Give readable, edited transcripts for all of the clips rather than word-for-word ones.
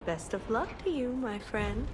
Best of luck to you, my friend.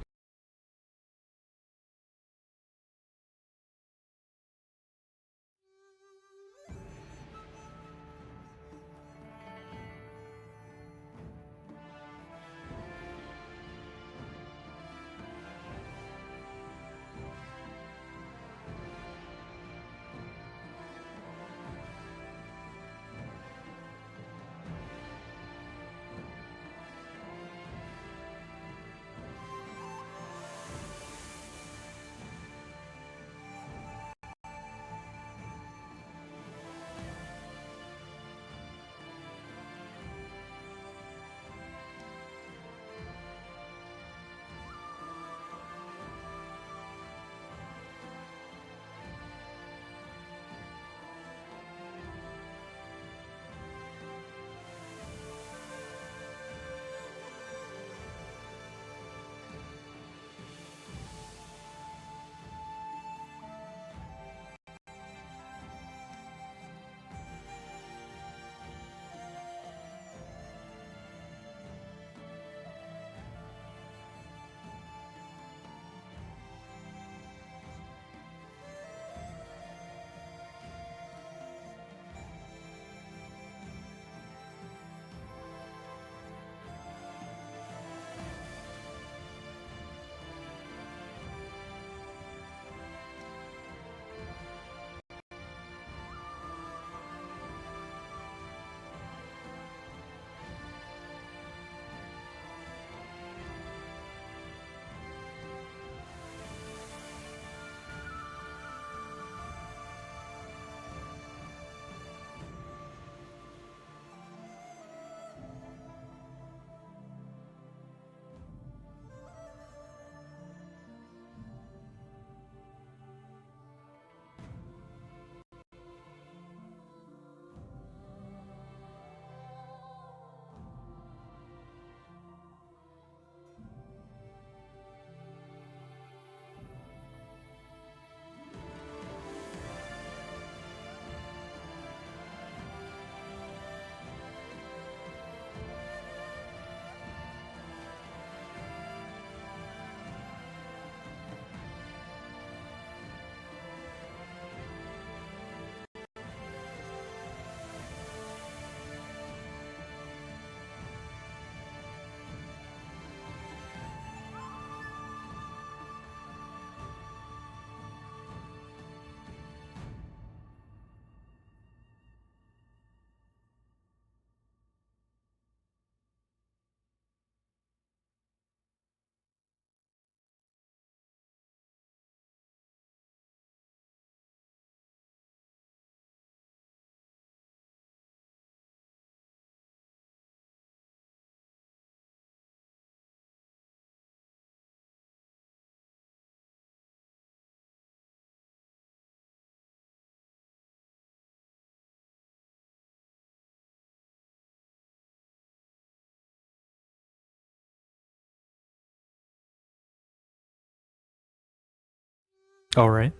All right.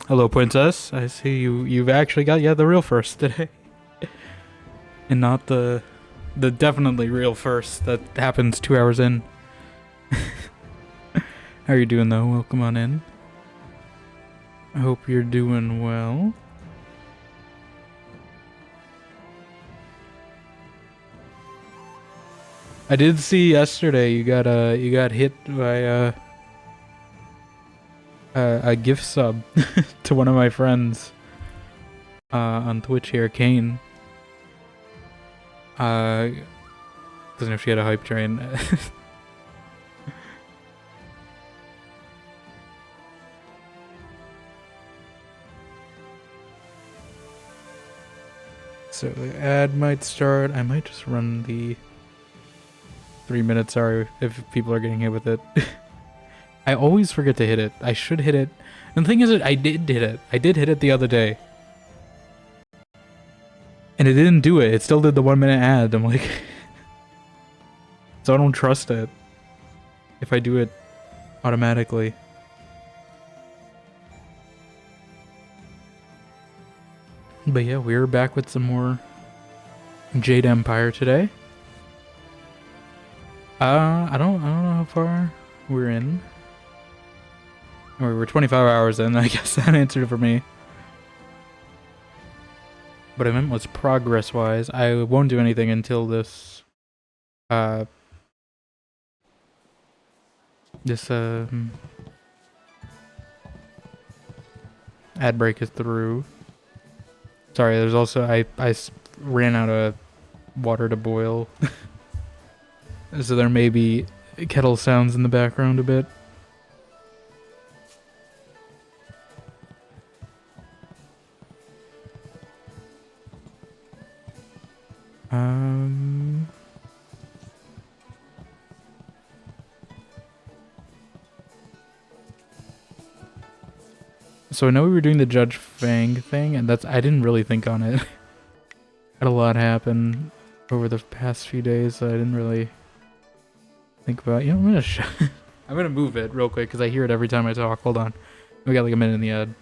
Hello, princess. I see you've actually got the real first today, and not the definitely real first that happens 2 hours in. How are you doing though? Welcome on in. I hope you're doing well. I did see yesterday you got hit by a gift sub to one of my friends on Twitch here, Kane. Doesn't know if she had a hype train. So the ad might start. I might just run the 3 minutes. Sorry if people are getting hit with it. I always forget to hit it. I should hit it. And the thing is that I did hit it. I did hit it the other day. And it didn't do it. It still did the 1 minute ad. I'm like... so I don't trust it. If I do it automatically. But yeah, we're back with some more Jade Empire today. I don't know how far we're in. We're 25 hours in, I guess that answered it for me. But I meant was progress-wise. I won't do anything until this, ad break is through. Sorry, there's also, I ran out of water to boil. So there may be kettle sounds in the background a bit. So I know we were doing the Judge Fang thing, and I didn't really think on it. Had a lot happen over the past few days, so I didn't really think about. You know, I'm gonna move it real quick because I hear it every time I talk. Hold on, we got like a minute in the ad.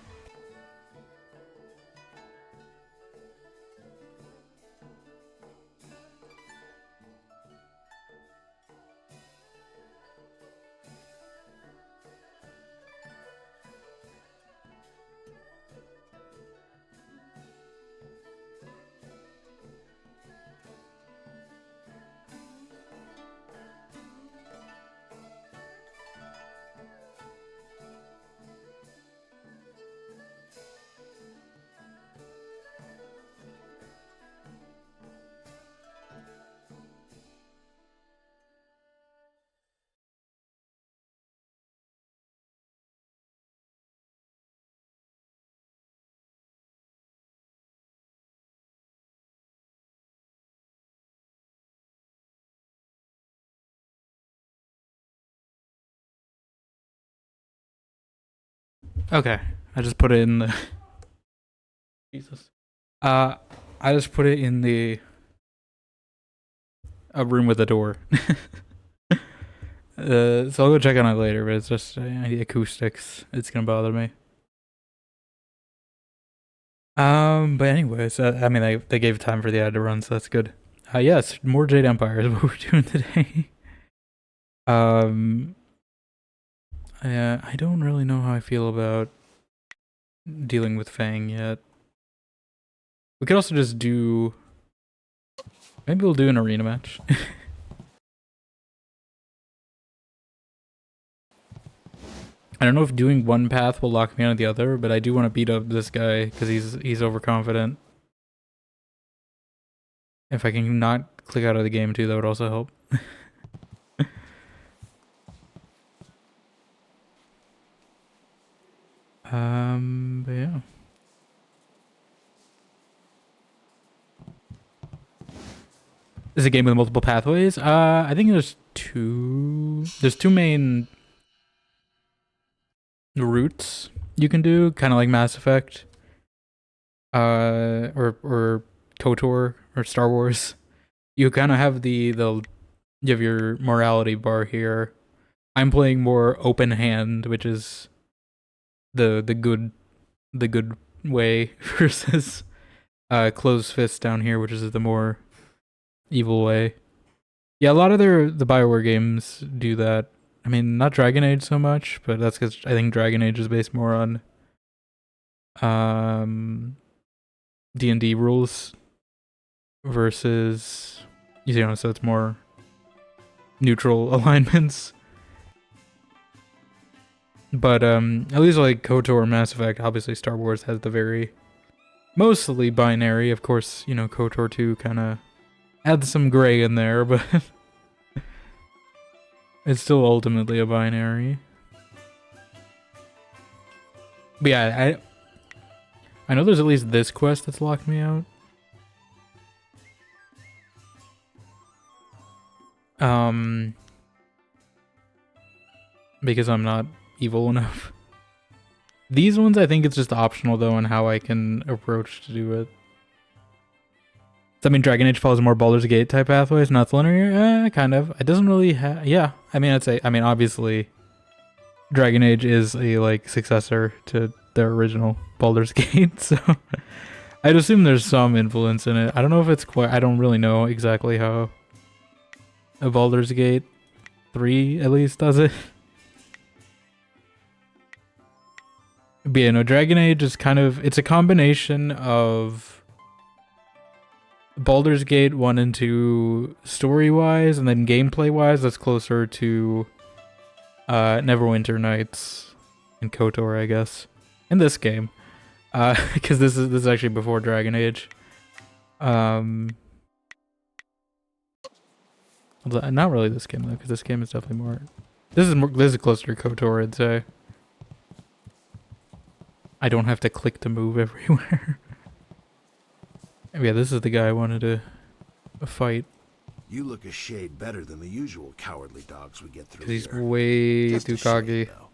Okay, I just put it in the. Jesus. I just put it in a room with a door. So I'll go check on it later, but it's just the acoustics. It's gonna bother me. But anyways, I mean, they gave time for the ad to run, so that's good. Yes, more Jade Empire is what we're doing today. Yeah, I don't really know how I feel about dealing with Fang yet. We could also just do. Maybe we'll do an arena match. I don't know if doing one path will lock me out of the other, but I do want to beat up this guy because he's overconfident. If I can not click out of the game too, that would also help. But yeah. Is it a game with multiple pathways? I think there's two main routes you can do, kind of like Mass Effect, or KOTOR or Star Wars. You kind of have you have your morality bar here. I'm playing more open hand, which is the good way, versus closed fist down here, which is the more evil way. Yeah, a lot of the BioWare games do that. I mean, not Dragon Age so much, but that's because I think Dragon Age is based more on D&D rules versus, you know, so it's more neutral alignments. But at least like KOTOR or Mass Effect, obviously Star Wars has the very mostly binary. Of course, you know, KOTOR 2 kind of adds some gray in there, but it's still ultimately a binary. But yeah, I know there's at least this quest that's locked me out. Because I'm not evil enough. These ones, I think it's just optional though on how I can approach to do it. Does that mean Dragon Age follows more Baldur's Gate type pathways, not linear? Kind of. It doesn't really have. Yeah, I mean, obviously, Dragon Age is a like successor to their original Baldur's Gate, so I'd assume there's some influence in it. I don't know if it's quite. I don't really know exactly how a Baldur's Gate 3 at least does it. But yeah, no, Dragon Age is kind of, it's a combination of Baldur's Gate 1 and 2 story-wise, and then gameplay-wise, that's closer to Neverwinter Nights and KOTOR, I guess, in this game. Because this is actually before Dragon Age. Not really this game though, because this game is definitely more. This is closer to KOTOR, I'd say. I don't have to click to move everywhere. Yeah, this is the guy I wanted to fight. You look a shade better than the usual cowardly dogs we get through He's here. way Just too a shade, cocky. though.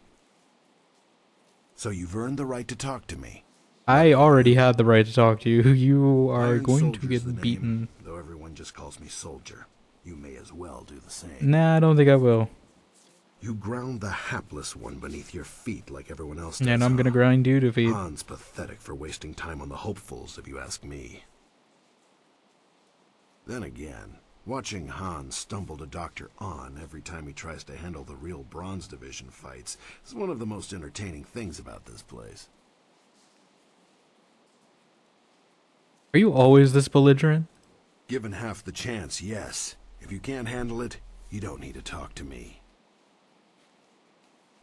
So you've earned the right to talk to me. I already had the right to talk to you. You are Iron going to Soldier's the get name, beaten. though everyone just calls me Soldier. You may as well do the same. Nah, I don't think I will. You ground the hapless one beneath your feet like everyone else does. And I'm gonna grind you to feed. Han's pathetic for wasting time on the hopefuls, if you ask me. Then again, watching Han stumble to Dr. On every time he tries to handle the real Bronze Division fights is one of the most entertaining things about this place. Are you always this belligerent? Given half the chance, yes. If you can't handle it, you don't need to talk to me.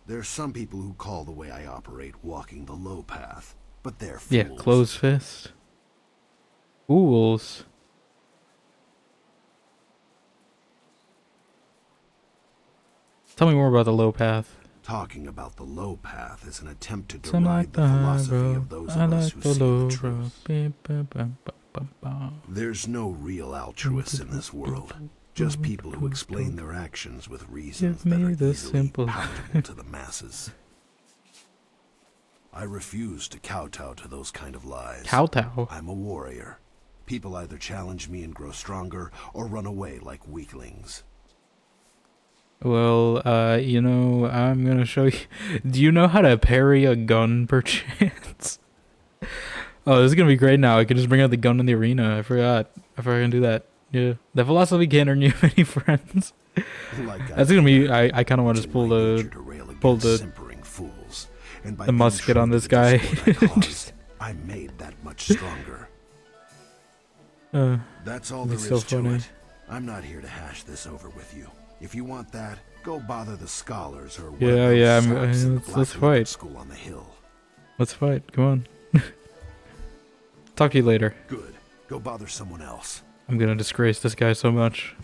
There's some people who call the way I operate walking the low path, but they're fools. Yeah, closed fist. Fools. Tell me more about the low path. Talking about the low path is an attempt to Some deride like the the high philosophy road. of those I of us like who the see low the road. truth. There's no real altruists in this world. Just people who explain their actions with reasons Give that me are the easily simple. palatable to the masses. I refuse to kowtow to those kind of lies. Kowtow. I'm a warrior. People either challenge me and grow stronger, or run away like weaklings. Well, you know, I'm gonna show you. Do you know how to parry a gun, perchance? Oh, this is gonna be great now. I can just bring out the gun in the arena. I forgot. I can do that. Yeah. The philosophy can't earn you many friends. That's gonna be. I kind of want to just pull the musket on this guy. I made that much stronger. That's all there is so to funny. it. I'm not here to hash this over with you. If you want that, go bother the scholars or let's fight. School on the hill. Let's fight. Come on. Talk to you later. Good. Go bother someone else. I'm gonna disgrace this guy so much.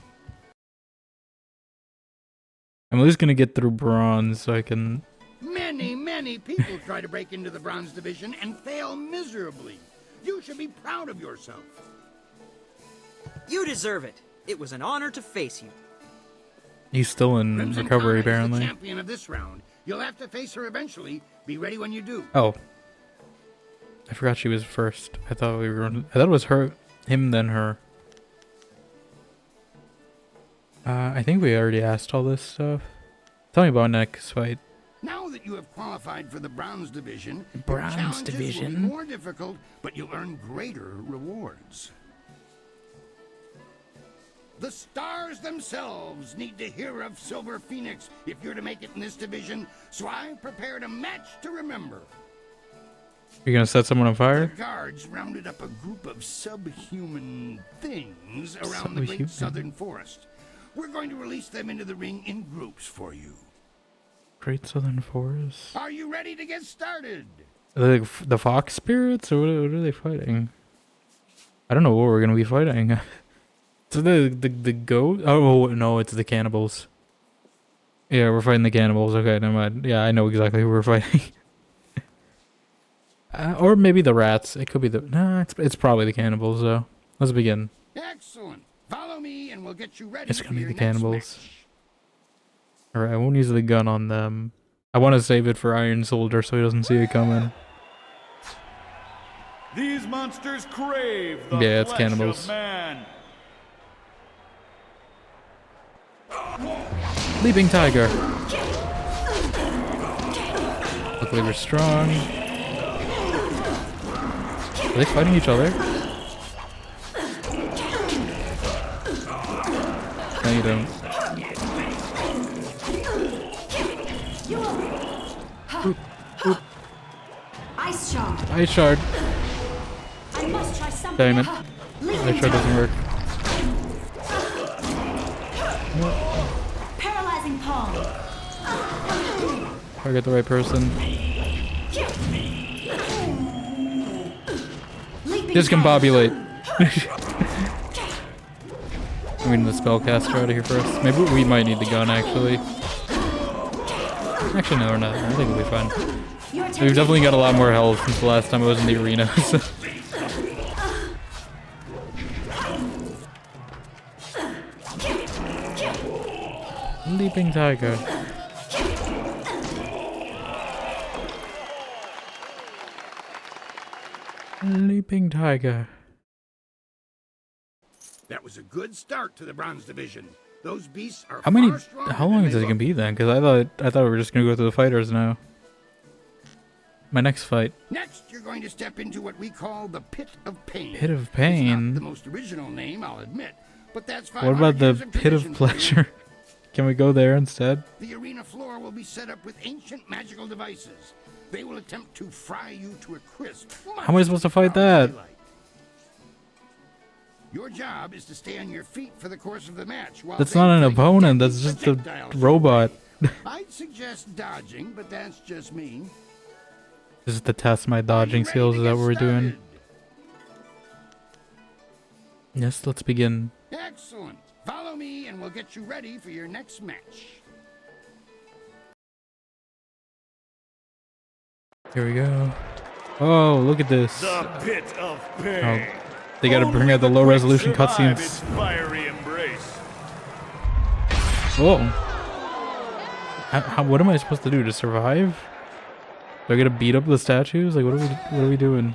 I'm at least gonna get through bronze so I can. Many people try to break into the Bronze Division and fail miserably. You should be proud of yourself. You deserve it. It was an honor to face you. He's still in Crimson recovery, Tide is the apparently. champion of this round. You'll have to face her eventually. Be ready when you do. Oh, I forgot she was first. I thought it was him, then her. I think we already asked all this stuff. Tell me about next fight. Now that you have qualified for the Bronze Division, Bronze your challenges Division? will be more difficult, but you'll earn greater rewards. The stars themselves need to hear of Silver Phoenix if you're to make it in this division, so I've prepared a match to remember. You're gonna set someone on The fire? guards rounded up a group of subhuman things around the great southern forest. We're going to release them into the ring in groups for you. Great Southern Forest. Are you ready to get started? Are they like the fox spirits, or what are they fighting? I don't know what we're gonna be fighting. So the goat? Oh no, it's the cannibals. Yeah, we're fighting the cannibals. Okay, never mind. Yeah, I know exactly who we're fighting. Or maybe the rats. It could be the. Nah, it's probably the cannibals though. Let's begin. Excellent. Follow me and we'll get you ready. It's gonna for be your the next cannibals. match. Alright, I won't use the gun on them. I want to save it for Iron Soldier so he doesn't see it coming. These monsters crave the Yeah, it's flesh cannibals. of man. Leaping Tiger. Luckily we're strong. Are they fighting each other? No, you don't. Ice shard. I must try something. Damn it. Leaping Ice shard doesn't work. Paralyzing palm. I get the right person. Leaping Discombobulate. I mean, the spellcaster out of here first. Maybe we might need the gun, actually. Actually, no, we're not. I think we'll be fine. We've definitely got a lot more health since the last time I was in the arena. So. Leaping tiger. Leaping tiger. That was a good start to the Bronze Division. Those beasts are How many? far stronger How long than is they it gonna look. be then? Because I thought we were just gonna go through the fighters now. My next fight. Next, you're going to step into what we call the Pit of Pain. Pit of It's Pain. not the most original name, I'll admit, but that's What about 500 the years Pit of tradition for you. Pleasure? Can we go there instead? The arena floor will be set up with ancient magical devices. They will attempt to fry you to a crisp. How am I supposed to fight that? Your job is to stay on your feet for the course of the match. While That's they not an fling opponent. deadly That's just a projectiles robot. your way. I'd suggest dodging, but that's just me. This is to test my dodging skills. Is that what we're doing? Yes, let's begin. Excellent. Follow me and we'll get you ready for your next match. Here we go. Oh, look at this. The Pit of Pain. Oh, they gotta bring Only out the the low quick resolution survive cutscenes. its fiery embrace. Oh. What am I supposed to do to survive? Do I gotta beat up the statues? Like, what are we doing?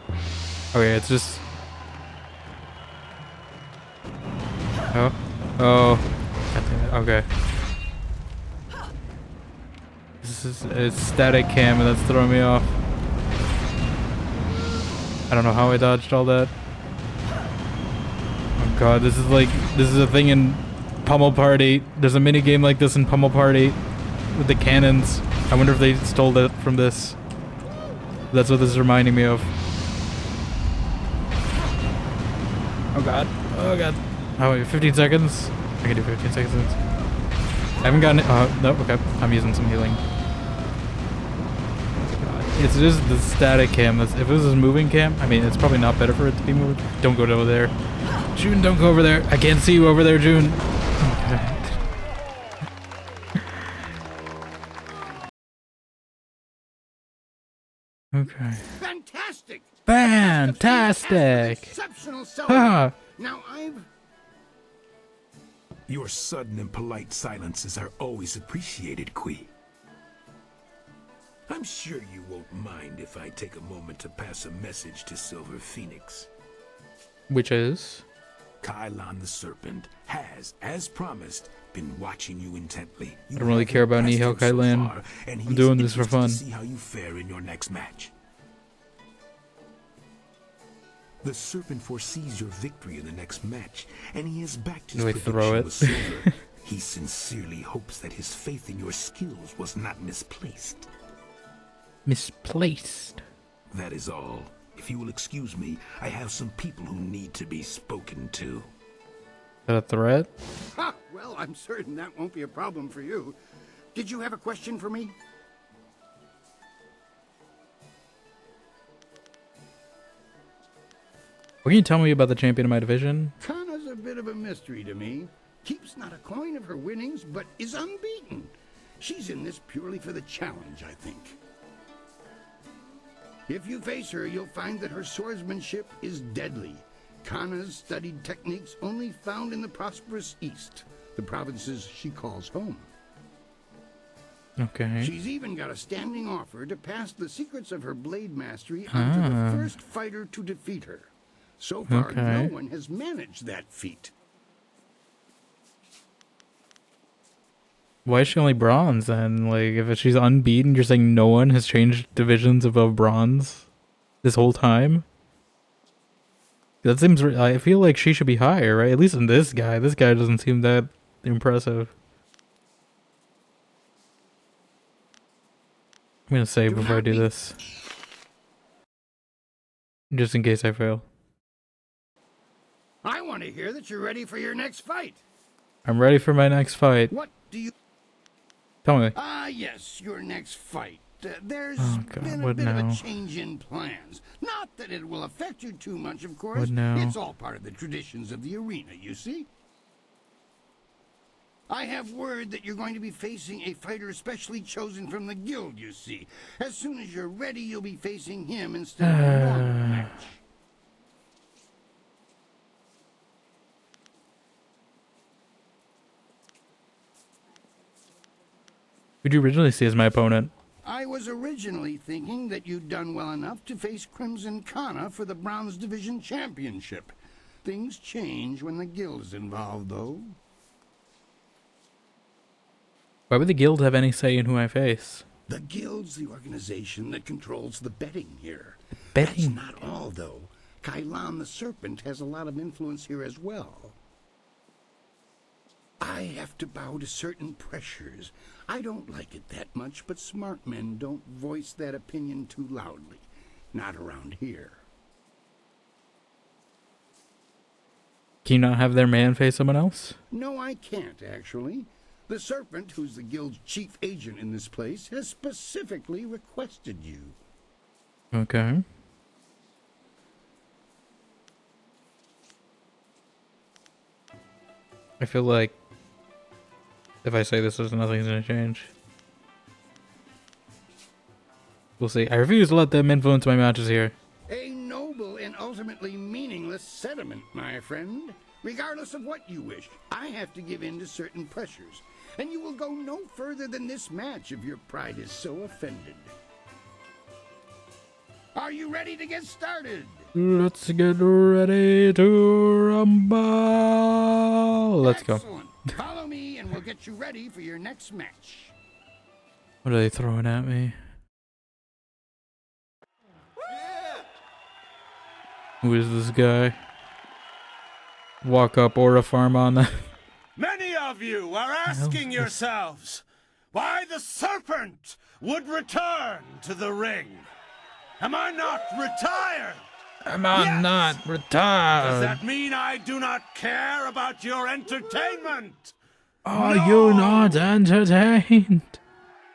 Okay, it's just. Oh. Oh. God damn it. Okay. This is a static cam and that's throwing me off. I don't know how I dodged all that. Oh god, this is a thing in Pummel Party. There's a mini game like this in Pummel Party with the cannons. I wonder if they stole that from this. That's what this is reminding me of. Oh god. Oh god. Oh wait, 15 seconds? I can do 15 seconds. I haven't gotten it. No, okay. I'm using some healing. God. It's just the static cam. If it was a moving cam, I mean, it's probably not better for it to be moved. Don't go over there. June, don't go over there. I can't see you over there, June. Okay. Okay. Fantastic! Fantastic! Exceptional selling. Ah. Now I've Your sudden and polite silences are always appreciated, Kui. I'm sure you won't mind if I take a moment to pass a message to Silver Phoenix. Which is? Kylon the Serpent has, as promised, been watching you intently. You I don't really haven't care about impressed Nihil him so Kailan. far, and I'm he's doing this for interested fun. to see how you fare in your next match. The Serpent foresees your victory in the next match, and he has backed his Do I prediction throw it? with silver. He sincerely hopes that his faith in your skills was not misplaced. Misplaced. That is all. If you will excuse me, I have some people who need to be spoken to. Is that a threat? Ha! Well, I'm certain that won't be a problem for you. Did you have a question for me? What can you tell me about the champion of my division? Kana's a bit of a mystery to me. Keeps not a coin of her winnings, but is unbeaten. She's in this purely for the challenge, I think. If you face her, you'll find that her swordsmanship is deadly. Kana's studied techniques only found in the prosperous East, the provinces she calls home. Okay. She's even got a standing offer to pass the secrets of her blade mastery on to the first fighter to defeat her. So far, Okay. no one has managed that feat. Why is she only bronze then? Like, if she's unbeaten, you're saying no one has changed divisions above bronze this whole time? That seems... I feel like she should be higher, right? At least in this guy. This guy doesn't seem that impressive. I'm gonna save before I do this. Just in case I fail. I want to hear that you're ready for your next fight. I'm ready for my next fight. What do you... Tell me. Yes, your next fight. There's Oh, God, been a what bit of now? a change in plans. Not that it will affect you too much, of course. What now? It's all part of the traditions of the arena, you see. I have word that you're going to be facing a fighter specially chosen from the guild, you see. As soon as you're ready, you'll be facing him instead of a normal match. Who'd you originally see as my opponent? I was originally thinking that you'd done well enough to face Crimson Kana for the Bronze Division Championship. Things change when the guild's involved, though. Why would the guild have any say in who I face? The guild's the organization that controls the betting here. Betting? That's not all, though. Kailan the Serpent has a lot of influence here as well. I have to bow to certain pressures. I don't like it that much, but smart men don't voice that opinion too loudly. Not around here. Can you not have their man face someone else? No, I can't, actually. The Serpent, who's the guild's chief agent in this place, has specifically requested you. Okay. I feel like if I say this, nothing's gonna change. We'll see. I refuse to let them influence my matches here. A noble and ultimately meaningless sentiment, my friend. Regardless of what you wish, I have to give in to certain pressures. And you will go no further than this match if your pride is so offended. Are you ready to get started? Let's get ready to rumble. Let's go. Excellent. Follow me and we'll get you ready for your next match. What are they throwing at me? Who is this guy? Walk up Aura Farm on that. Many of you are asking yourselves why the serpent would return to the ring. Am I not retired? Am I not Does retired? that mean I do not care about your entertainment? Are you not entertained?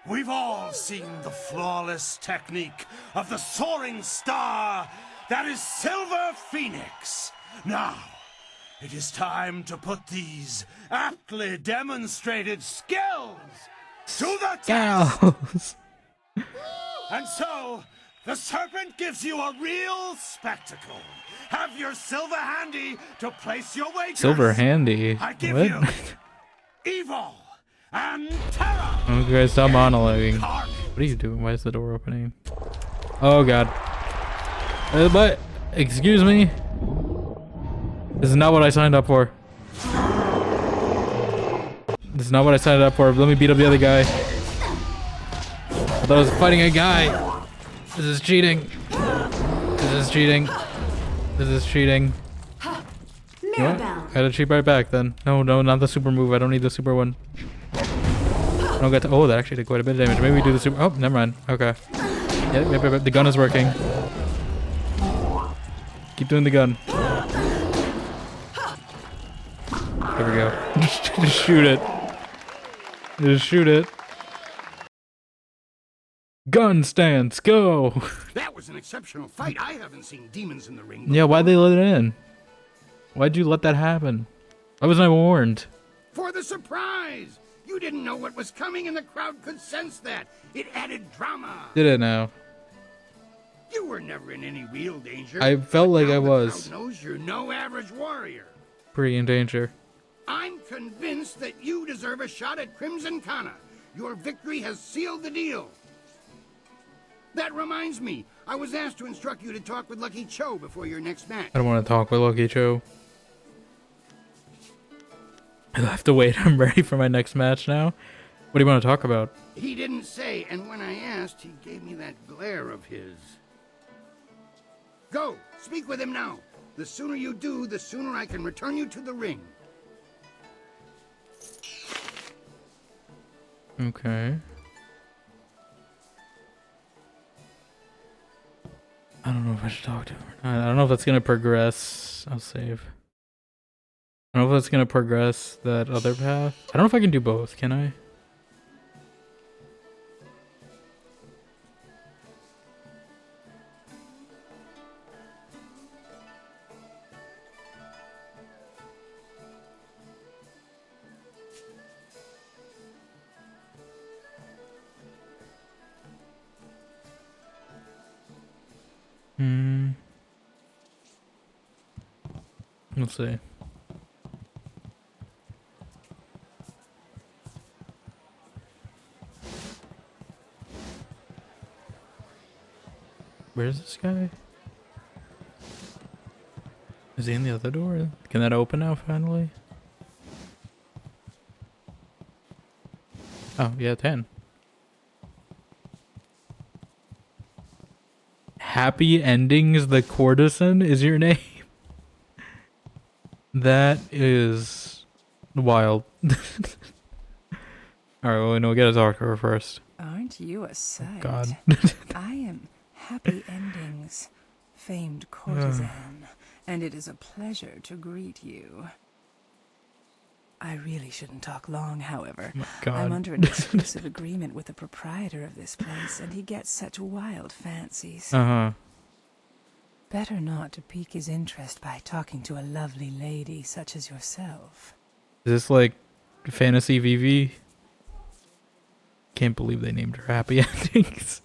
We've all seen the flawless technique of the soaring star that is Silver Phoenix. Now, it is time to put these aptly demonstrated skills to the test. Gals. And so, the serpent gives you a real spectacle. Have your silver handy to place your wagers. Silver handy. I give What? you evil and terror. Okay, stop monologuing. Carnage. What are you doing? Why is the door opening? Oh god. But excuse me. This is not what I signed up for. This is not what I signed up for. Let me beat up the other guy. I thought I was fighting a guy. This is cheating. This is cheating. This is cheating. You know what? Mirabelle. I gotta cheat right back then. No, no, not the super move. I don't need the super one. I don't get to. Oh, that actually did quite a bit of damage. Maybe we do the super. Oh, never mind. Okay. Yep. The gun is working. Keep doing the gun. There we go. Just shoot it. Just shoot it. Gun stance, go! That was an exceptional fight. I haven't seen demons in the ring. Yeah, why'd they let it in? Why'd you let that happen? Why wasn't I warned? For the surprise! You didn't know what was coming and the crowd could sense that. It added drama. Did it now? You were never in any real danger. I felt but like now I the was. crowd knows you're no average warrior. Pretty in danger. I'm convinced that you deserve a shot at Crimson Kana. Your victory has sealed the deal. That reminds me, I was asked to instruct you to talk with Lucky Cho before your next match. I don't want to talk with Lucky Cho. I'll have to wait. I'm ready for my next match now. What do you want to talk about? He didn't say, and when I asked, he gave me that glare of his. Go, speak with him now. The sooner you do, the sooner I can return you to the ring. Okay. I don't know if I should talk to him or not. I don't know if that's gonna progress. I'll save. I don't know if that's gonna progress that other path. I don't know if I can do both. Can I? Let's see. Where's this guy? Is he in the other door? Can that open now finally? Oh, yeah, 10. Happy Endings the Courtesan is your name? That is wild. Alright, well, we gotta talk to her first. Aren't you a sight? God. I am Happy Endings, famed courtesan, and it is a pleasure to greet you. I really shouldn't talk long, however. My God. I'm under an exclusive agreement with the proprietor of this place, and he gets such wild fancies. Uh-huh. Better not to pique his interest by talking to a lovely lady such as yourself. Is this like Fantasy VV? Can't believe they named her Happy Endings.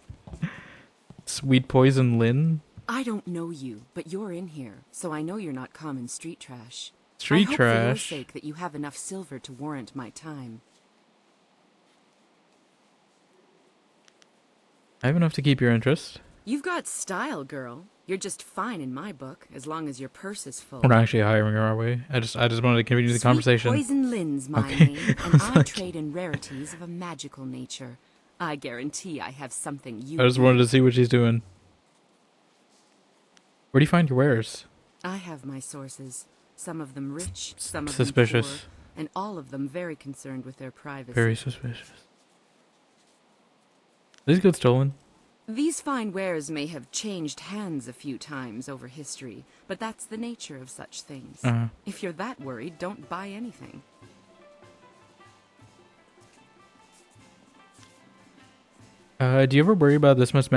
Sweet Poison Lynn? I don't know you, but you're in here, so I know you're not common street trash. Street I hope trash? for your sake that you have enough silver to warrant my time. I have enough to keep your interest. You've got style, girl. You're just fine in my book, as long as your purse is full. We're not actually hiring her, are we? I just wanted to continue the conversation. Poison Lynn's my Okay. name, and I trade in rarities of a magical nature. I guarantee I have something you I just wanted to see what she's doing. Where do you find your wares? I have my sources. Some of them rich, some of Suspicious. them poor, and all of them very concerned with their privacy. Very suspicious. These get stolen. These fine wares may have changed hands a few times over history, but that's the nature of such things. If you're that worried, don't buy anything. Do you ever worry about this much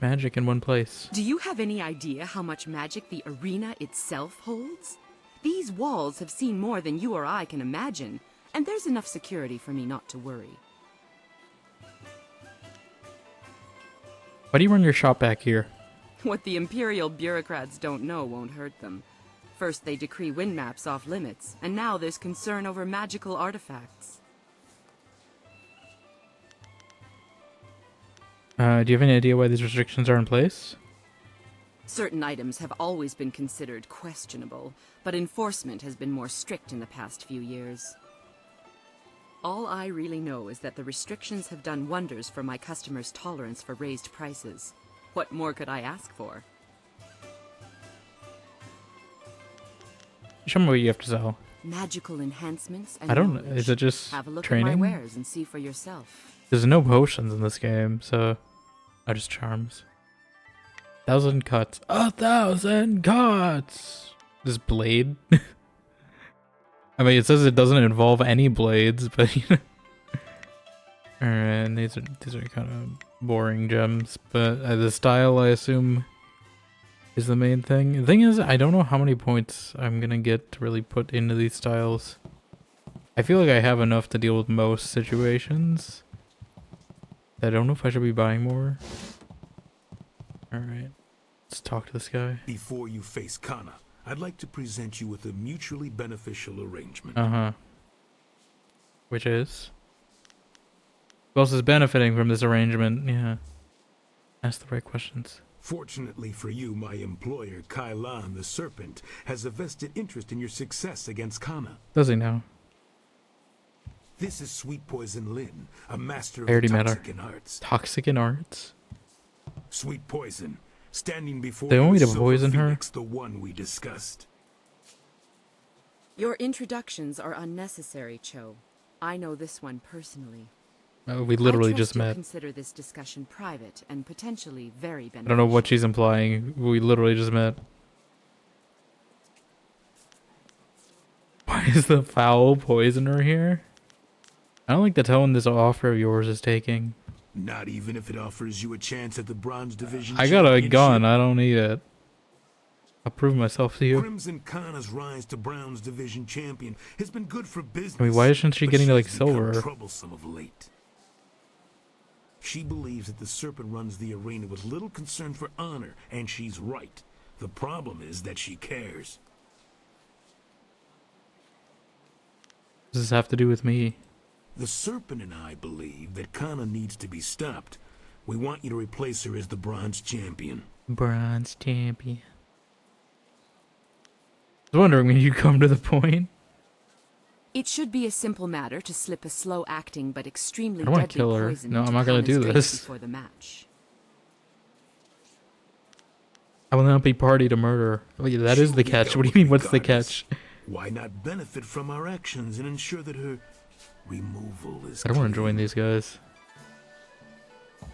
magic in one place? Do you have any idea how much magic the arena itself holds? These walls have seen more than you or I can imagine, and there's enough security for me not to worry. Why do you run your shop back here? What the Imperial bureaucrats don't know won't hurt them. First they decree wind maps off limits, and now there's concern over magical artifacts. Do you have any idea why these restrictions are in place? Certain items have always been considered questionable, but enforcement has been more strict in the past few years. All I really know is that the restrictions have done wonders for my customers' tolerance for raised prices. What more could I ask for? Show me what you have to sell. Magical enhancements and I don't know. knowledge. Is it just Have a look training? at my wares and see for yourself. There's no potions in this game, so are just charms. 1,000 cuts. 1,000 cuts! This blade? I mean, it says it doesn't involve any blades, but you know. Alright, these are kind of boring gems, but the style, I assume, is the main thing. The thing is, I don't know how many points I'm gonna get to really put into these styles. I feel like I have enough to deal with most situations. I don't know if I should be buying more. Alright. Let's talk to this guy. Before you face Kana, I'd like to present you with a mutually beneficial arrangement. Uh-huh. Which is? Who else is benefiting from this arrangement? Yeah. Ask the right questions. Fortunately for you, my employer, Kailan the Serpent, has a vested interest in your success against Kana. Does he now? This is Sweet Poison Lynn, a master of I already the met her. Toxic arts. Toxic in arts? Sweet Poison, standing before They want me you to is poison her? Phoenix, the one we discussed. Your introductions are unnecessary, Cho. I know this one personally. We literally I just trust you'll met. consider this discussion private and potentially very beneficial. I don't know what she's implying. We literally just met. Why is the foul poisoner here? I don't like the tone this offer of yours is taking. Not even if it offers you a chance at the Bronze Division I got a championship? gun. I don't need it. I'll prove myself to you. Crimson Khana's rise to Bronze Division champion has been good for business. I mean, why isn't she but getting to, like, she's become silver? troublesome of late. She believes that the Serpent runs the arena with little concern for honor, and she's right. The problem is that she cares. What does this have to do with me? The Serpent and I believe that Khana needs to be stopped. We want you to replace her as the Bronze Champion. Bronze champion. I was wondering when you come to the point. It should be a simple matter to slip a slow-acting but extremely I don't want deadly to kill her. poison No, into I'm not going to Khana's do drink this. before the match. I will not be party to murder. Wait, that is the catch. What do you mean, what's the catch? Why not benefit from our actions and ensure that her removal is I don't want to clean? join these guys.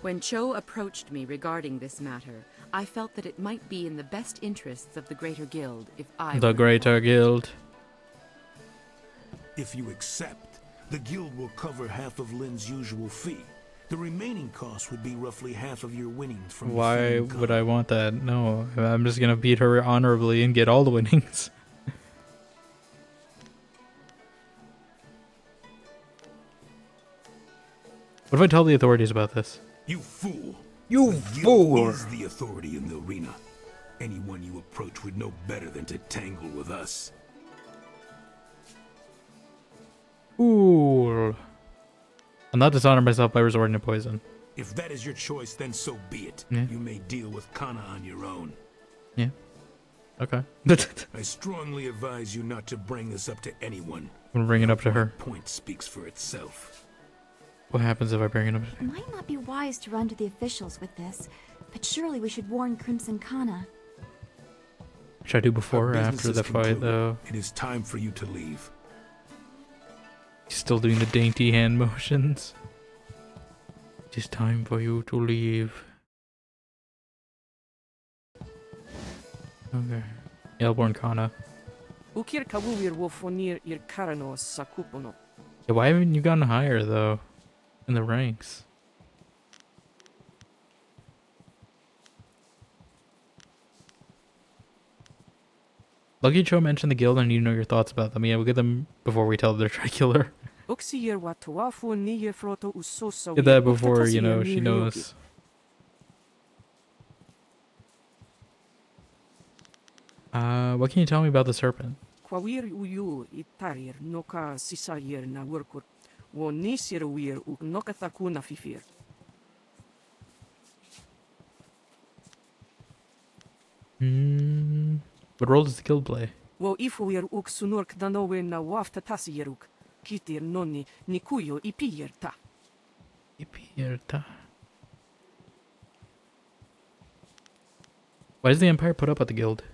When Cho approached me regarding this matter, I felt that it might be in the best interests of the Greater Guild if I The were Greater Guild. If you accept, the guild will cover half of Lynn's usual fee. The remaining cost would be roughly half of your winnings from Why defeating would Khana. I want that? No, I'm just going to beat her honorably and get all the winnings. What if I tell the authorities about this? You fool! You The fool! guild is the authority in the arena. Anyone you approach would know better than to tangle with us. Ooh. I'll not dishonor myself by resorting to poison. If that is your choice, then so be it. Yeah. You may deal with Khana on your own. Yeah. Okay. I strongly advise you not to bring this up to anyone. I'm gonna bring it up to her. Point speaks for itself. What happens if I bring it up to It might not be wise to run to the officials with this, but surely we should warn Crimson Khana. Should I do before or Our after business the is fight, concluded. though? It is time for you to leave. He's still doing the dainty hand motions. It is time for you to leave. Okay. Airborne Kana. Yeah, why haven't you gotten higher, though? In the ranks? Lucky Cho mentioned the guild and you know your thoughts about them. Yeah, we'll get them before we tell they're Tricula. Get that before, you know, she knows. What can you tell me about the serpent? What role does the guild play? Ipierta. Why does the Empire put up with the guild?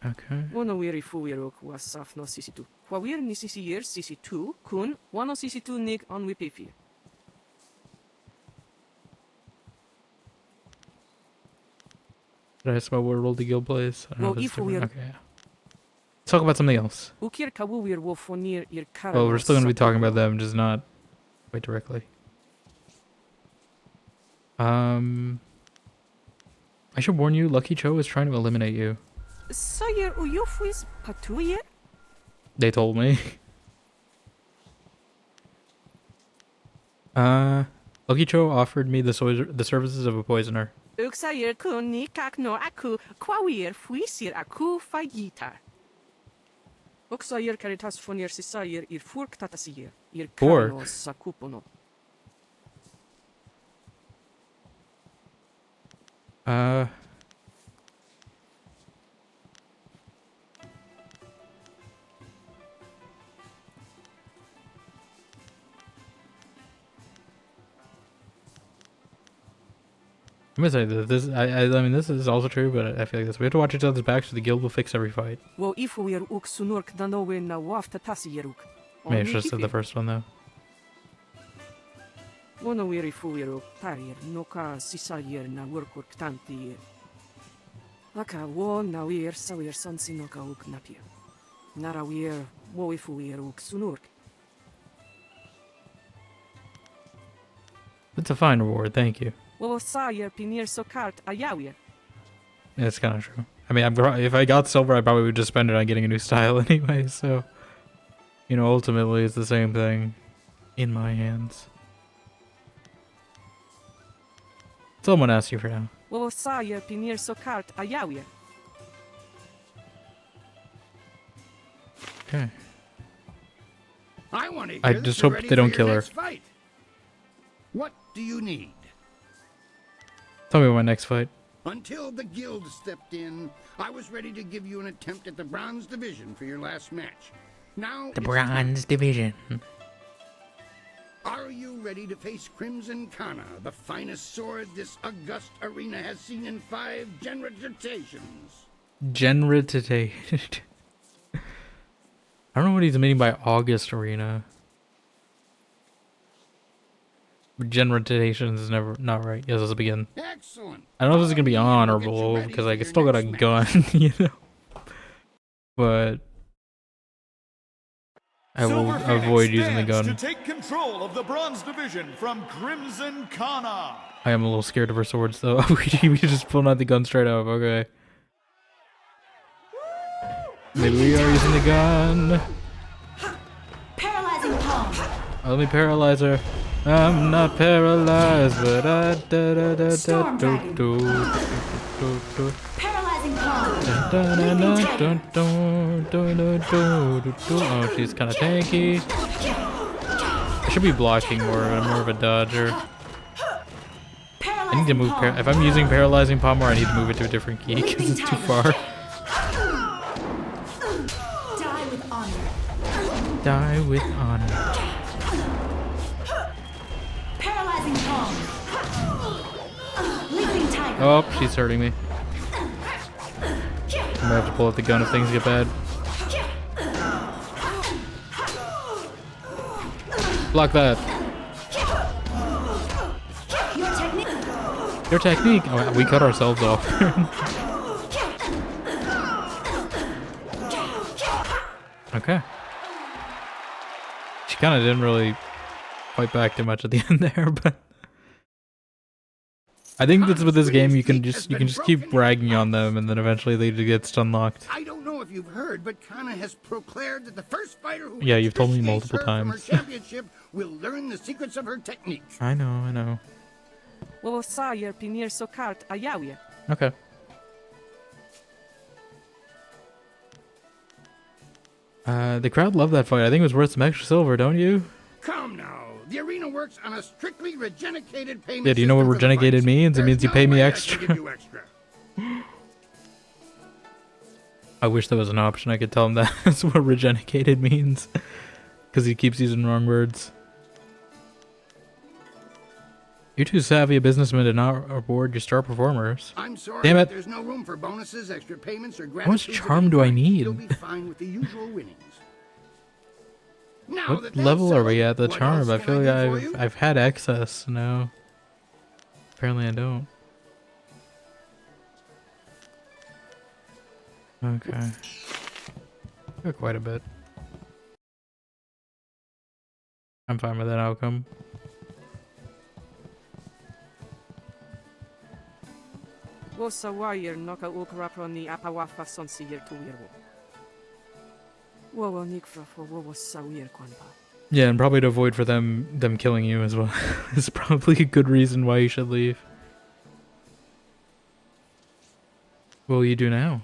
Okay. Did I ask about what role the guild plays? I don't know if it's different. Okay. Let's talk about something else. Well, we're still going to be talking about them, just not quite directly. I should warn you, Lucky Cho is trying to eliminate you. They told me. Lucky Cho offered me the services of a poisoner. Pork? I'm gonna say that this. I mean, this is also true, but I feel like this. We have to watch each other's backs, so the guild will fix every fight. Maybe I should have said the first one though. It's a fine reward, thank you. That's kind of true. I mean, if I got silver, I probably would just spend it on getting a new style anyway, so... You know, ultimately, it's the same thing in my hands. Someone asked you for now. Okay. I just hope they don't kill her. Fight. What do you need? Tell me about my next fight. Until the guild stepped in, I was ready to give you an attempt at the bronze division for your last match. Now the bronze division. Are you ready to face Crimson Kana, the finest sword this august arena has seen in 5 generations? Generated. I don't know what he's meaning by August arena. Generation is not right. Yes, let's begin. Excellent. I don't know if this is gonna be honorable because I still got a gun, you know. But I will avoid using the gun. To take control of the bronze division from Crimson Kana. I am a little scared of her swords though. we just pulled out the gun straight up. Okay. Maybe we are using the gun. Paralyzing palm. Let me paralyze her. I'm not paralyzed, but I Paralyzing palm. Oh, she's kind of tanky. I should be blocking more. I'm more of a dodger. I need to move. If I'm using paralyzing palm more, I need to move it to a different key because it's too far. Die with honor. Die with honor. Paralyzing palm. Leaping tiger. Oh, she's hurting me. I'm gonna have to pull out the gun if things get bad. Block that. Your technique. Oh, we cut ourselves off. Okay. She kind of didn't really fight back too much at the end there, but I think that's with this game. You can just keep bragging on them, and then eventually they get unlocked. I don't know if you've heard, but Kana has proclaimed that the first fighter who you've told me multiple times. Her championship will learn the secrets of her techniques. I know. Okay. The crowd loved that fight. I think it was worth some extra silver, don't you? Come now. The arena works on a strictly regenerated payment. Yeah, do you know what regenerated means? It means you pay me extra. I wish there was an option I could tell him that's what regenerated means. Because he keeps using wrong words. You're too savvy a businessman to not reward your star performers. I'm sorry, damn it. There's no room for bonuses, extra payments, or How much charm do I need? You'll be fine with the usual winnings. Now What level are we at the charm? I feel like I've had excess now. Apparently I don't. Okay. Got quite a bit. I'm fine with that outcome. Yeah, and probably to avoid for them killing you as well. It's probably a good reason why you should leave. What will you do now?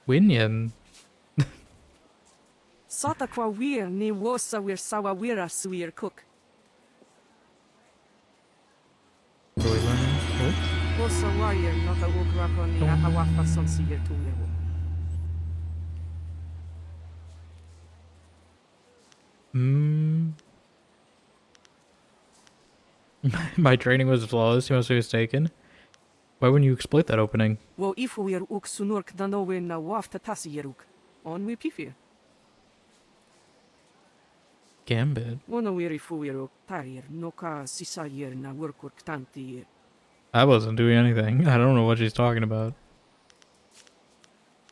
Winyan? My training was flawless. You must be mistaken. Why wouldn't you exploit that opening? Wo ifuir uk sunurk danowe na wafta tasiyeruk. On we pifir. Gambit. Wono wiri fuir uk tarir noka sisayer na workurk tanti. I wasn't doing anything. I don't know what she's talking about.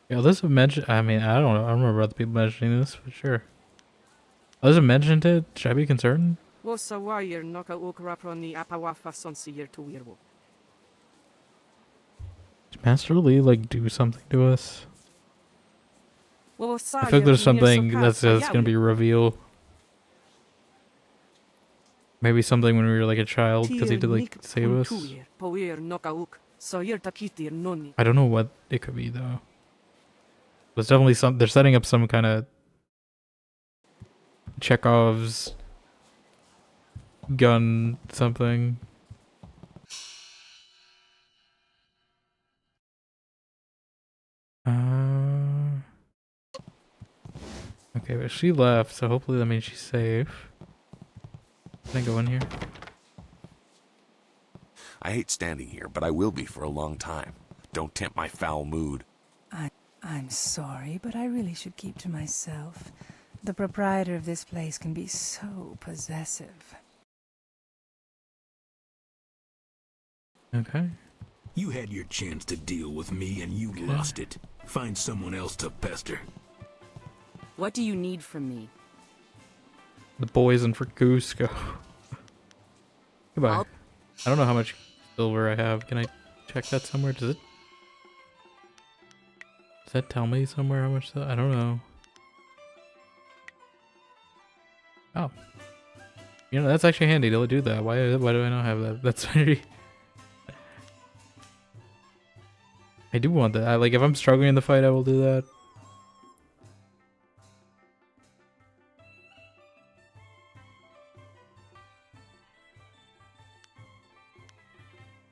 Yeah, this was mentioned. I mean, I don't know. I don't remember other people mentioning this, but sure. Others mentioned it. Should I be concerned? Wo sawayer noka uk raproni apawafa sonsiyer to wirwo. Did Master Lee like do something to us? Wo I feel like there's something that's gonna be revealed. Maybe something when we were like a child because he did like save us. I don't know what it could be though. There's definitely some. They're setting up some kind of Chekhov's gun something. Okay, but she left, so hopefully that means she's safe. Can I go in here? I hate standing here, but I will be for a long time. Don't tempt my foul mood. I'm sorry, but I really should keep to myself. The proprietor of this place can be so possessive. Okay. You had your chance to deal with me and you lost it. Find someone else to pester. What do you need from me? The poison for Cusco. Goodbye. I don't know how much silver I have. Can I check that somewhere? Does that tell me somewhere how much? I don't know. Oh. You know, that's actually handy to do that. Why do I not have that? That's very... I do want that. Like, if I'm struggling in the fight, I will do that.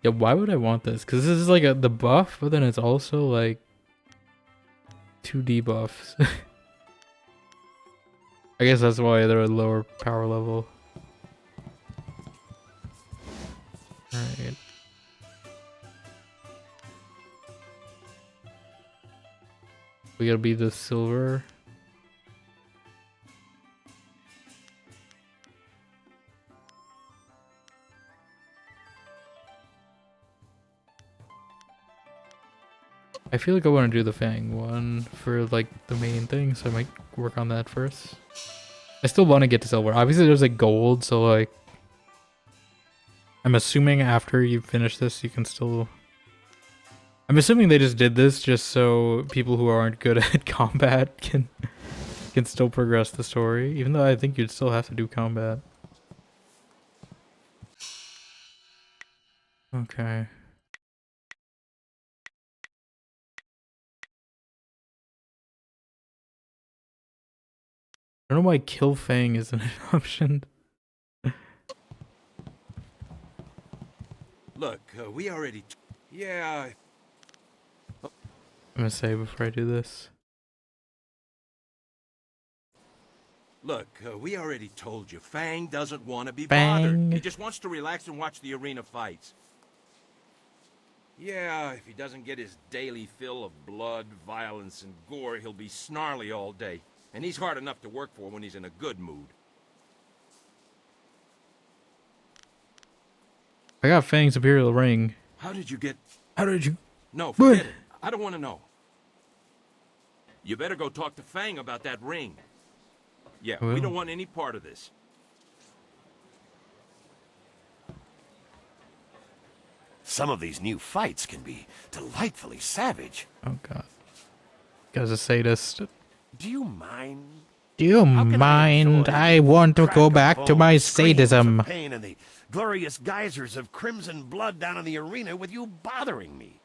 Yeah, why would I want this? Because this is like the buff, but then it's also like 2 debuffs. I guess that's why they're a lower power level. Alright. We gotta be the silver. I feel like I want to do the Fang one for like the main thing, so I might work on that first. I still want to get to silver. Obviously there's like gold, so like I'm assuming after you finish this you can still... I'm assuming they just did this just so people who aren't good at combat can still progress the story, even though I think you'd still have to do combat. Okay. I don't know why kill Fang isn't an option. Look, we already... Yeah... I'm gonna say before I do this. Look, we already told you, Fang doesn't want to be Fang. bothered. He just wants to relax and watch the arena fights. Yeah, if he doesn't get his daily fill of blood, violence, and gore, he'll be snarly all day. And he's hard enough to work for when he's in a good mood. I got Fang's Imperial Ring. How did you get... How did you... No, forget it. I don't want to know. You better go talk to Fang about that ring. Yeah, we don't want any part of this. Some of these new fights can be delightfully savage. Oh god. Guy's a sadist. Do you mind? Do you mind? I want to go back to my sadism. Pain and the glorious geysers of crimson blood down in the arena with you bothering me.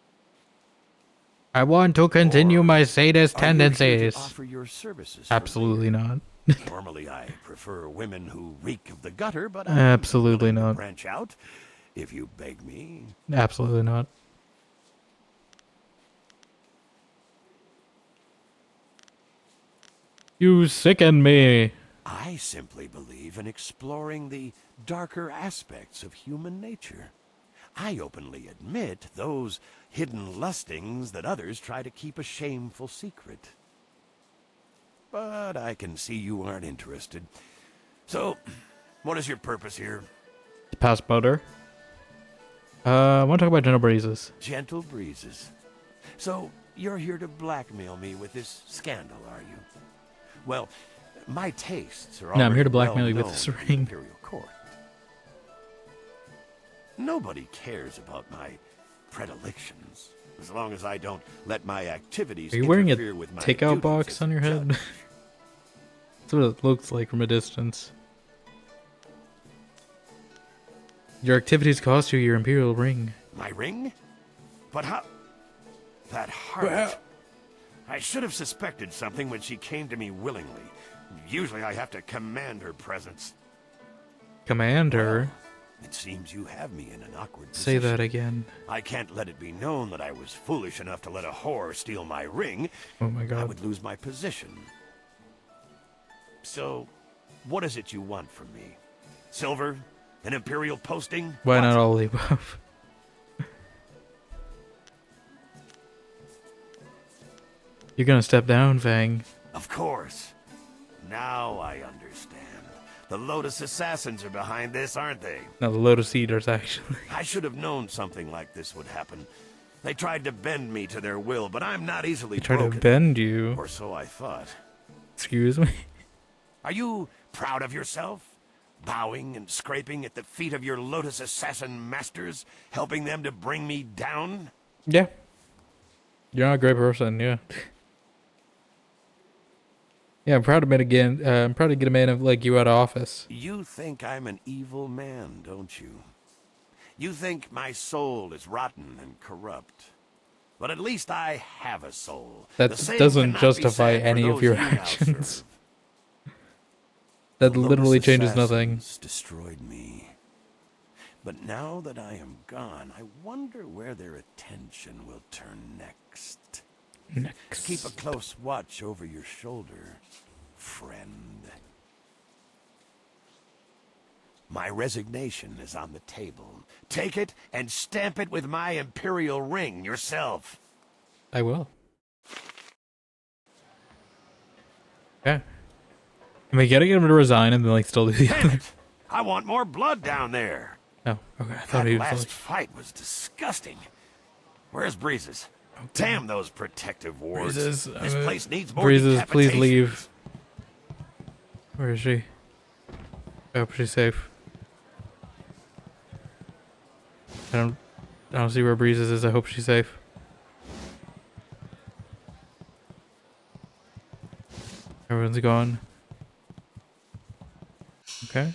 I want to continue my sadist tendencies. Offer your services. Absolutely not. Normally, I prefer women who reek of the gutter, but absolutely I'm not. Branch out, if you beg me. Absolutely not. You sicken me. I I simply believe in exploring the darker aspects of human nature. I openly admit those hidden lustings that others try to keep a shameful secret. But I can see you aren't interested. So, what is your purpose here? Pass motor. I want to talk about gentle breezes. Gentle breezes. So, you're here to blackmail me with this scandal, are you? Well, my tastes are No, I'm here to already blackmail you with well this known to the ring. Imperial Court. Nobody cares about my predilections, as long as I don't let my activities Are you wearing a interfere with my takeout duties box as on your a head? judge. That's what it looks like from a distance. Your activities cost you your Imperial ring. My ring? But how... That heart... I should have suspected something when she came to me willingly. Usually I have to command her presence. Command her? It seems you have me in an awkward Say position. that again. I can't let it be known that I was foolish enough to let a whore steal my ring. Oh my I god. would lose my position. So, what is it you want from me? Silver? An Imperial posting? Why not all the above? You're gonna step down, Fang. Of course. Now I understand. The Lotus assassins are behind this, aren't they? No, the Lotus Eaters, actually. I should have known something like this would happen. They tried to bend me to their will, but I'm not easily They try broken. to bend you. Or so I thought. Excuse me? Are you proud of yourself? Bowing and scraping at the feet of your Lotus assassin masters, helping them to bring me down? Yeah. You're not a great person, yeah. Yeah, I'm proud to I'm proud to get a man like you out of office. You think I'm an evil man, don't you? You think my soul is rotten and corrupt. But at least I have a soul. That The same doesn't cannot be justify said for any of those your you now actions. serve. That The literally Lotus changes nothing. assassins destroyed me. But now that I am gone, I wonder where their attention will turn next. Keep a close watch over your shoulder, friend. My resignation is on the table. Take it and stamp it with my Imperial ring yourself. I will. Yeah. Am I getting him to resign and then like still do the Damn other? it! I want more blood down there. Oh, okay. I thought That he was last like... fight was disgusting. Where's Breezes? Damn those protective wards. Breezes, This place needs more Breezes, please decapitations. leave. Where is she? I hope she's safe. I don't see where Breezes is. I hope she's safe. Everyone's gone. Okay.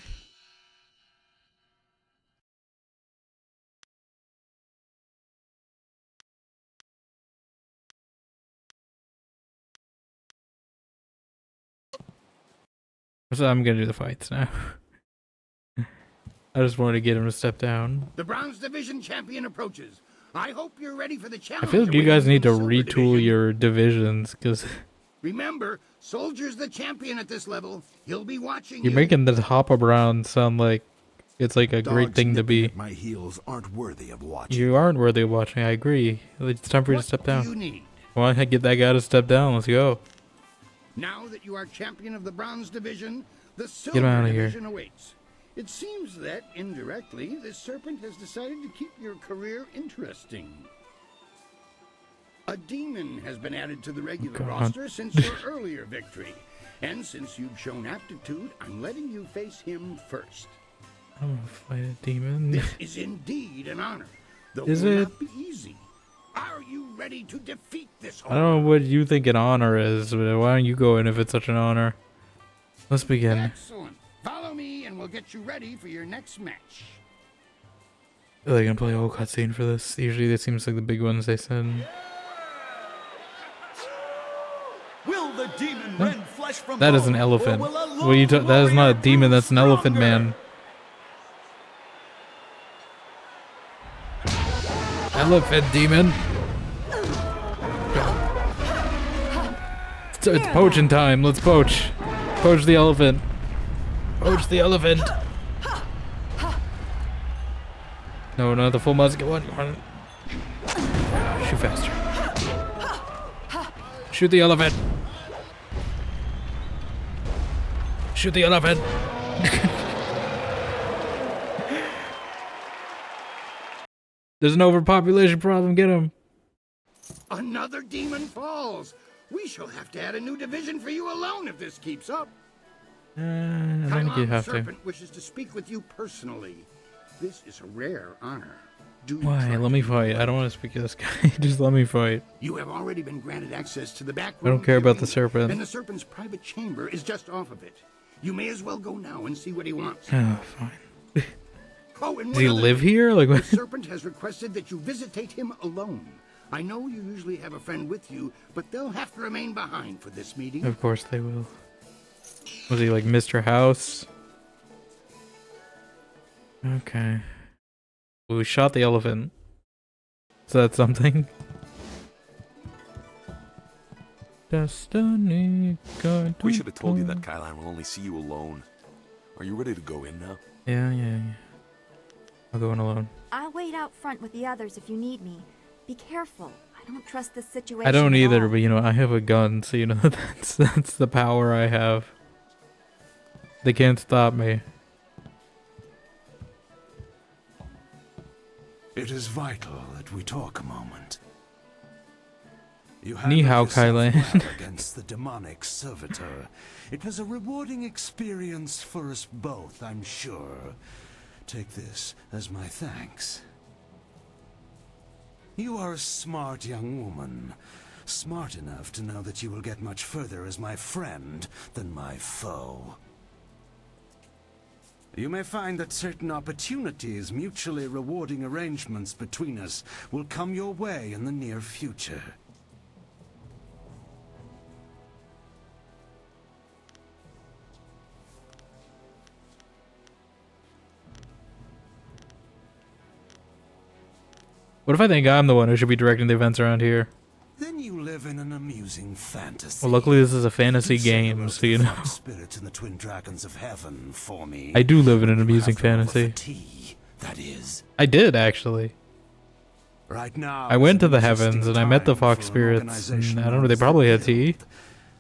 So I'm gonna do the fights now. I just wanted to get him to step down. The Bronze Division champion approaches. I hope you're ready for the I challenge. feel like you awaiting guys need to from Silver retool Division. your divisions, because Remember, Soldier's the champion at this level. He'll be watching you're you. making the hop around sound like it's like a great Dogs thing to nipping be. at my heels aren't worthy of watching. You aren't worthy of watching, I agree. It's time for you to step down. you need? Why don't I get that guy to step down? Let's go. Now that you are champion of the Bronze Division, the him Silver outta here. Division awaits. It seems that, indirectly, this serpent has decided to keep your career interesting. A demon has been added to the regular God. roster since your earlier victory. And since you've shown aptitude, I'm letting you face him first. I'm gonna fight a demon. This is indeed an honor, though Is it will it? not be easy. Are you ready to defeat this I don't know what you think an honor is, but why don't you go in if it's such an honor? Let's begin. Excellent. Follow me and we'll get you ready for your next match. Are they gonna play a whole cutscene for this? Usually that seems like the big ones they send. Will the demon rend flesh from That is an bone, or elephant. will a What are you that is not a demon, that's an elephant man. Elephant demon. It's poaching time. Let's poach. Poach the elephant. Approach the elephant. No, not the full musket one. Shoot faster. Shoot the elephant. Shoot the elephant. There's an overpopulation problem. Get him. Another demon falls. We shall have to add a new division for you alone if this keeps up. I don't think you have to. Serpent wishes to speak with you personally. This is a rare honor. Why? Let me fight. I don't want to speak to this guy. Just let me fight. You have already been granted access to the back room. I don't care about the serpent. And the serpent's private chamber is just off of it. You may as well go now and see what he wants. Oh, fine. Oh, and does he live here? Like what? The serpent has requested that you visitate him alone. I know you usually have a friend with you, but they'll have to remain behind for this meeting. Of course they will. Was he like Mr. House? Okay. Well, we shot the elephant. Is that something? Destiny. We should have told you that Kylan will only see you alone. Are you ready to go in now? Yeah. I'll go in alone. I'll wait out front with the others if you need me. Be careful. I don't trust this situation. I don't at either, all. but you know, I have a gun, so you know that's the power I have. They can't stop me. It is vital that we talk a moment. You Ni hao, handled yourself Kylan. well against the demonic servitor. It was a rewarding experience for us both, I'm sure. Take this as my thanks. You are a smart young woman. Smart enough to know that you will get much further as my friend than my foe. You may find that certain opportunities, mutually rewarding arrangements between us, will come your way in the near future. What if I think I'm the one who should be directing the events around here? Then you live in an amusing fantasy. Well, luckily this is a fantasy game, so you know. Spirits and the twin dragons of heaven for me. I do live in an amusing fantasy. That is. I did, actually. Right now, I went to the heavens and I met the fox spirits. And I don't know, they probably had tea.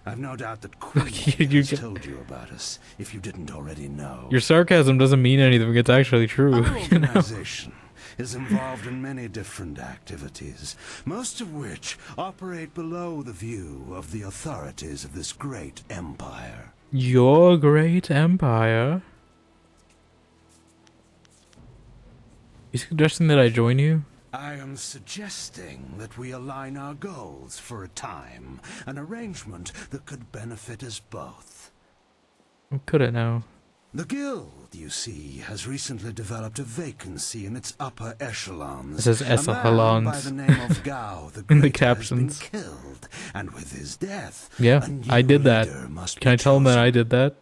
I've no doubt that Queen You has get- told you about us, if you didn't already know. Your sarcasm doesn't mean anything. It's actually true. Our You know? organization is involved in many different activities, most of which operate below the view of the authorities of this great empire. Your great empire. You suggesting that I join you? I am suggesting that we align our goals for a time, an arrangement that could benefit us both. Could it now? The guild, you see, has recently developed a vacancy in its upper echelons. It says A man echelons by the name of Gao the in the Greater has been captions. killed, and with his death, Yeah, a new I did that. leader must Can I be tell him that chosen. I did that?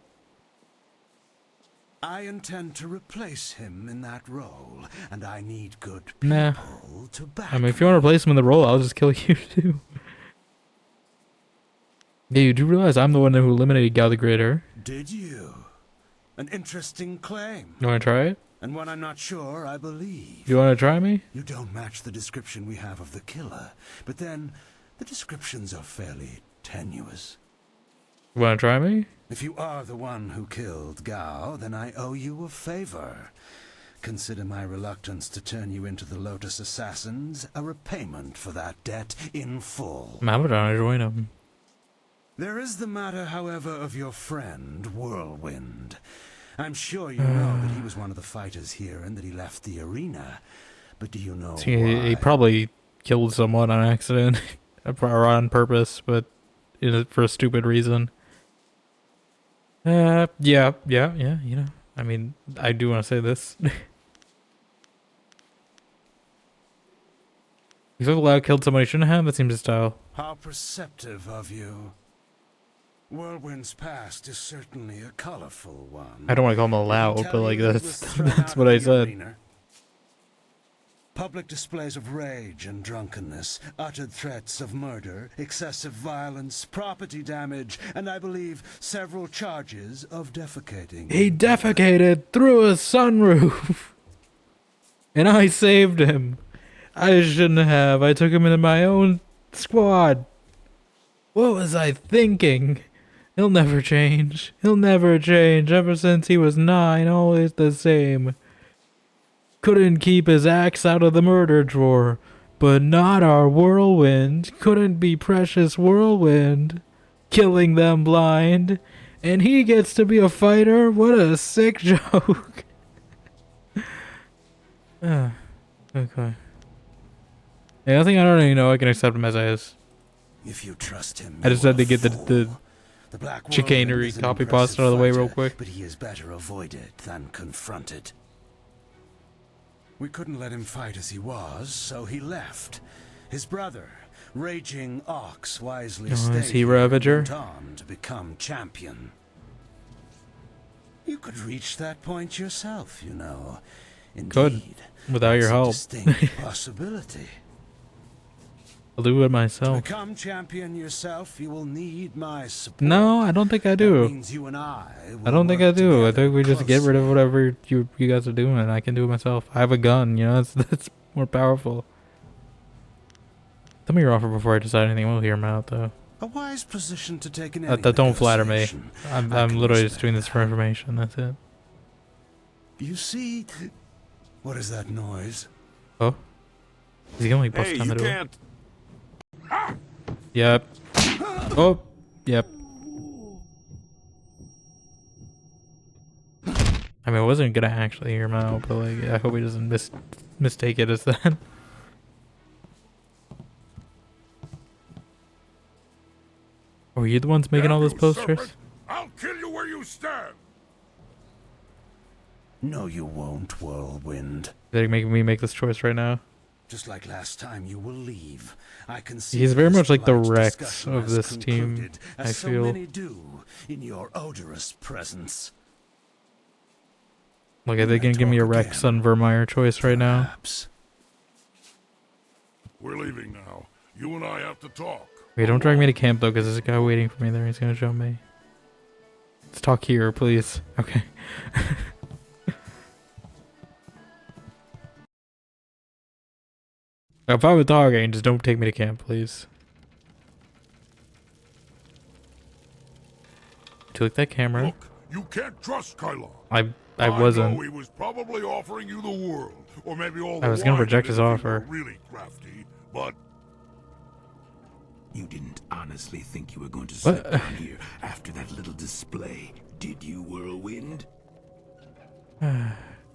I intend to replace him in that role, and I need good Nah. people to back I mean, if you want to replace him in the role, I'll just kill you too. Yeah, you do realize I'm the one who eliminated Gao the Greater. Did you? An interesting claim. You want to try it? And one I'm not sure I believe. You want to try me? You don't match the description we have of the killer, but then the descriptions are fairly tenuous. You want to try me? If you are the one who killed Gao, then I owe you a favor. Consider my reluctance to turn you into the Lotus Assassins a repayment for that debt in full. I'm happy to join him. There is the matter, however, of your friend, Whirlwind. I'm sure you know that he was one of the fighters here and that he left the arena. But do you know See, why? he probably killed someone on accident or on purpose, but for a stupid reason. Yeah, you know. I mean, I do want to say this. He's allowed killed somebody he shouldn't have. That seems his style. How perceptive of you. Whirlwind's past is certainly a colorful one. I don't want to call him allowed, but like that's what I said. Public displays of rage and drunkenness, uttered threats of murder, excessive violence, property damage, and I believe several charges of defecating. He defecated through a sunroof. And I saved him. I shouldn't have. I took him into my own squad. What was I thinking? He'll never change. He'll never change. Ever since he was 9, always the same. Couldn't keep his axe out of the murder drawer. But not our whirlwind. Couldn't be precious whirlwind. Killing them blind. And he gets to be a fighter? What a sick joke. Okay. Yeah, I think I don't even know I can accept him as I is. If you trust him, I just had to get the Black chicanery Whirlwind is an copy paste out of the way real quick. But he is better avoided than confronted. We couldn't let him fight as he was, so he left. His brother, Raging Ox, wisely stayed is he here and Ravager? went on to become champion. You could reach that point yourself, you know. Indeed, Could, without your that's a help. distinct possibility. I'll do it myself. To become champion yourself, you will need my support. No, I don't think I do. That means you and I don't think I work do. I together think we just get rid of whatever you guys are doing, and I can do it myself. I have a gun, you know, that's more powerful. Tell me your offer before I decide anything. We'll hear him out, though. A wise position to take in That don't flatter me. I'm literally just doing this for information. That's it. You see, what is that noise? Oh, is he gonna like bust down the door? can't. Yep. Oh, yep. I mean, I wasn't gonna actually hear him out, but like, I hope he doesn't mistake it as that. Oh, are you the ones making all those posters? I'll kill you where you stand. No, you won't, Whirlwind. They're making me make this choice right now. Just like last time, you will leave. I can see. He's very this much like the polite Rex discussion of has this team, concluded, as I so feel. many do in your odorous presence. Like, are they gonna give me a Rex on Vermeer choice right now? We're leaving now. You and I have to talk. Wait, don't drag me to camp though, because there's a guy waiting for me there. He's gonna jump me. Let's talk here, please. Okay. If I'm talking, just don't take me to camp, please. Do you like that camera? Look, you can't trust Kylo. I wasn't. know he was probably offering you the world, or maybe all the I was gonna wine reject his if he were offer. Really crafty, but You didn't honestly think you were going to What? sit down here after that little display, did you, Whirlwind?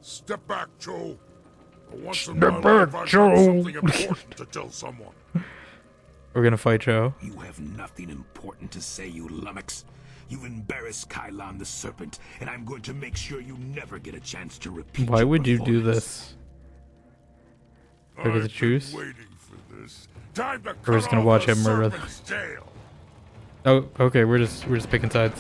step back, Joe. For once in Step my back, life, I've Joe. got something important to tell someone. We're gonna fight Joe. You have nothing important to say, you lummox. You've embarrassed Kylon the Serpent, and I'm going to make sure you never get a chance to repeat Why your would you do performance. this? Or does it choose? Waiting for this. Time to We're just gonna cut watch off the him murder. serpent's tail. Oh, okay. We're just picking sides.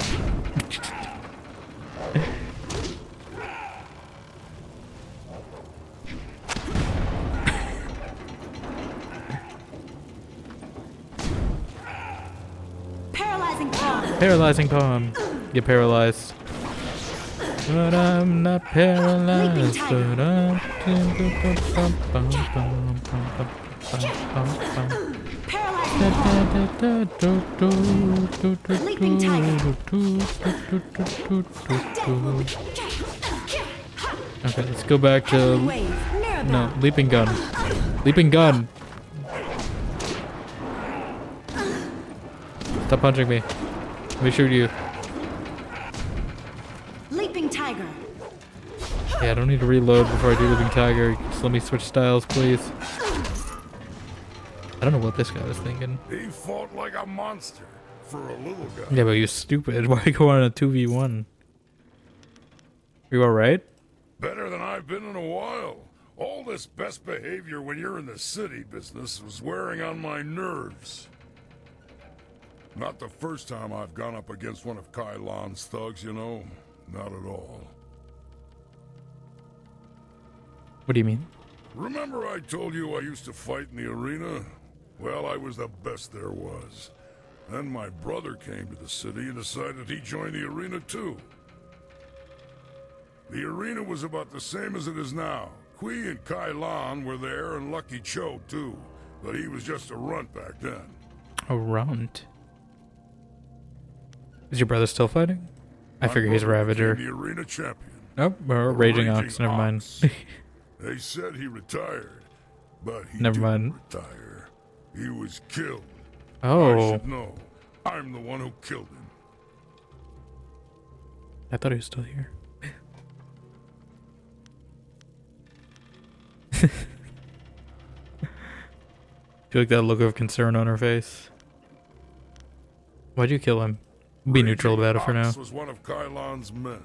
Paralyzing palm. Paralyzing palm. Get paralyzed. But I'm not paralyzed. But Leaping tiger. Okay, let's go back to no leaping gun. Leaping gun. Stop punching me. Let me shoot you. Leaping tiger. Yeah, I don't need to reload before I do Leaping Tiger. Just let me switch styles, please. I don't know what this guy was thinking. He fought like a monster for a little guy. Yeah, but you're stupid. Why go on a 2v1? Are you alright? Better than I've been in a while. All this best behavior when you're in the city business was wearing on my nerves. Not the first time I've gone up against one of Kylon's thugs, you know. Not at all. What do you mean? Remember I told you I used to fight in the arena? Well, I was the best there was. Then my brother came to the city and decided he'd join the arena too. The arena was about the same as it is now. Kui and Kai Lan were there, and Lucky Cho too. But he was just a runt back then. A runt? Is your brother still fighting? I figure he's a Ravager. The arena champion. Nope, Raging Ox, never mind. They said he retired, but he Never didn't mind. retire. He was killed. Oh. I should know. I'm the one who killed him. I thought he was still here. Feel like that look of concern on her face. Why'd you kill him? Be neutral about it for now. Ox was one of Kai Lan's men.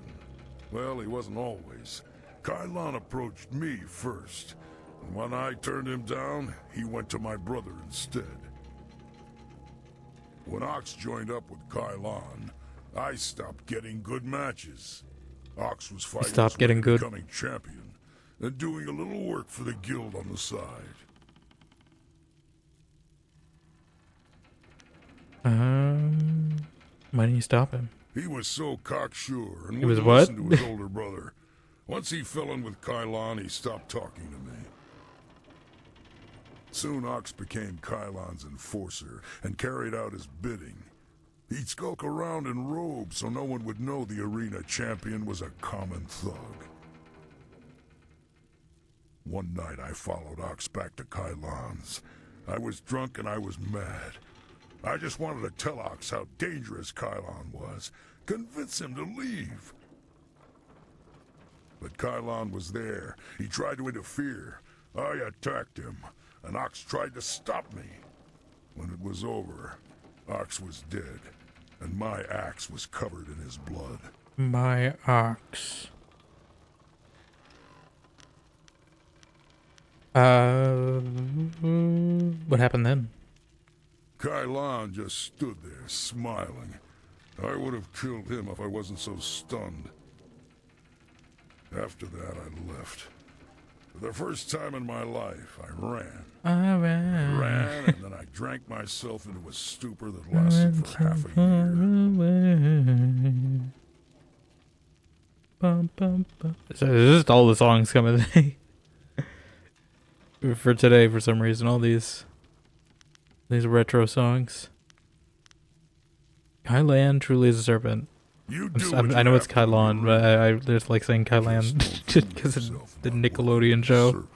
Well, he wasn't always. Kai Lan approached me first. And when I turned him down, he went to my brother instead. When Ox joined up with Kai Lan, I stopped getting good matches. Ox was fighting stopped getting good. becoming champion and doing a little work for the guild on the side. Why didn't you stop him? He was so cocksure and He was wouldn't what? listen to his older brother. Once he fell in with Kai Lan, he stopped talking to me. Soon Ox became Kai Lan's enforcer and carried out his bidding. He'd skulk around in robes so no one would know the arena champion was a common thug. One night I followed Ox back to Kai Lan's. I was drunk and I was mad. I just wanted to tell Ox how dangerous Kai Lan was, convince him to leave. But Kai Lan was there. He tried to interfere. I attacked him, and Ox tried to stop me. When it was over, Ox was dead, and my axe was covered in his blood. My ox. What happened then? Kai Lan just stood there, smiling. I would have killed him if I wasn't so stunned. After that, I left. For the first time in my life, I ran. I ran, and then I drank myself into a stupor that lasted for half a year. Bum, bum, bum. So it's just all the songs coming today. For today, for some reason, all these retro songs. Kai Lan truly is a serpent. I know it's Kai Lan, but I just like saying Kai Lan just because of the Nickelodeon show.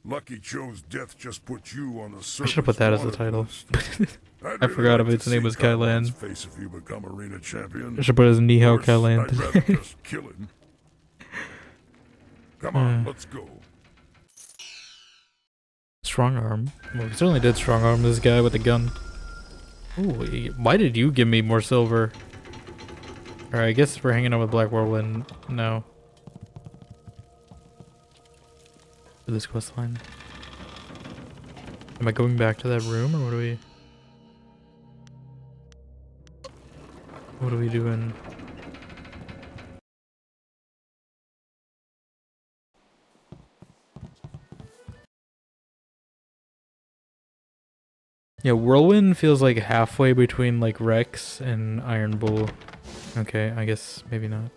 Lucky Cho's death just put you on the I should have put that as the title. I forgot if its name was Kai Lan. Face if you become arena champion. I should put it as Nihao Kai Lan. I'd rather just kill him. Come on, let's go. Strong arm. Well, we certainly did strong arm this guy with a gun. Ooh, why did you give me more silver? Alright, I guess we're hanging out with Black Whirlwind now. For this quest line. Am I going back to that room, or what are we doing? Yeah, Whirlwind feels like halfway between like Rex and Iron Bull. Okay, I guess maybe not.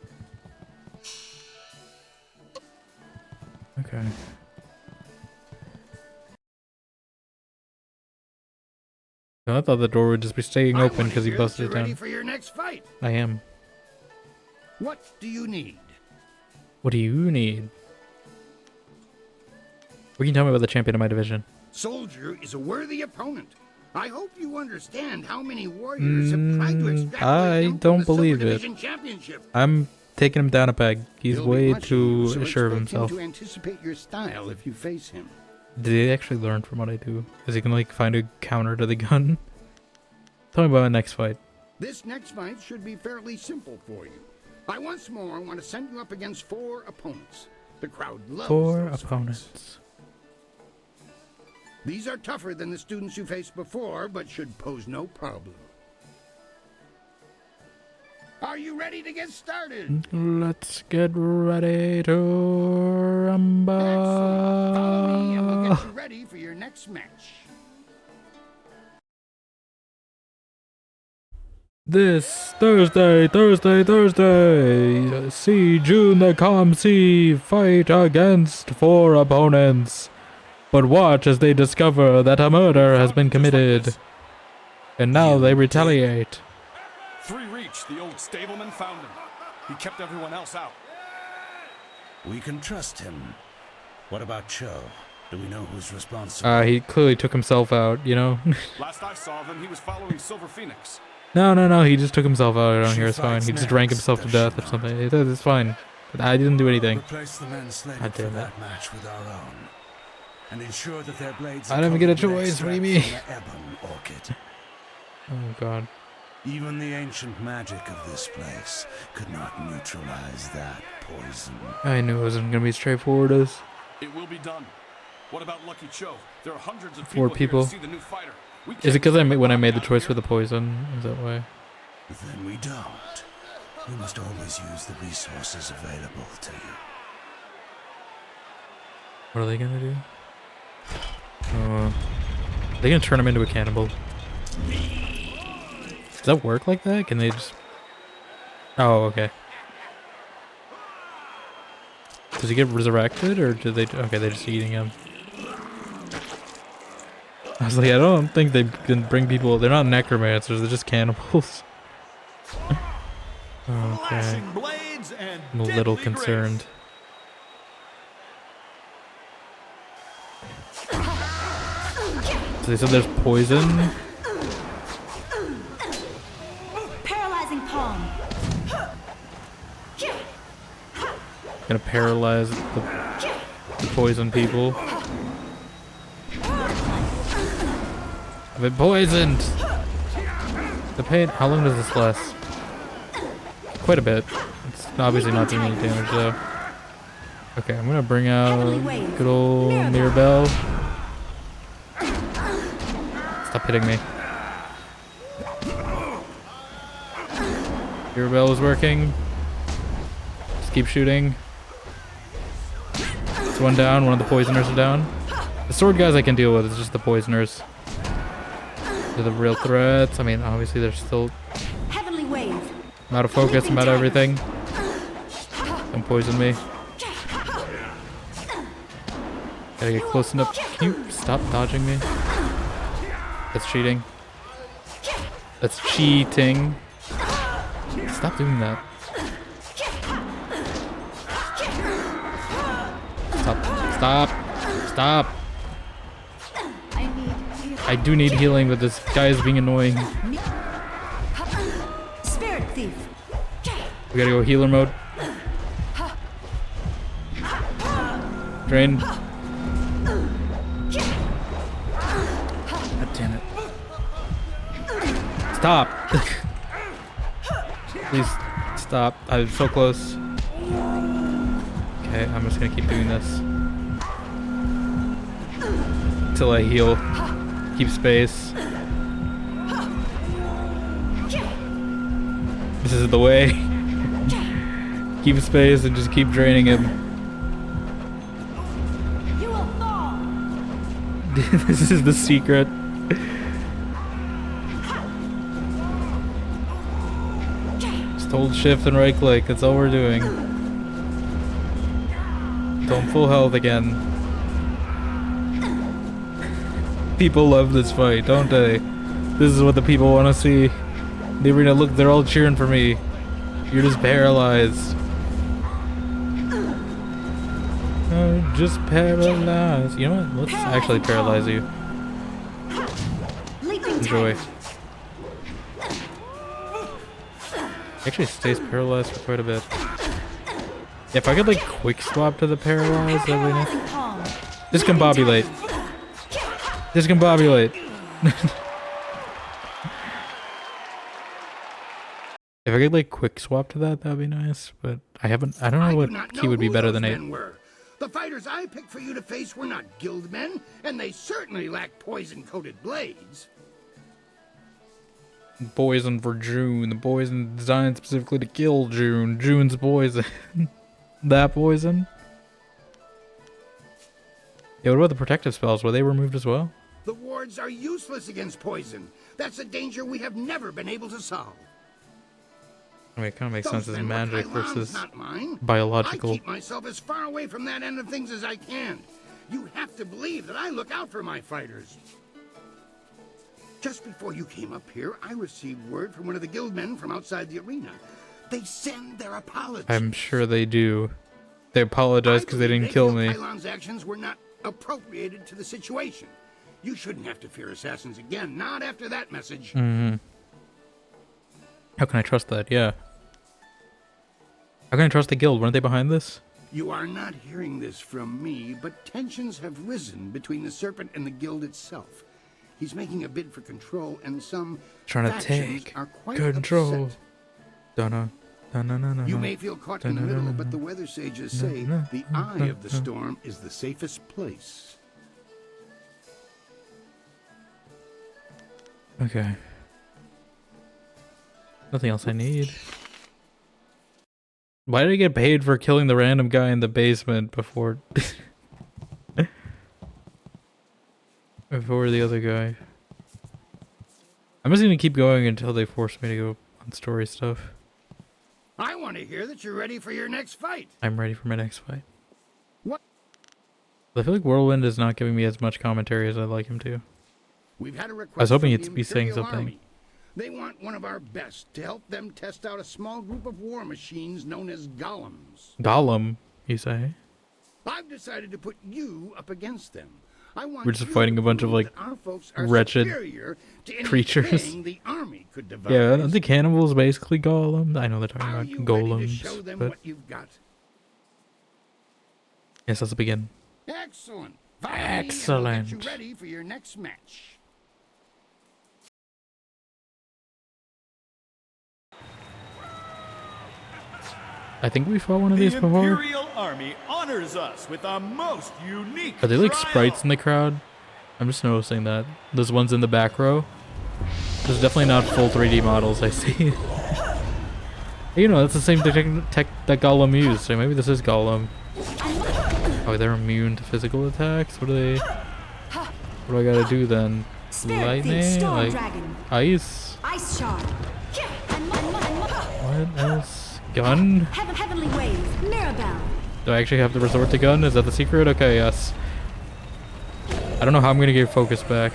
Okay. No, I thought the door would just be staying open because he busted it down. Ready for your next fight? I am. What do you need? What do you need? What can you tell me about the champion of my division? Soldier is a worthy opponent. I hope you understand how many warriors have tried to extract I don't believe it. I'm taking him down a peg. He's way too sure of himself. To anticipate your style if you face him. Did he actually learn from what I do? Is he gonna like find a counter to the gun? Tell me about my next fight. This next fight should be fairly simple for you. I once more want to send you up against 4 opponents. The crowd loves 4 opponents. Fights. These are tougher than the students you faced before, but should pose no problem. Are you ready to get started? Let's get ready to rumble. Excellent. Follow me and we'll get you ready for your next match. This Thursday, see June the Comc fight against 4 opponents. But watch as they discover that a murder has been committed. And now they retaliate. 3 Reach, the old stableman, found him. He kept everyone else out. We can trust him. What about Cho? Do we know who's responsible? He clearly took himself out, you know? Last I saw of him, he was following Silver Phoenix. No, he just took himself out. I don't hear it's fine. He just drank himself to death or something. It's fine. But I didn't do anything. Replace the men slated God for damn it. that match with our own. And ensure that their blades I didn't get a coated with choice. What do you extract mean? from the ebon orchid. Oh, God. Even the ancient magic of this place could not neutralize that poison. I knew it wasn't going to be straightforward as... It will be done. What about Lucky Cho? There are hundreds of 4 people people. here to see the new fighter. Is it because when I made the choice for the poison? Is that why? Then we don't. We must always use the resources available to you. What are they going to do? Are they going to turn him into a cannibal? Does that work like that? Can they just... Oh, okay. Does he get resurrected, or do they... Okay, they're just eating him. I was like, I don't think they can bring people... They're not necromancers, they're just cannibals. Okay. I'm a little concerned. So they said there's poison? Paralyzing palm. Gonna paralyze the poison people. I've been poisoned! The pain... How long does this last? Quite a bit. It's obviously not doing any damage though. Okay, I'm gonna bring out good old Mirabelle. Stop hitting me. Mirabelle is working. Just keep shooting. It's one down, one of the poisoners are down. The sword guys I can deal with, it's just the poisoners. They're the real threats. I mean, obviously they're still... Heavenly wave. I'm out of focus, I'm out of everything. Don't poison me. Gotta get close enough. Can you stop dodging me? That's cheating. That's cheating. Stop doing that. Stop. Stop. I do need healing, but this guy is being annoying. Spirit thief. We gotta go healer mode. Drain. God damn it. Stop. Please stop. I'm so close. Okay, I'm just gonna keep doing this. Until I heal. Keep space. This is the way. Keep space and just keep draining him. You will fall. This is the secret. Just hold shift and right click. That's all we're doing. Don't full health again. People love this fight, don't they? This is what the people want to see. The arena, look, they're all cheering for me. You're just paralyzed. Oh, just paralyzed. You know what? Let's actually paralyze you. Enjoy. Actually stays paralyzed for quite a bit. If I could like quick swap to the paralyzed, that'd be nice. Discombobulate. Discombobulate. If I could like quick swap to that, that'd be nice. But I don't know what key would be better than 8. The fighters I picked for you to face were not guild men, and they certainly lacked poison-coated blades. Poison for June. The poison designed specifically to kill June. June's poison. That poison? Yeah, what about the protective spells? Were they removed as well? The wards are useless against poison. That's a danger we have never been able to solve. I mean, it kind of makes Those sense as men were magic Kylons, versus not mine. biological. I keep myself as far away from that end of things as I can. You have to believe that I look out for my fighters. Just before you came up here, I received word from one of the guildmen from outside the arena. They send their apologies. I'm sure they do. They apologize because they didn't kill me. Kylon's actions were not appropriated to the situation. You shouldn't have to fear assassins again, not after that message. Mm-hmm. How can I trust that? Yeah. How can I trust the guild? Weren't they behind this? You are not hearing this from me, but tensions have risen between the Serpent and the guild itself. He's making a bid for control, and some Trying to take are quite control. upset. Dun-dun, dun-dun-dun-dun. You may feel caught in the middle, but the weather sages say the eye of the storm is the safest place. Okay. Nothing else I need. Why did I get paid for killing the random guy in the basement before... before the other guy? I'm just gonna keep going until they force me to go on story stuff. I want to hear that you're ready for your next fight. I'm ready for my next fight. What? I feel like Whirlwind is not giving me as much commentary as I'd like him to. We've had a request I was hoping from he'd the be saying Imperial something. Army. They want one of our best to help them test out a small group of war machines known as golems. Gollum, you say? I've decided to put you up against them. I want We're just you fighting to a bunch of prove like that our folks are wretched superior to anything creatures. the army could devise. Yeah, I think cannibals basically golems. I know they're talking Are about you ready to show golems, them but what you've got? yes, let's begin. Excellent. Follow me and we'll Excellent. get you ready for your next match. I think we fought one of these The before. Imperial Army honors us with a most unique Are they like triumph. sprites in the crowd? I'm just noticing that. Those ones in the back row. There's definitely not full 3D models, I see. You know, that's the same tech that Gollum used, so maybe this is Gollum. Oh, they're immune to physical attacks? What do they... What do I gotta do then? Spirit Thief, Lightning? Storm Like, Dragon. ice? Ice Shard. What else? Gun? Heavenly Wave. Mirabelle. Do I actually have to resort to gun? Is that the secret? Okay, yes. I don't know how I'm gonna get focus back.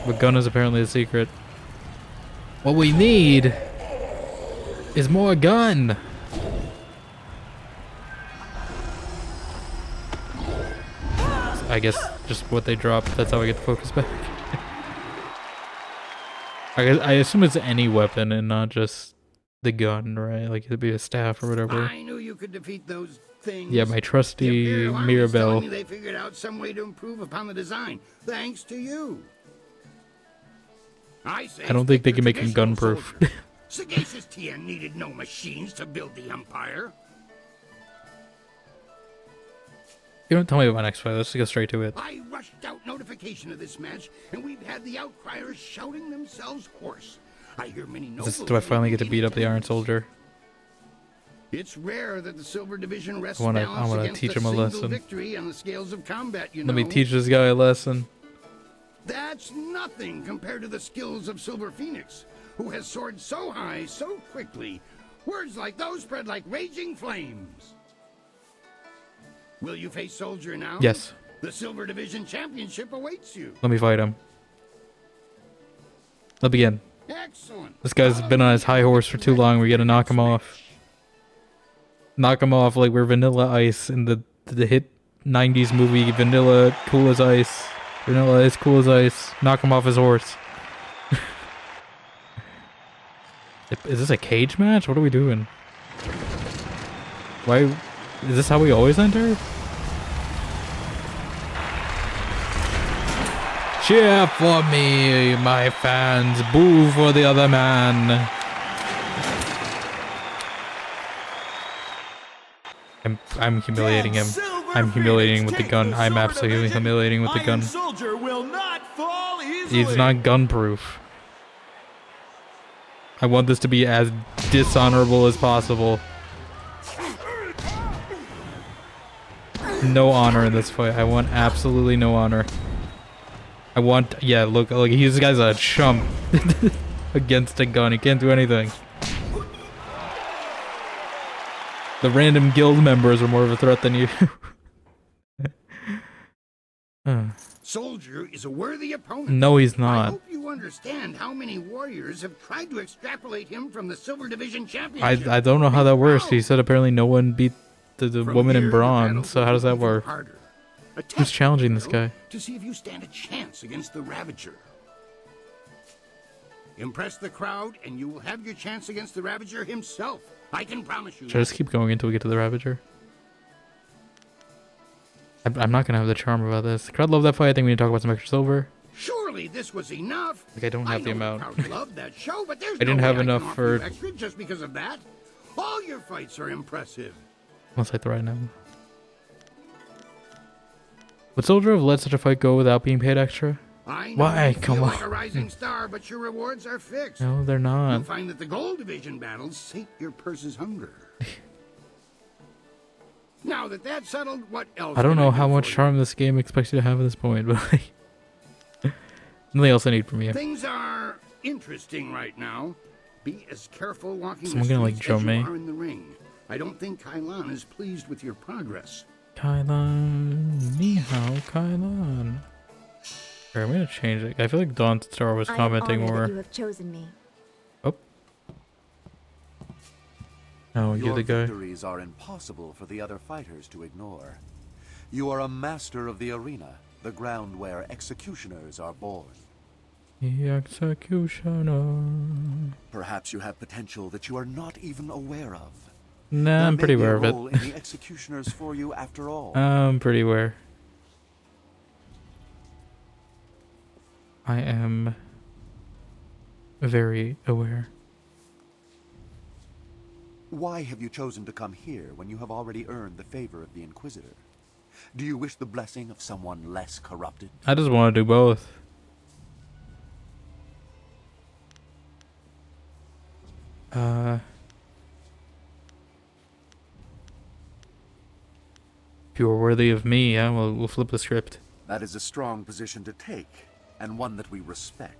But gun is apparently the secret. What we need is more gun. I guess just what they dropped, that's how I get the focus back. I assume it's any weapon and not just the gun, right? Like it'd be a staff or whatever. I knew you could defeat those things. Yeah, my trusty The Imperial Army's Mirabelle. telling me they figured out some way to improve upon the design, thanks to you. I don't think they can make him gun-proof. Sagacious Tien needed no machines to build the Empire. You don't tell me about my next fight. Let's just go straight to it. I rushed out notification of this match, and we've had the outcriers shouting themselves hoarse. I hear many nobles... Do I finally get to beat up the Iron Soldier? It's rare that the Silver Division rests I wanna balance against teach a him a single lesson. victory on the scales of combat, you Let know. me teach this guy a lesson. That's nothing compared to the skills of Silver Phoenix, who has soared so high so quickly. Words like those spread like raging flames. Will you face Soldier now? Yes. The Silver Division Championship awaits you. Let me fight him. Let's begin. Excellent. This guy's been on his high horse for too long. We gotta knock him off. Knock him off like we're Vanilla Ice in the hit 90s movie Vanilla Cool as Ice. Vanilla Ice Cool as Ice. Knock him off his horse. Is this a cage match? What are we doing? Why? Is this how we always enter? Cheer for me, my fans. Boo for the other man. I'm humiliating him. I'm humiliating with the gun. I'm absolutely humiliating with the gun. Soldier will not fall easily. He's not gun proof. I want this to be as dishonorable as possible. No honor in this fight. I want absolutely no honor. I want, yeah, look, this guy's a chump against a gun. He can't do anything. The random guild members are more of a threat than you. Soldier is a worthy opponent. No, he's I not. hope you understand how many warriors have tried to extrapolate him from the Silver Division Championship. I don't know how that works. He said apparently no one beat the woman in bronze, so how does that work? Who's challenging this guy? To see if you stand a chance against the Ravager. Impress the crowd, and you will have your chance against the Ravager himself. I can promise you. Should I just keep going until we get to the Ravager? I'm not gonna have the charm about this. The crowd loved that fight. I think we need to talk about some extra silver. Surely this was enough. Like I don't have the amount. Crowd loved that show, but there's I didn't no have way enough I can for. offer you extra just because of that. All your fights are impressive. Once I throw it now. Would Soldier have let such a fight go without being paid extra? I know Why? you Come feel on. like a rising star, but your rewards are fixed. No, they're not. You'll find that the Gold Division battles sate your purse's hunger. Now that that's settled, what else? I don't can know do how for much you? charm this game expects you to have at this point, but like, nothing else I need from you. Things are interesting right now. Be as careful walking Someone the gonna, like, streets jump as me? you are in the ring. I don't think Kailan is pleased with your progress. Kailan, ni hao, Kailan. Here, I'm gonna change it. I feel like Dawn Star was commenting I am honored more. that you have chosen me. Oh. No, you're the guy. Victories are impossible for the other fighters to ignore. You are a master of the arena, the ground where executioners are born. The executioner. Perhaps you have potential that you are not even aware of. Nah, I'm pretty aware of it. There may be a role in the executioners for you after all. I'm pretty aware. I am very aware. Why have you chosen to come here when you have already earned the favor of the Inquisitor? Do you wish the blessing of someone less corrupted? I just want to do both. If you are worthy of me, yeah, we'll flip the script. That is a strong position to take, and one that we respect.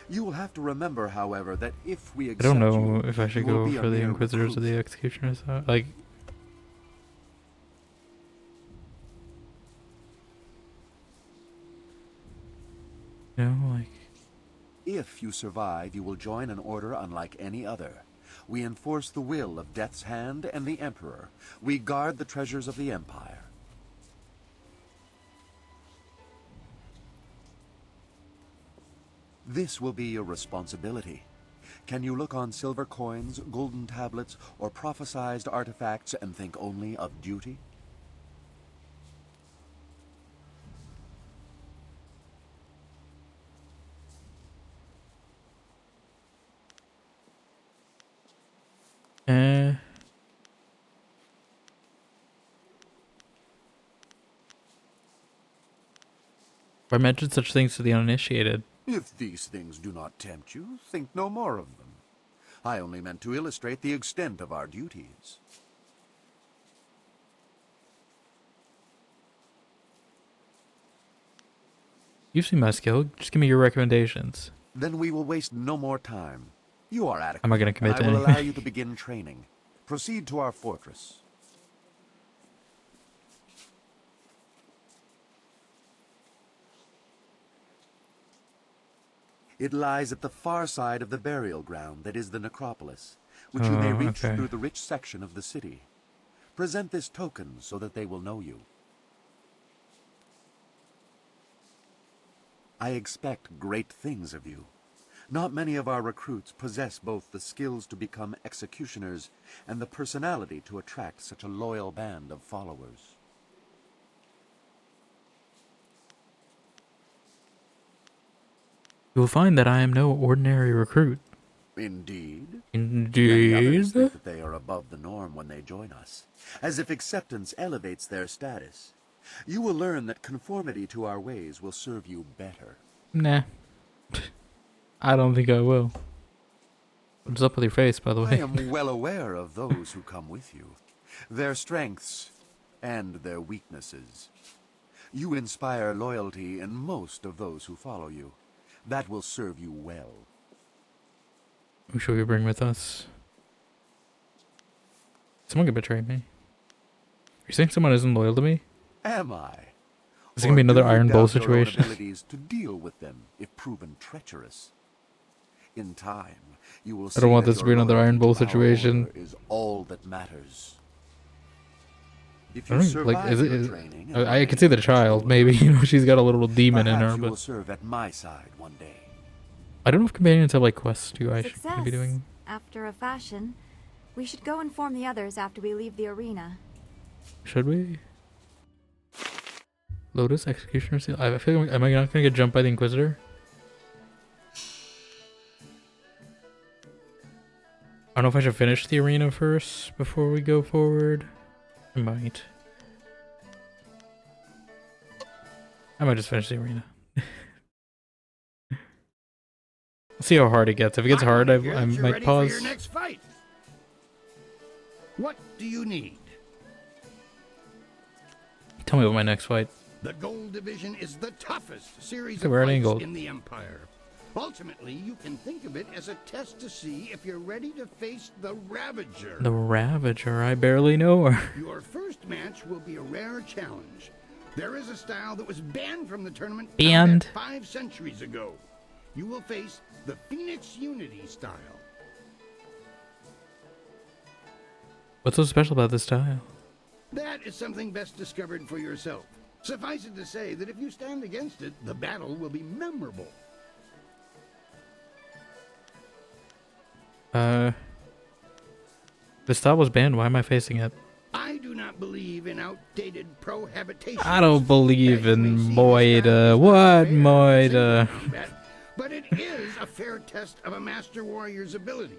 You will have to remember, however, that if we I accept don't know you, if I should you will go be a for the mere Inquisitors or the Executioners. Like, you know, like. If you survive, you will join an order unlike any other. We enforce the will of Death's Hand and the Emperor. We guard the treasures of the Empire. This will be your responsibility. Can you look on silver coins, golden tablets, or prophesized artifacts and think only of duty? I mentioned such things to the uninitiated. If these things do not tempt you, think no more of them. I only meant to illustrate the extent of our duties. You've seen my skill. Just give me your recommendations. Then we will waste no more time. You are adequate. I'm not gonna commit to I will anything. allow you to begin training. Proceed to our fortress. It lies at the far side of the burial ground that is the necropolis, which you may reach okay. through the rich section of the city. Present this token so that they will know you. I expect great things of you. Not many of our recruits possess both the skills to become executioners and the personality to attract such a loyal band of followers. You will find that I am no ordinary recruit. Indeed. Indeed. Many others think that they are above the norm when they join us, as if acceptance elevates their status. You will learn that conformity to our ways will serve you better. Nah. I don't think I will. What's up with your face, by the way? I am well aware of those who come with you, their strengths and their weaknesses. You inspire loyalty in most of those who follow you. That will serve you well. Who should we bring with us? Someone could betray me. You saying someone isn't loyal to me? Am I? Is it gonna be another Iron Bull situation? Abilities to deal with them if proven treacherous. In time, you will see I don't want that this to be your another Iron Bull loyalty to our situation. order is all that matters. If I you don't survive like. Is it? your training and I can see the child. Maybe she's got a little demon in her, perhaps you will but serve at my side one day. I don't know if companions have like quests too. I should Success. be doing. After a fashion. We should go inform the others after we leave the arena. Should we? Lotus Executioner Seal. I feel like, am I not gonna get jumped by the Inquisitor? I don't know if I should finish the arena first before we go forward. I might. I might just finish the arena. See how hard it gets. If it gets hard, I might pause. For your next fight. What do you need? Tell me about my next fight. The Gold Division is the toughest series Okay, of we're at fights Gold. in the Empire. Ultimately, you can think of it as a test to see if you're ready to face the Ravager. The Ravager, I barely know her. Your first match will be a rare challenge. There is a style that was banned from the tournament Banned? 5 centuries ago. You will face the Phoenix Unity style. What's so special about this style? That is something best discovered for yourself. Suffice it to say that if you stand against it, the battle will be memorable. This style was banned. Why am I facing it? I do not believe in outdated prohibition. I don't believe in Moida. What Moida? But it is a fair test of a master warrior's abilities.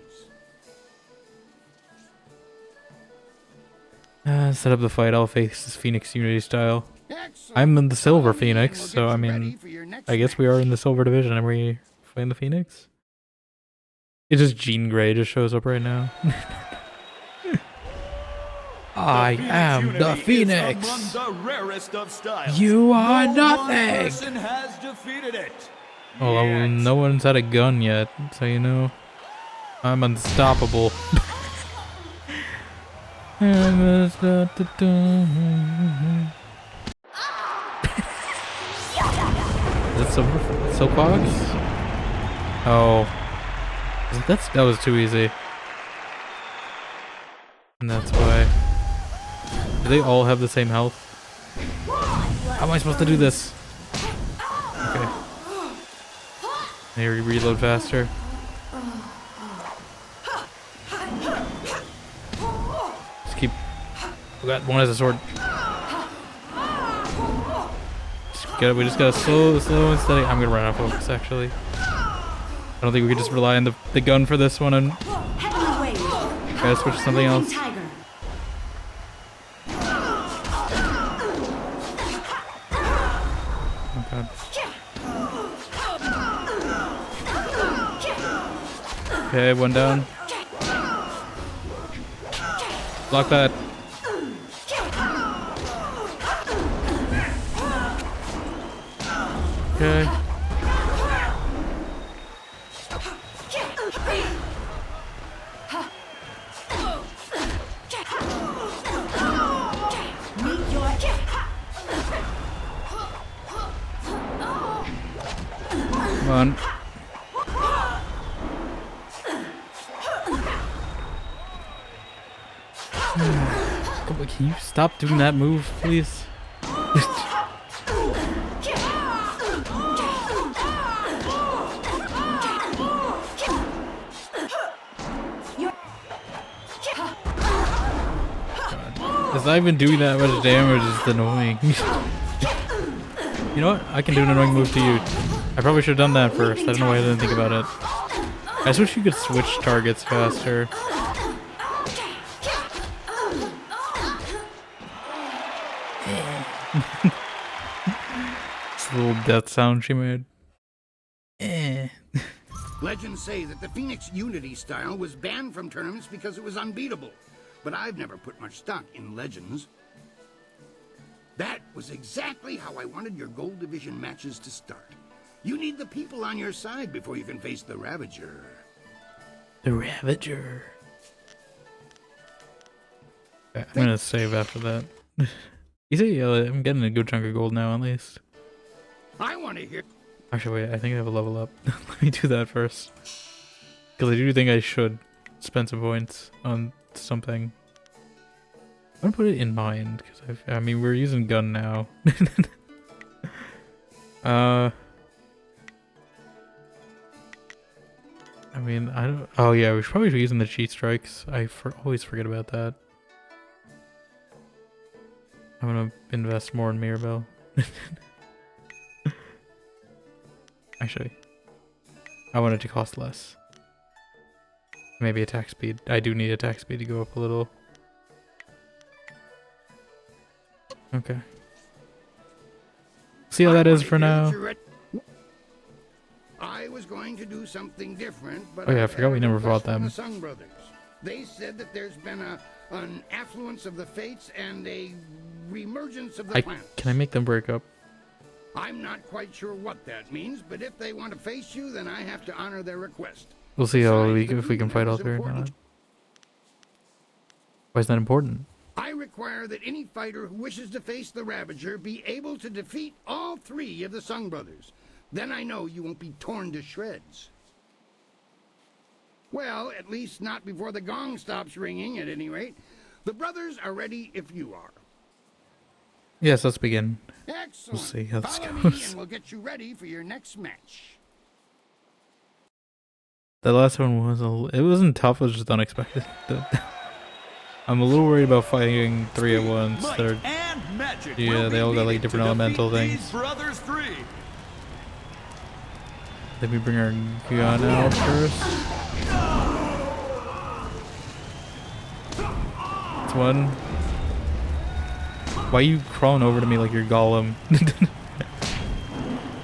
Set up the fight. I'll face this Phoenix Unity style. I'm in the Silver Phoenix, so I mean, I guess we are in the Silver Division. Are we playing the Phoenix? It's just Jean Grey just shows up right now. I am the Phoenix. The rarest of styles. You are no nothing. One person has defeated it. Well, no one's had a gun yet, so you know, I'm unstoppable. Is it Soapbox? Oh, that was too easy, and that's why. Do they all have the same health? How am I supposed to do this? Okay. Maybe reload faster. Just keep. We got one as a sword. We just gotta slow and steady. I'm gonna run out of focus actually. I don't think we could just rely on the gun for this one and gotta switch to something else. Oh god. Okay, one down. Block that. Okay. Come on. Can you stop doing that move, please? It's not even doing that much damage, it's annoying. You know what? I can do an annoying move to you. I probably should have done that first. I don't know why I didn't think about it. I just wish you could switch targets faster. It's a little death sound she made. Legends say that the Phoenix Unity style was banned from tournaments because it was unbeatable. But I've never put much stock in legends. That was exactly how I wanted your Gold Division matches to start. You need the people on your side before you can face the Ravager. The Ravager. I'm gonna save after that. You see, I'm getting a good chunk of gold now, at least. I want to hear. Actually, wait, I think I have a level up. Let me do that first. Because I do think I should spend some points on something. I'm gonna put it in mind, because I mean, we're using gun now. I mean, I don't. Oh yeah, we should probably be using the cheat strikes. I always forget about that. I'm gonna invest more in Mirabelle. Actually, I want it to cost less. Maybe attack speed. I do need attack speed to go up a little. Okay. See how that is for now. I was going to do something different, but Oh yeah, I forgot we never fought them. The Sung Brothers. They said that there's been an affluence of the fates and a reemergence of the planets. Can I make them break up? I'm not quite sure what that means, but if they want to face you, then I have to honor their request. We'll see how if we can fight all three or not. Why is that important? I require that any fighter who wishes to face the Ravager be able to defeat all three of the Sung Brothers. Then I know you won't be torn to shreds. Well, at least not before the gong stops ringing, at any rate. The brothers are ready if you are. Yes, let's begin. Excellent. We'll see how this Follow me goes. and we'll get you ready for your next match. The last one was it wasn't tough, it was just unexpected. I'm a little worried about fighting three at once. Yeah, they all got like different elemental things. Let me bring our gun out first. That's one. Why are you crawling over to me like you're Gollum?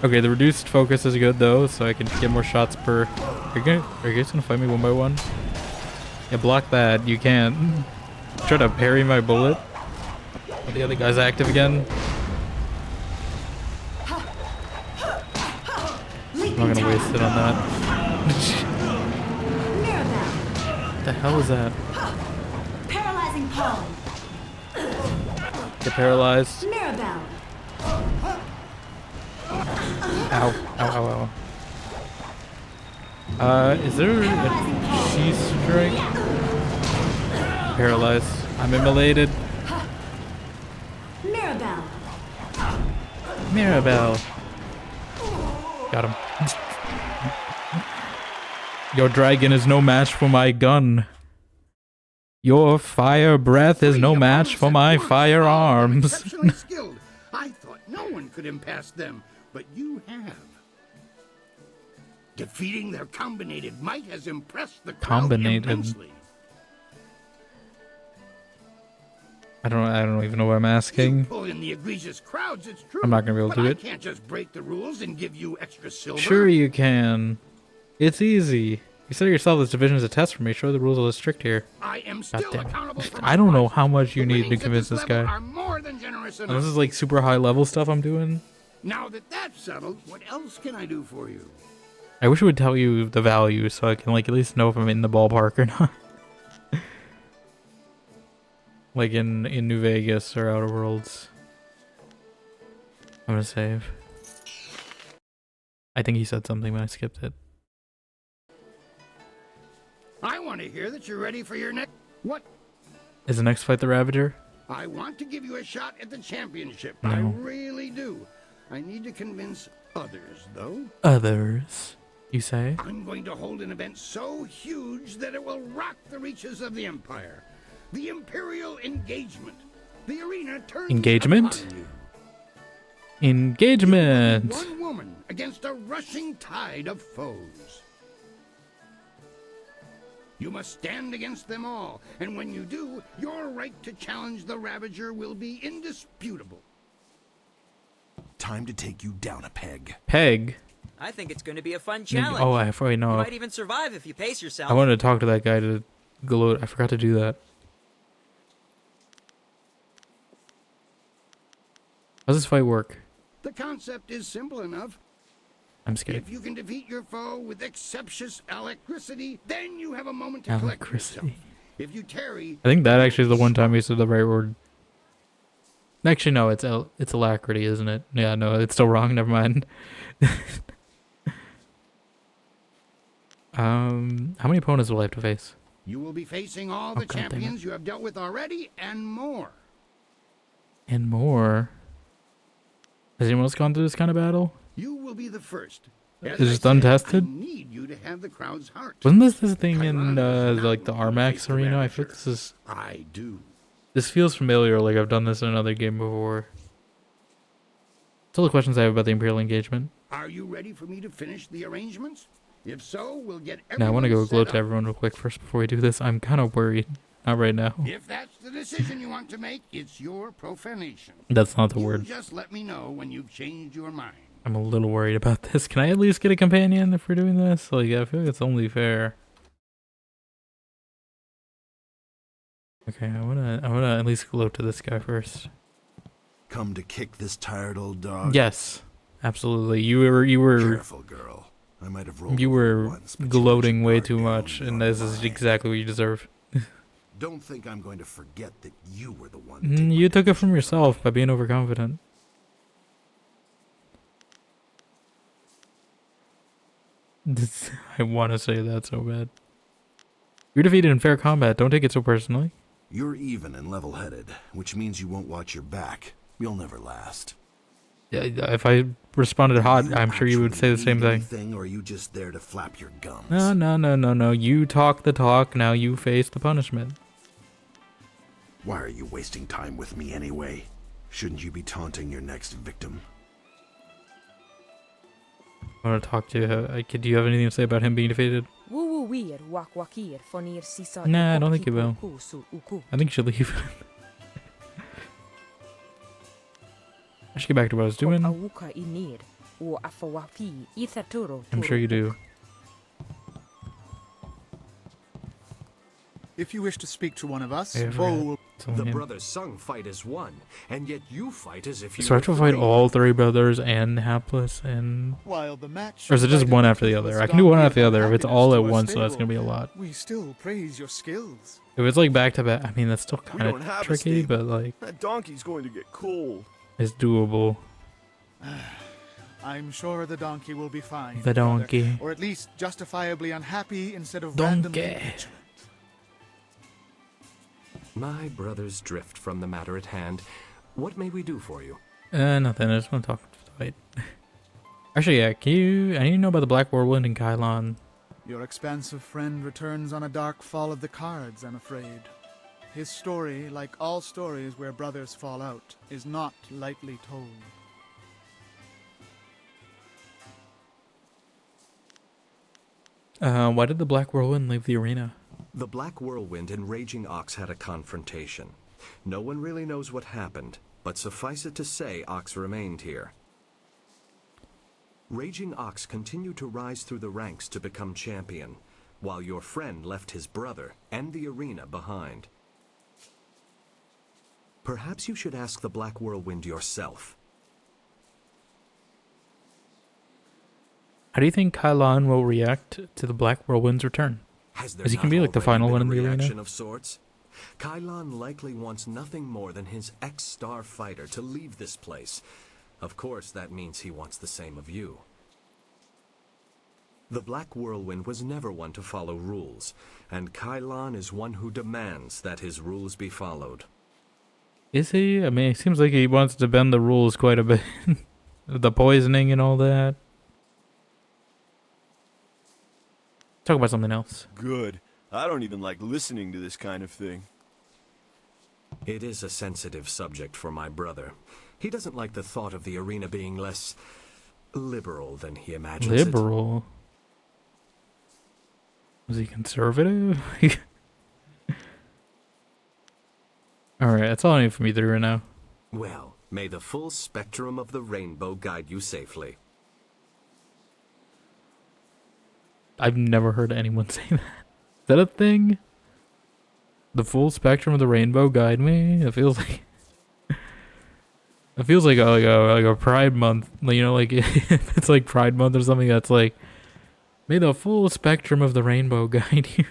Okay, the reduced focus is good though, so I can get more shots per. Are you guys gonna fight me one by one? Yeah, block that. You can't. Try to parry my bullet. Oh, the other guy's active again. I'm not gonna waste it on that. What the hell is that? Paralyzing palm. Get paralyzed. Mirabelle. Ow, ow, ow, ow. Is there a cheese strike? Paralyzed. I'm immolated. Mirabelle. Mirabelle. Got him. Your dragon is no match for my gun. Your fire breath is no match for my firearms. Exceptionally skilled. I thought no one could impasse them, but you have. Defeating their combinated might has impressed the crowd immensely. I don't even know what I'm asking. You pull in the egregious crowds, it's true. I'm not gonna be able to do it. I can't just break the rules and give you extra silver. Sure you can. It's easy. You said yourself this division is a test for me. Sure, the rules are less strict here. I am still accountable for I don't know how much you need to winnings at convince this guy. are more than generous And enough. this is like super high level stuff I'm doing. Now that that's settled, what else can I do for you? I wish it would tell you the value so I can like at least know if I'm in the ballpark or not. Like in New Vegas or Outer Worlds. I'm gonna save. I think he said something when I skipped it. I want to hear that you're ready for your next... What? Is the next fight the Ravager? I want to give you a shot at the championship. No. I really do. I need to convince others, though. Others, you say? I'm going to hold an event so huge that it will rock the reaches of the Empire. The Imperial Engagement. The arena turns Engagement? upon you. Engagement! One woman against a rushing tide of foes. You must stand against them all, and when you do, your right to challenge the Ravager will be indisputable. Time to take you down a peg. Peg? I think it's going to be a fun Maybe, challenge. oh, I probably You know. might even survive if you pace yourself. I wanted to talk to that guy to gloat. I forgot to do that. How's this fight work? The concept is simple enough. I'm scared. If you can defeat your foe with exceptious alacrity, then you have a moment to collect yourself. Alacrity. If you tarry, I think that actually is the one time he said the right word. Actually, no, it's alacrity, isn't it? Yeah, no, it's still wrong. Never mind. How many opponents will I have to face? you will be facing all the champions you have dealt with already and more. And more. Has anyone else gone through this kind of battle? You will be the first. Is this untested? I need you to have the crowd's heart. Wasn't this thing in like the Armax arena? I feel this is. I do. This feels familiar. Like I've done this in another game before. That's all the questions I have about the Imperial engagement. Are you ready for me to finish the arrangements? If so, we'll get everyone Now I want to go gloat set to up. everyone real quick first before we do this. I'm kind of worried. Not right now. If that's the decision you want to make, it's your profanation. That's not the You word. just let me know when you've changed your mind. I'm a little worried about this. Can I at least get a companion if we're doing this? Like, I feel like it's only fair. Okay, I wanna at least gloat to this guy first. Come to kick this tired old dog? Yes, absolutely. You were. Careful, girl. I might have rolled You over were once, but gloating way too much, and this is exactly what you deserve. Don't think I'm going to forget that you were the one. You took it from yourself by being overconfident. I want to say that so bad. You're defeated in fair combat. Don't take it so personally. You're even and level-headed, which means you won't watch your back. You'll never last. Yeah, if I responded hot, I'm sure you would say the same thing. Or are you just there to flap your gums? No. You talk the talk, now you face the punishment. Why are you wasting time with me anyway? Shouldn't you be taunting your next victim? I want to talk to you. Do you have anything to say about him being defeated? Nah, I don't think he will. I think you should leave. I should get back to what I was doing. I'm sure you do. If you wish to speak to one of us, Yeah, Bo The brothers Sung fight as one, and yet you fight as if you So I have to fight all three brothers and Hapless and... While the match Or is it just one after the other? I can do one after the other. If it's all at once, so that's going to be a lot. We still praise your skills. If it's like back to back, I mean, that's still We kind don't have of a tricky, stable. but like, That donkey's going to get cold. it's doable. I'm sure the donkey will be fine. The donkey. brother, or at least justifiably unhappy instead of Donkey. randomly vigilant. My brothers drift from the matter at hand. What may we do for you? Nothing. I just want to talk to the fight. Actually, yeah, I need to know about the Black Whirlwind and Kylon. Your expansive friend returns on a dark fall of the cards, I'm afraid. His story, like all stories where brothers fall out, is not lightly told. Why did the Black Whirlwind leave the arena? The Black Whirlwind and Raging Ox had a confrontation. No one really knows what happened, but suffice it to say Ox remained here. Raging Ox continued to rise through the ranks to become champion, while your friend left his brother and the arena behind. Perhaps you should ask the Black Whirlwind yourself. How do you think Kylon will react to the Black Whirlwind's return? Has there Is he not gonna be like the already final been one in a the arena? reaction of sorts? Kylon likely wants nothing more than his ex-star fighter to leave this place. Of course, that means he wants the same of you. The Black Whirlwind was never one to follow rules, and Kylon is one who demands that his rules be followed. Is he? I mean, it seems like he wants to bend the rules quite a bit. The poisoning and all that. Talk about something else. Good. I don't even like listening to this kind of thing. It is a sensitive subject for my brother. He doesn't like the thought of the arena being less liberal than he imagines it. Liberal? Was he conservative? Alright, that's all I need from you three right now. Well, may the full spectrum of the rainbow guide you safely. I've never heard anyone say that. Is that a thing? The full spectrum of the rainbow guide me? It feels like... It feels like a Pride Month. You know, like if it's like Pride Month or something that's like... May the full spectrum of the rainbow guide you.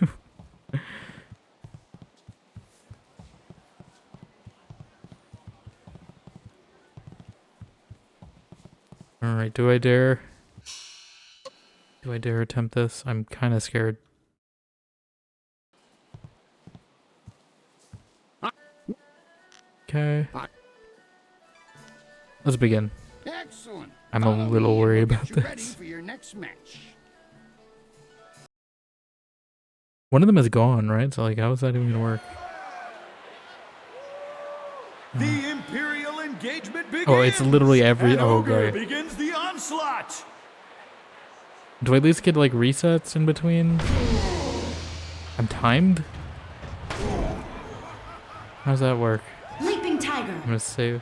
Alright, do I dare? Do I dare attempt this? I'm kind of scared. Okay. Let's begin. Excellent. I'm a little worried about Get you ready this. for your next match. One of them is gone, right? So like, how is that even gonna work? The Imperial engagement begins. Oh, it's literally every. An Oh, ogre okay. begins the onslaught. Do I at least get like resets in between? I'm timed? How does that work? Leaping tiger. I'm gonna save.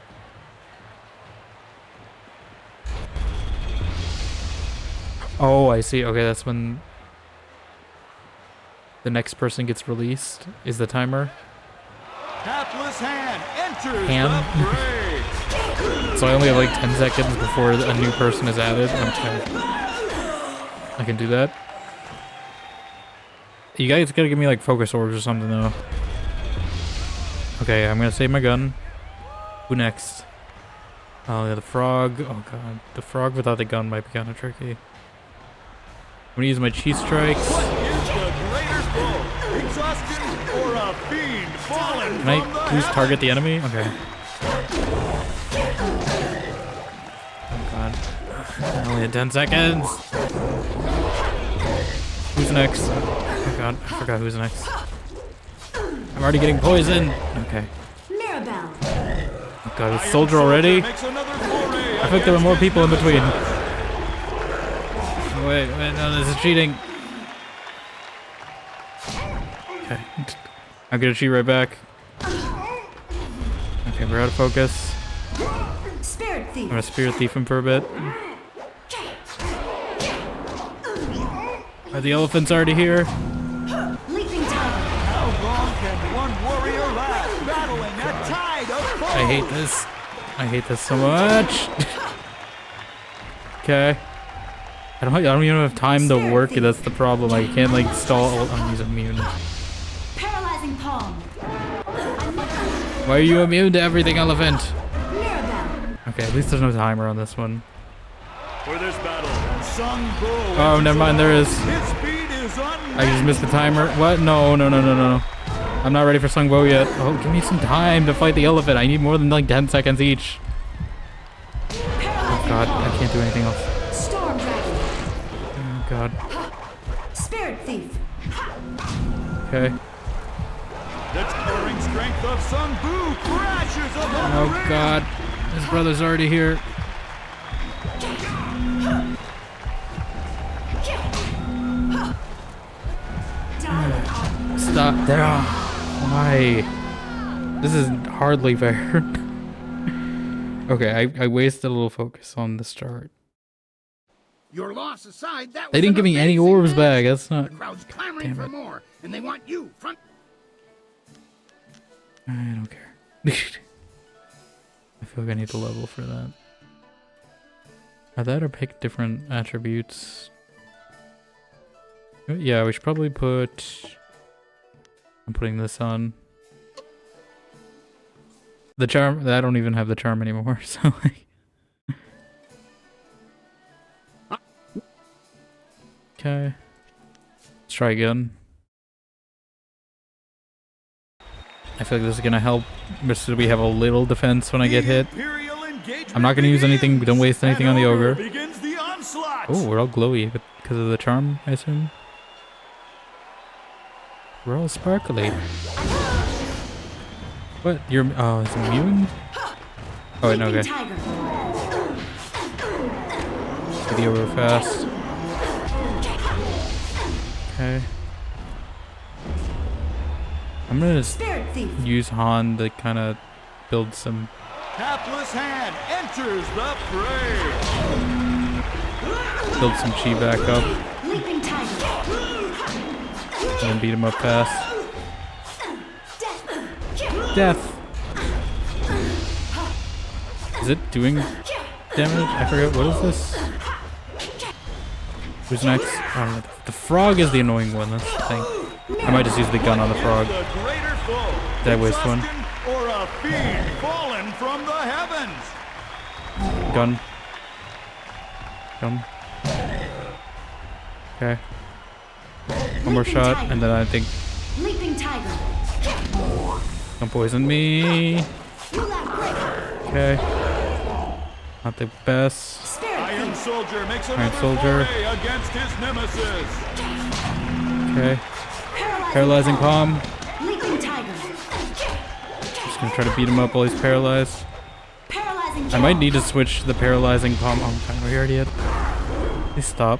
Oh, I see. Okay, that's when the next person gets released. Is the timer? Hapless hand enters Hand? the fray. So I only have like 10 seconds before a new person is added. Okay. I can do that. You guys gotta give me like focus orbs or something though. Okay, I'm gonna save my gun. Who next? Oh yeah, the frog. Oh god, the frog without the gun might be kind of tricky. I'm gonna use my cheese strikes. What is the greater foe? Exhaustion or a fiend fallen Can I from the please target heavens? the enemy? Okay. Oh god. Only had 10 seconds. Who's next? Oh god, I forgot who's next. I'm already getting poisoned. Okay. Mirabelle. Oh god, is soldier already? I think there were more people in between. Wait, no, this is cheating. Okay. I'm gonna cheat right back. Okay, we're out of focus. Spirit thief. I'm gonna spirit thief him for a bit. Are the elephants already here? Leaping tiger. How long can one warrior last battling a tide of foes? I hate this. I hate this so much. Okay. I don't even have time to work. That's the problem. I can't like stall. Oh, he's immune. Paralyzing palm. Why are you immune to everything, elephant? Mirabelle. Okay, at least there's no timer on this one. For this battle, Sung Bu. Oh, never mind. There is. His speed is I just missed the timer. What? No. I'm not ready for Sung Bo yet. Oh, give me some time to fight the elephant. I need more than like 10 seconds each. Oh god, I can't do anything else. Storm dragon. Oh god. Spirit thief. Okay. The towering strength of Sung Bu crashes upon the Oh ring. god. His brother's already here. Stop there. Why? This is hardly fair. Okay, I wasted a little focus on the start. Your loss aside, that They was didn't give an me any amazing orbs match. back. That's not. The crowd's clamoring Damn for it. more, and they want you front. I don't care. I feel like I need to level for that. Are that or pick different attributes? Yeah, we should probably put... I'm putting this on. The charm... I don't even have the charm anymore, so like... Okay. Let's try again. I feel like this is gonna help, just so we have a little defense when I get hit. I'm not gonna use anything, don't waste anything on the ogre. Oh, we're all glowy because of the charm, I assume. We're all sparkly. What? You're, oh, is it immune? Oh, wait, no, okay. Get the ogre fast. Okay. I'm gonna just use Han to kind of build some. Hapless hand enters the fray. Build some chi back up. Leaping tiger. And then beat him up fast. Death! Is it doing damage? I forget. What is this? Who's next? I don't know. The frog is the annoying one. That's the thing. I might just use the gun on the frog. Did I waste one? Or a fiend fallen from the heavens. Gun. Gun. Okay. One more shot, and then I think. Leaping tiger. Don't poison me. Okay. Not the best. Iron Soldier makes Iron another Soldier. foray against his nemesis. Okay. Paralyzing palm. Leaping tiger. Just gonna try to beat him up while he's paralyzed. Paralyzing I might need to switch the paralyzing palm. Oh, we already had. Please stop.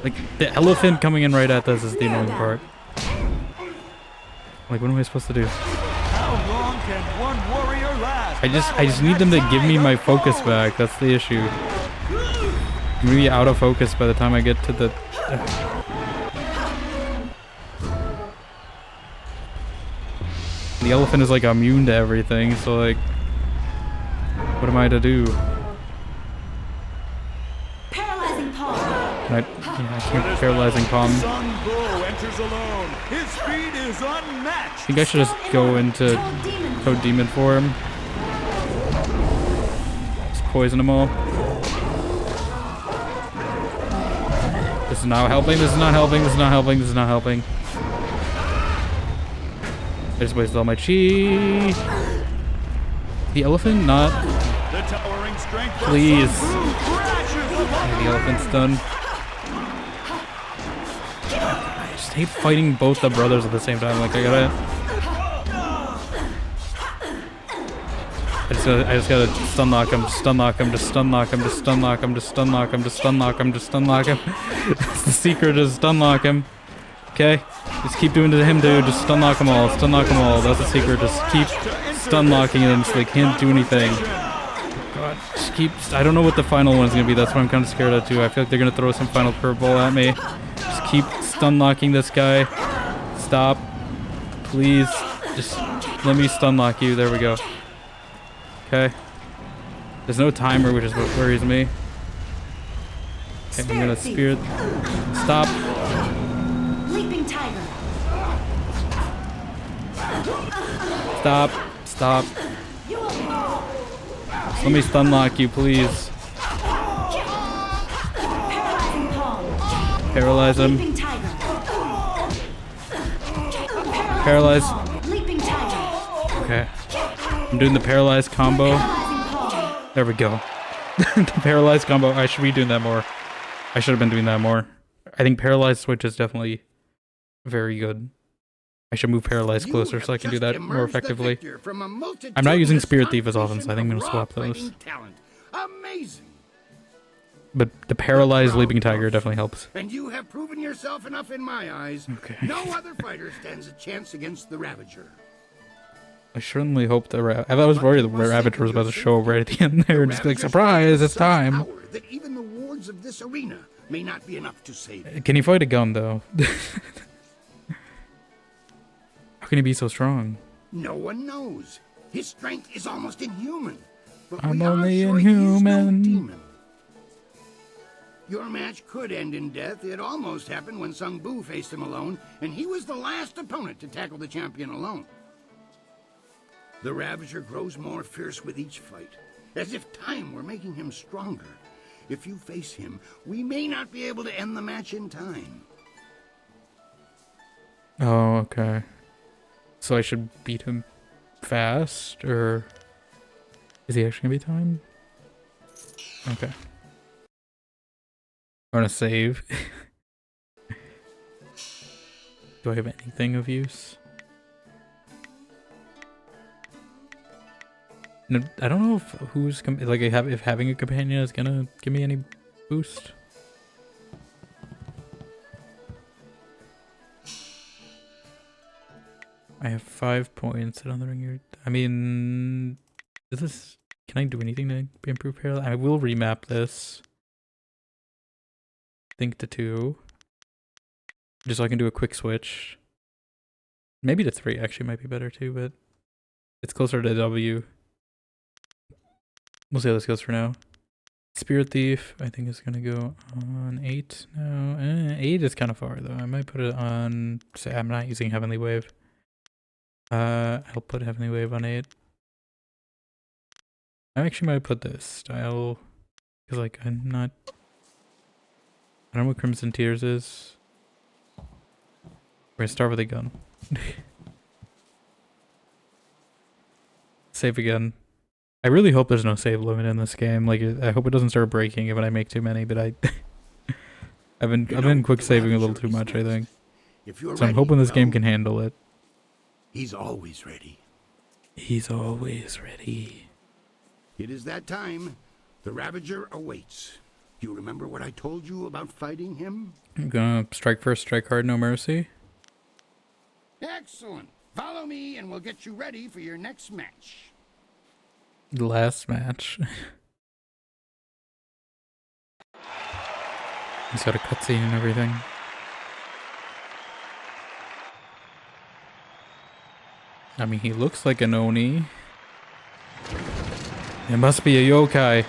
Like, the elephant coming in right at us is the annoying part. Like, what am I supposed to do? How long can one warrior last? I just need them to give me my focus back. That's the issue. I'm gonna be out of focus by the time I get to the... The elephant is like immune to everything, so like... What am I to do? Paralyzing palm. I can't paralyzing palm. Sun Bull enters alone. His speed is unmatched. I think I should just go into Toad Demon form. Just poison them all. This is not helping, this is not helping, this is not helping, this is not helping. I just wasted all my chi. The elephant? Not. The towering strength of Please. Sun Bull crashes along The elephant's done. I just hate fighting both the brothers at the same time. Like, I just gotta stun lock him, just stun lock him, just stun lock him, just stun lock him, just stun lock him, just stun lock him, just stun lock him. That's the secret, is stun lock him. Okay? Just keep doing it to him, dude. Just stun lock them all. Stun lock them all. That's the secret. Just keep stun locking them so they can't do anything. God, just keep... I don't know what the final one's gonna be. That's what I'm kind of scared of, too. I feel like they're gonna throw some final curveball at me. Just keep stun locking this guy. Stop. Please. Just let me stun lock you. There we go. Okay. There's no timer, which is what worries me. Okay, I'm gonna spirit. Stop. Leaping tiger. Stop. Stop. Just let me stun lock you, please. Paralyzing palm. Paralyze him. Leaping tiger. Paralyze. Leaping tiger. Okay. I'm doing the paralyzed combo. There we go. The paralyzed combo. I should be doing that more. I should have been doing that more. I think paralyzed switch is definitely very good. I should move paralyzed closer so I can do that more effectively. I'm not using Spirit Thief as often, so I think I'm going to swap those. Amazing. But the paralyzed Leaping Tiger definitely helps. And you have proven yourself enough in my eyes. Okay. No other fighter stands a chance against the Ravager. I certainly hope the I was worried the Ravager was about to show up right at the end there and just be like, surprise, it's time. That even the wards of this arena may not be enough to save him. Can he fight a gun, though? How can he be so strong? No one knows. His strength is almost inhuman. But I'm we are only sure he is no inhuman. demon. Your match could end in death. It almost happened when Sung Bu faced him alone, and he was the last opponent to tackle the champion alone. The Ravager grows more fierce with each fight, as if time were making him stronger. If you face him, we may not be able to end the match in time. Oh, okay. So I should beat him fast, or is he actually gonna be timed? Okay. I'm gonna save. Do I have anything of use? No, I don't know if if having a companion is gonna give me any boost. I have 5 points on the ring. I mean, can I do anything to improve parallel? I will remap this. think to 2. Just so I can do a quick switch. Maybe to 3 actually might be better too, but it's closer to W. We'll see how this goes for now. Spirit Thief, I think is gonna go on 8 now. 8 is kind of far though. I might put it on. Say I'm not using Heavenly Wave. I'll put Heavenly Wave on 8. I actually might put this style because like I'm not. I don't know what Crimson Tears is. We're gonna start with a gun. Save again. I really hope there's no save limit in this game. Like, I hope it doesn't start breaking if I make too many. But I've been quick saving a little too much, I think. So I'm hoping this game can handle it. He's always ready. He's always ready. It is that time. The Ravager awaits. You remember what I told you about fighting him? I'm gonna strike first, strike hard, no mercy. Excellent. Follow me and we'll get you ready for your next match. The last match. He's got a cutscene and everything. I mean, he looks like an Oni. It must be a yokai.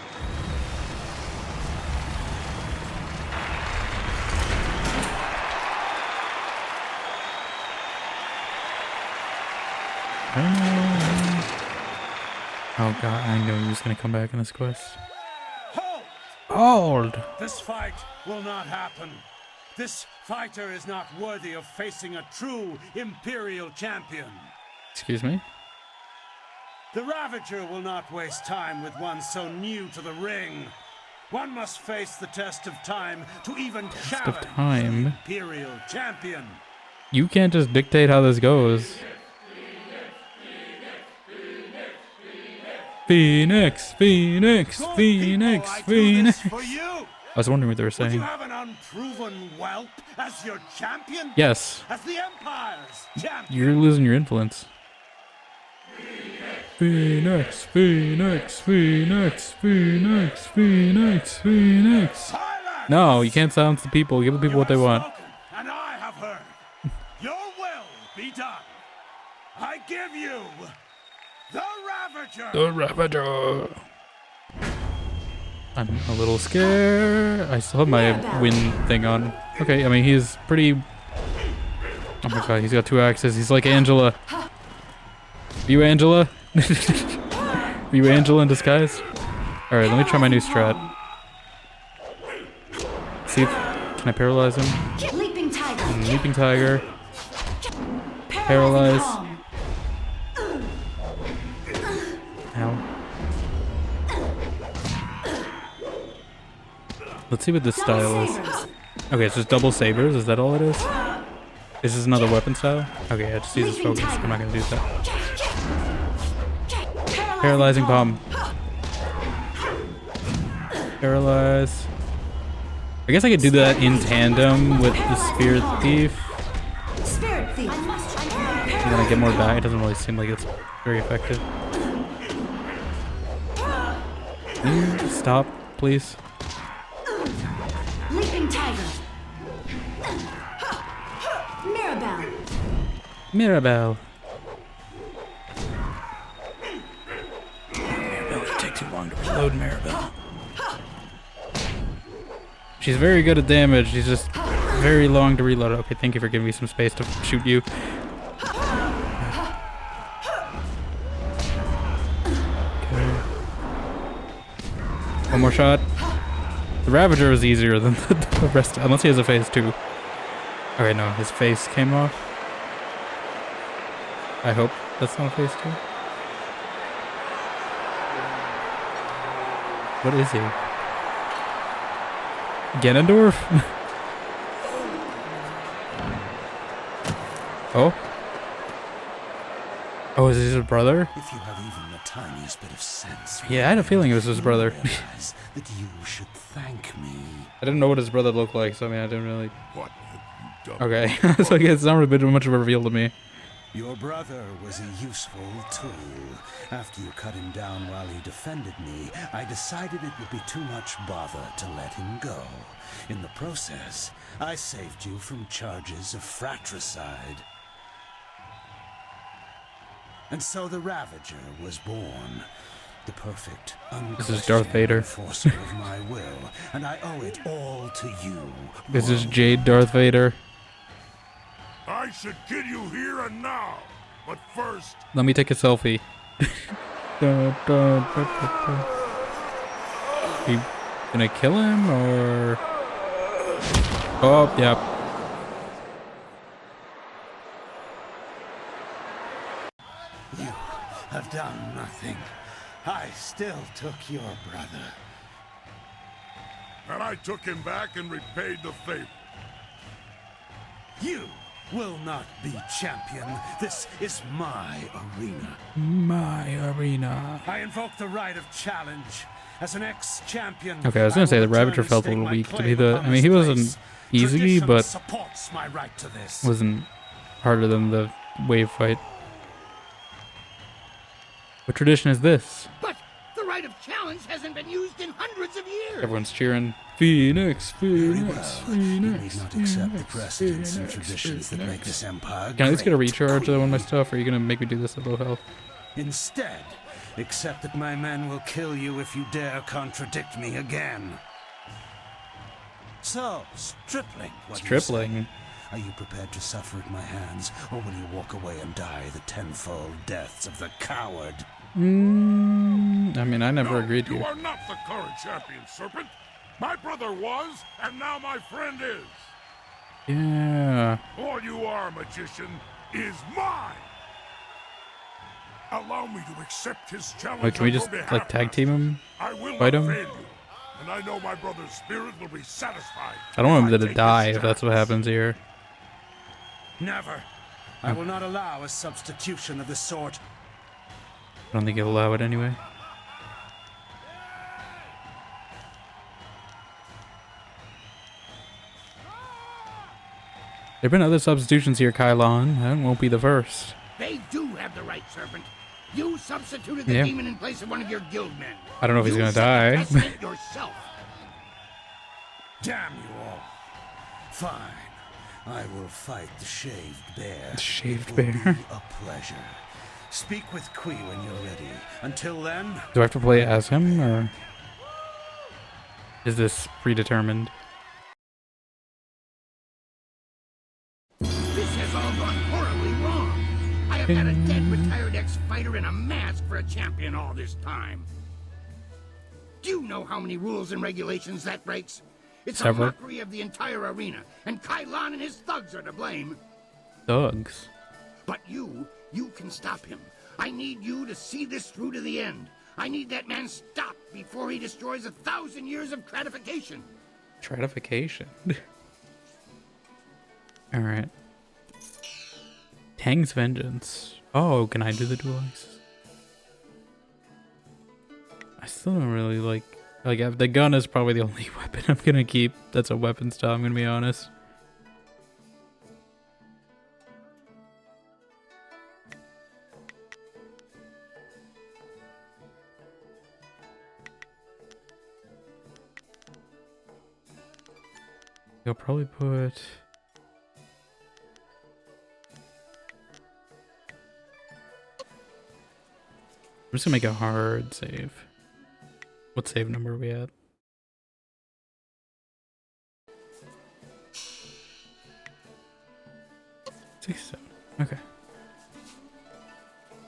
Oh god, I knew he was gonna come back in this quest. Hold! This fight will not happen. This fighter is not worthy of facing a true Imperial champion. Excuse me? The Ravager will not waste time with one so new to the ring. One must face the test of time to even challenge the Imperial champion. You can't just dictate how this goes. Phoenix, Phoenix, Phoenix, Phoenix. I was wondering what they were saying. Would you have an unproven whelp as your champion? Yes. As the Empire's champion. You're losing your influence. Phoenix, Phoenix, Phoenix, Phoenix, Phoenix, Phoenix. No, you can't silence the people. Give the people what they want. And I have heard. Your will be done. I give you the Ravager. The Ravager. I'm a little scared. I still have my win thing on. Okay, I mean, he's pretty... Oh my god, he's got 2 axes. He's like Angela. Are you Angela? Are you Angela in disguise? Alright, let me try my new strat. See if... Can I paralyze him? Leaping Tiger. Leaping Tiger. Paralyze. Ow. Let's see what this style is. Okay, it's just double sabers. Is that all it is? Is this another weapon style? Okay, I just use this focus. I'm not gonna do that. Paralyzing palm. Paralyze. I guess I could do that in tandem with the Spirit Thief. Spirit Thief. And then I get more back. It doesn't really seem like it's very effective. Stop, please. Leaping Tiger. Mirabelle. Mirabelle. Mirabelle, it take too long to reload Mirabelle. She's very good at damage. She's just very long to reload. Okay, thank you for giving me some space to shoot you. Okay. One more shot. The Ravager is easier than the rest, unless he has a phase 2. Okay, no, his face came off. I hope that's not a phase 2. What is he? Ganondorf? Oh? Oh, is this his brother? If you have even the tiniest bit of sense, Yeah, I had a feeling it was his brother. realize that you should thank me. I didn't know what his brother looked like, so I mean, I didn't really... What have you done? Okay, so I guess it's not a bit much of a reveal to me. Your brother was a useful tool. After you cut him down while he defended me, I decided it would be too much bother to let him go. In the process, I saved you from charges of fratricide. And so the Ravager was born. The perfect, This is Darth Vader. enforcer of my will, and I owe it all to you. This is Jade Darth Vader. I should kill you here and now, but first... Let me take a selfie. You gonna kill him or? Oh, yep. You have done nothing. I still took your brother. And I took him back and repaid the favor. You will not be champion. This is my arena. My arena. I invoke the right of challenge. As an ex-champion. Okay, I was gonna say the Ravager felt a little weak to be the. I mean, he wasn't easy, but supports my right to this. wasn't harder than the wave fight. What tradition is this? But the right of challenge hasn't been used in hundreds of years. Everyone's cheering. Phoenix, Phoenix, You need Phoenix. not accept the precedents and traditions that make this empire Can I just get a great. recharge of one of my stuff, or are you gonna make me do this at low health? Instead, accept that my men will kill you if you dare contradict me again. So, Stripling, what do you say? Stripling. Are you prepared to suffer at my hands, or will you walk away and die the tenfold deaths of the coward? I mean, I never agreed to You you. are not the current champion, Serpent. My brother was, and now my friend is. Yeah. All you are, magician, is mine. Allow me to accept his challenge. Wait, can we on your just behalf, like tag team him? I will Fight not him? fail you, and I know my brother's spirit will be satisfied. I don't want him if to take die this if that's what happens here. Never. I will not allow a substitution of this sort. I don't think he'll allow it anyway. There have been other substitutions here, Kylon. That won't be the first. They do have the right, Serpent. You substituted the Yeah. demon in place of one of your guild men. I don't know if he's You gonna set the die. precedent yourself. Damn you all. Fine. I will fight the shaved bear. The shaved It will bear. be a pleasure. Speak with Kui when you're ready. Until then, Do I have to play as him, or is this predetermined? This has all gone horribly wrong. I have had a dead retired ex-fighter in a mask for a champion all this time. Do you know how many rules and regulations that breaks? It's Several. a mockery of the entire arena, and Kylon and his thugs are to blame. Thugs. But you can stop him. I need you to see this through to the end. I need that man stopped before he destroys 1,000 years of gratification. Stratification. Alright. Tang's Vengeance. Oh, can I do the dual axes? I still don't really like the gun is probably the only weapon I'm gonna keep. That's a weapon style, I'm gonna be honest. I'll probably put... I'm just gonna make a hard save. What save number are we at? 67. Okay.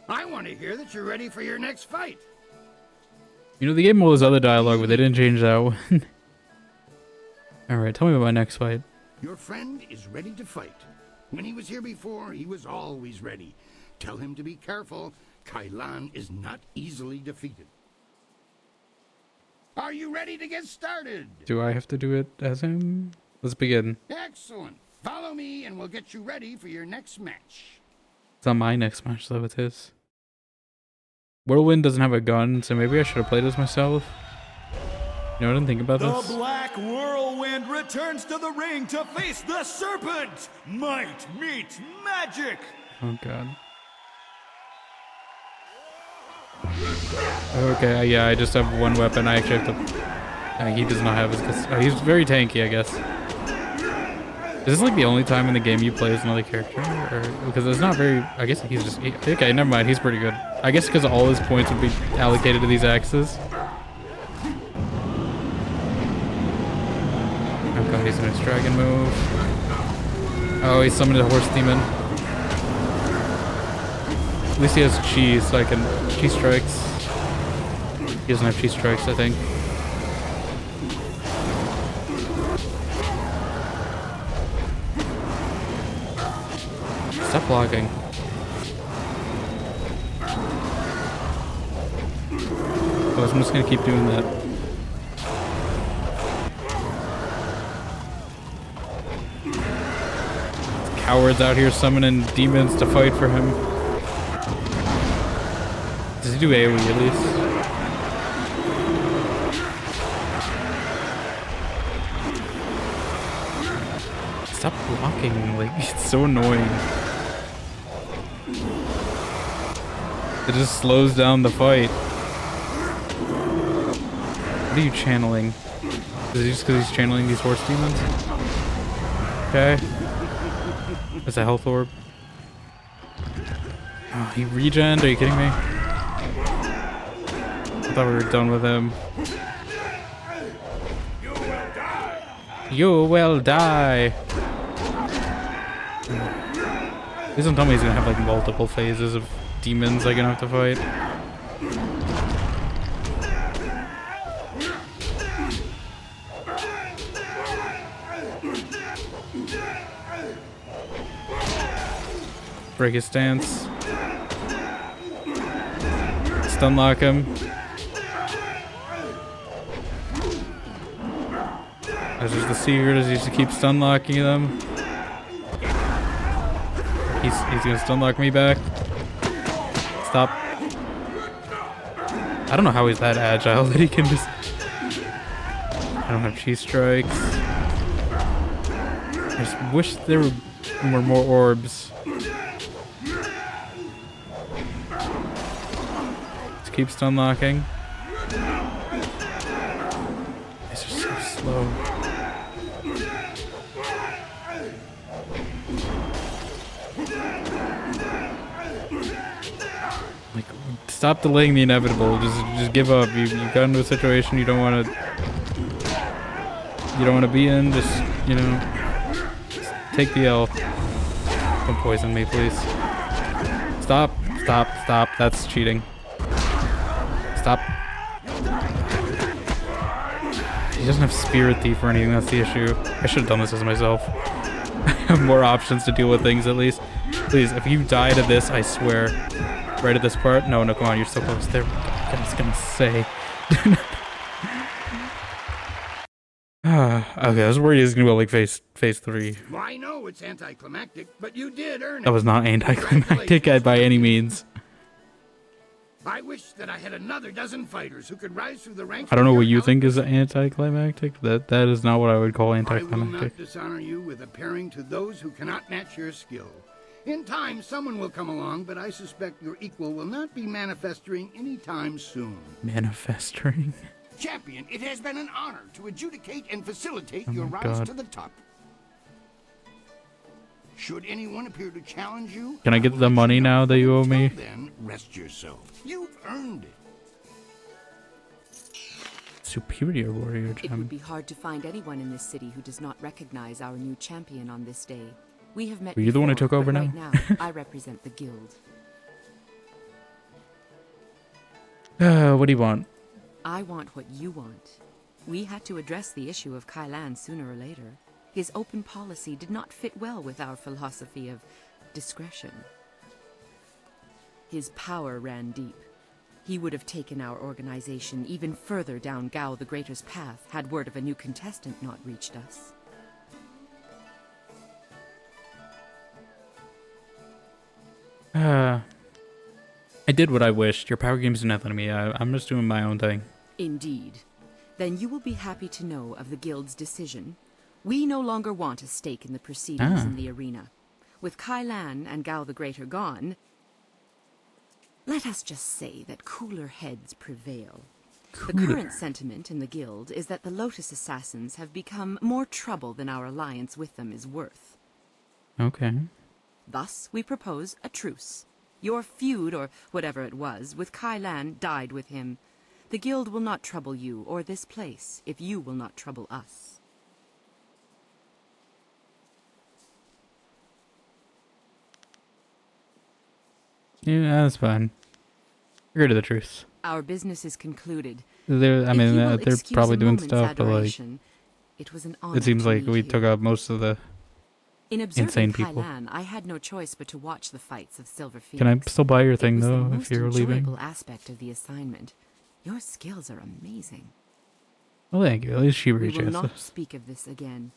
I want to hear that you're ready for your next fight. You know, they gave him all this other dialogue, but they didn't change that one. Alright, tell me about my next fight. Your friend is ready to fight. When he was here before, he was always ready. Tell him to be careful. Kylon is not easily defeated. Are you ready to get started? Do I have to do it as him? Let's begin. Excellent. Follow me and we'll get you ready for your next match. It's not my next match, though, it's his. Whirlwind doesn't have a gun, so maybe I should have played as myself. You know, I didn't think about The this. Black Whirlwind returns to the ring to face the Serpent. Might meets magic. Oh god. Okay, yeah, I just have one weapon. I actually have to... he does not have his... Oh, he's very tanky, I guess. Is this like the only time in the game you play as another character? Or, because it's not very... I guess he's just... okay, never mind. He's pretty good. I guess because all his points would be allocated to these axes. Oh god, he's in his dragon move. Oh, he summoned a horse demon. At least he has chi, so I can... Chi strikes. He doesn't have chi strikes, I think. Stop blocking. Oh, I'm just gonna keep doing that. Cowards out here summoning demons to fight for him. Does he do AoE at least? Stop blocking, like, it's so annoying. It just slows down the fight. What are you channeling? Is it just because he's channeling these horse demons? Okay. That's a health orb. Oh, he regened? Are you kidding me? I thought we were done with him. You will die! Please don't tell me he's gonna have like multiple phases of demons I'm gonna have to fight. Break his stance. Stun lock him. That's just the secret, is he just keep stun locking them. He's gonna stun lock me back. Stop. I don't know how he's that agile that he can just... I don't have cheese strikes. I just wish there were more orbs. Just keep stun locking. It's just so slow. Like, stop delaying the inevitable. Just give up. You got into a situation you don't want to be in. Just, you know, just take the L. Don't poison me, please. Stop. Stop. Stop. That's cheating. Stop. He doesn't have Spirit Thief or anything. That's the issue. I should have done this as myself. I have more options to deal with things at least. Please, if you die to this, I swear. Right at this part? No, come on, you're so close. There. I was gonna say. Okay, I was worried he was gonna go like phase 3. Well, I know it's anticlimactic, but you did earn it. That was not anticlimactic by any means. I wish that I had another dozen fighters who could rise through the ranks. I don't know what you think is anticlimactic. That is not what I would call I will not anticlimactic. dishonor you with appearing to those who cannot match your skill. In time, someone will come along, but I suspect your equal will not be manifesting anytime soon. Manifesting? Champion, it has been an honor to adjudicate and facilitate your my rise God. to the top. Should anyone appear to challenge you, Can I get the money now that you owe me? then rest yourself. You've earned it. Superior warrior It gem. would be hard to find anyone in this city who does not recognize our new champion on this day. We have met Were you the one who before, took over but now? right now, I represent the guild. What do you want? I want what you want. We had to address the issue of Kailan sooner or later. His open policy did not fit well with our philosophy of discretion. His power ran deep. He would have taken our organization even further down Gao the Greater's path had word of a new contestant not reached us. I did what I wished. Your power game's nothing to me. I'm just doing my own thing. Indeed. Then you will be happy to know of the guild's decision. We no longer want a stake in the proceedings in the arena. With Kai Lan and Gao the Greater gone, let us just say that cooler heads prevail. The current sentiment in the guild is that the Lotus assassins have become more trouble than our alliance with them is worth. Okay. Thus, we propose a truce. Your feud, or whatever it was, with Kai Lan died with him. The guild will not trouble you or this place if you will not trouble us. Yeah, that's fine. Agree to the truce. Our business is concluded. They're Excuse probably a doing moment's stuff, but like, adoration. It was an honor it seems to like meet we you. took out most of the In insane observing Kai people. Lan, I had no choice but to watch the fights of Silver Phoenix. Can I still buy your thing It was though the if most you're leaving? enjoyable aspect of the assignment. Your skills are amazing. Well, thank you. At least she We will reaches not us. speak of this again.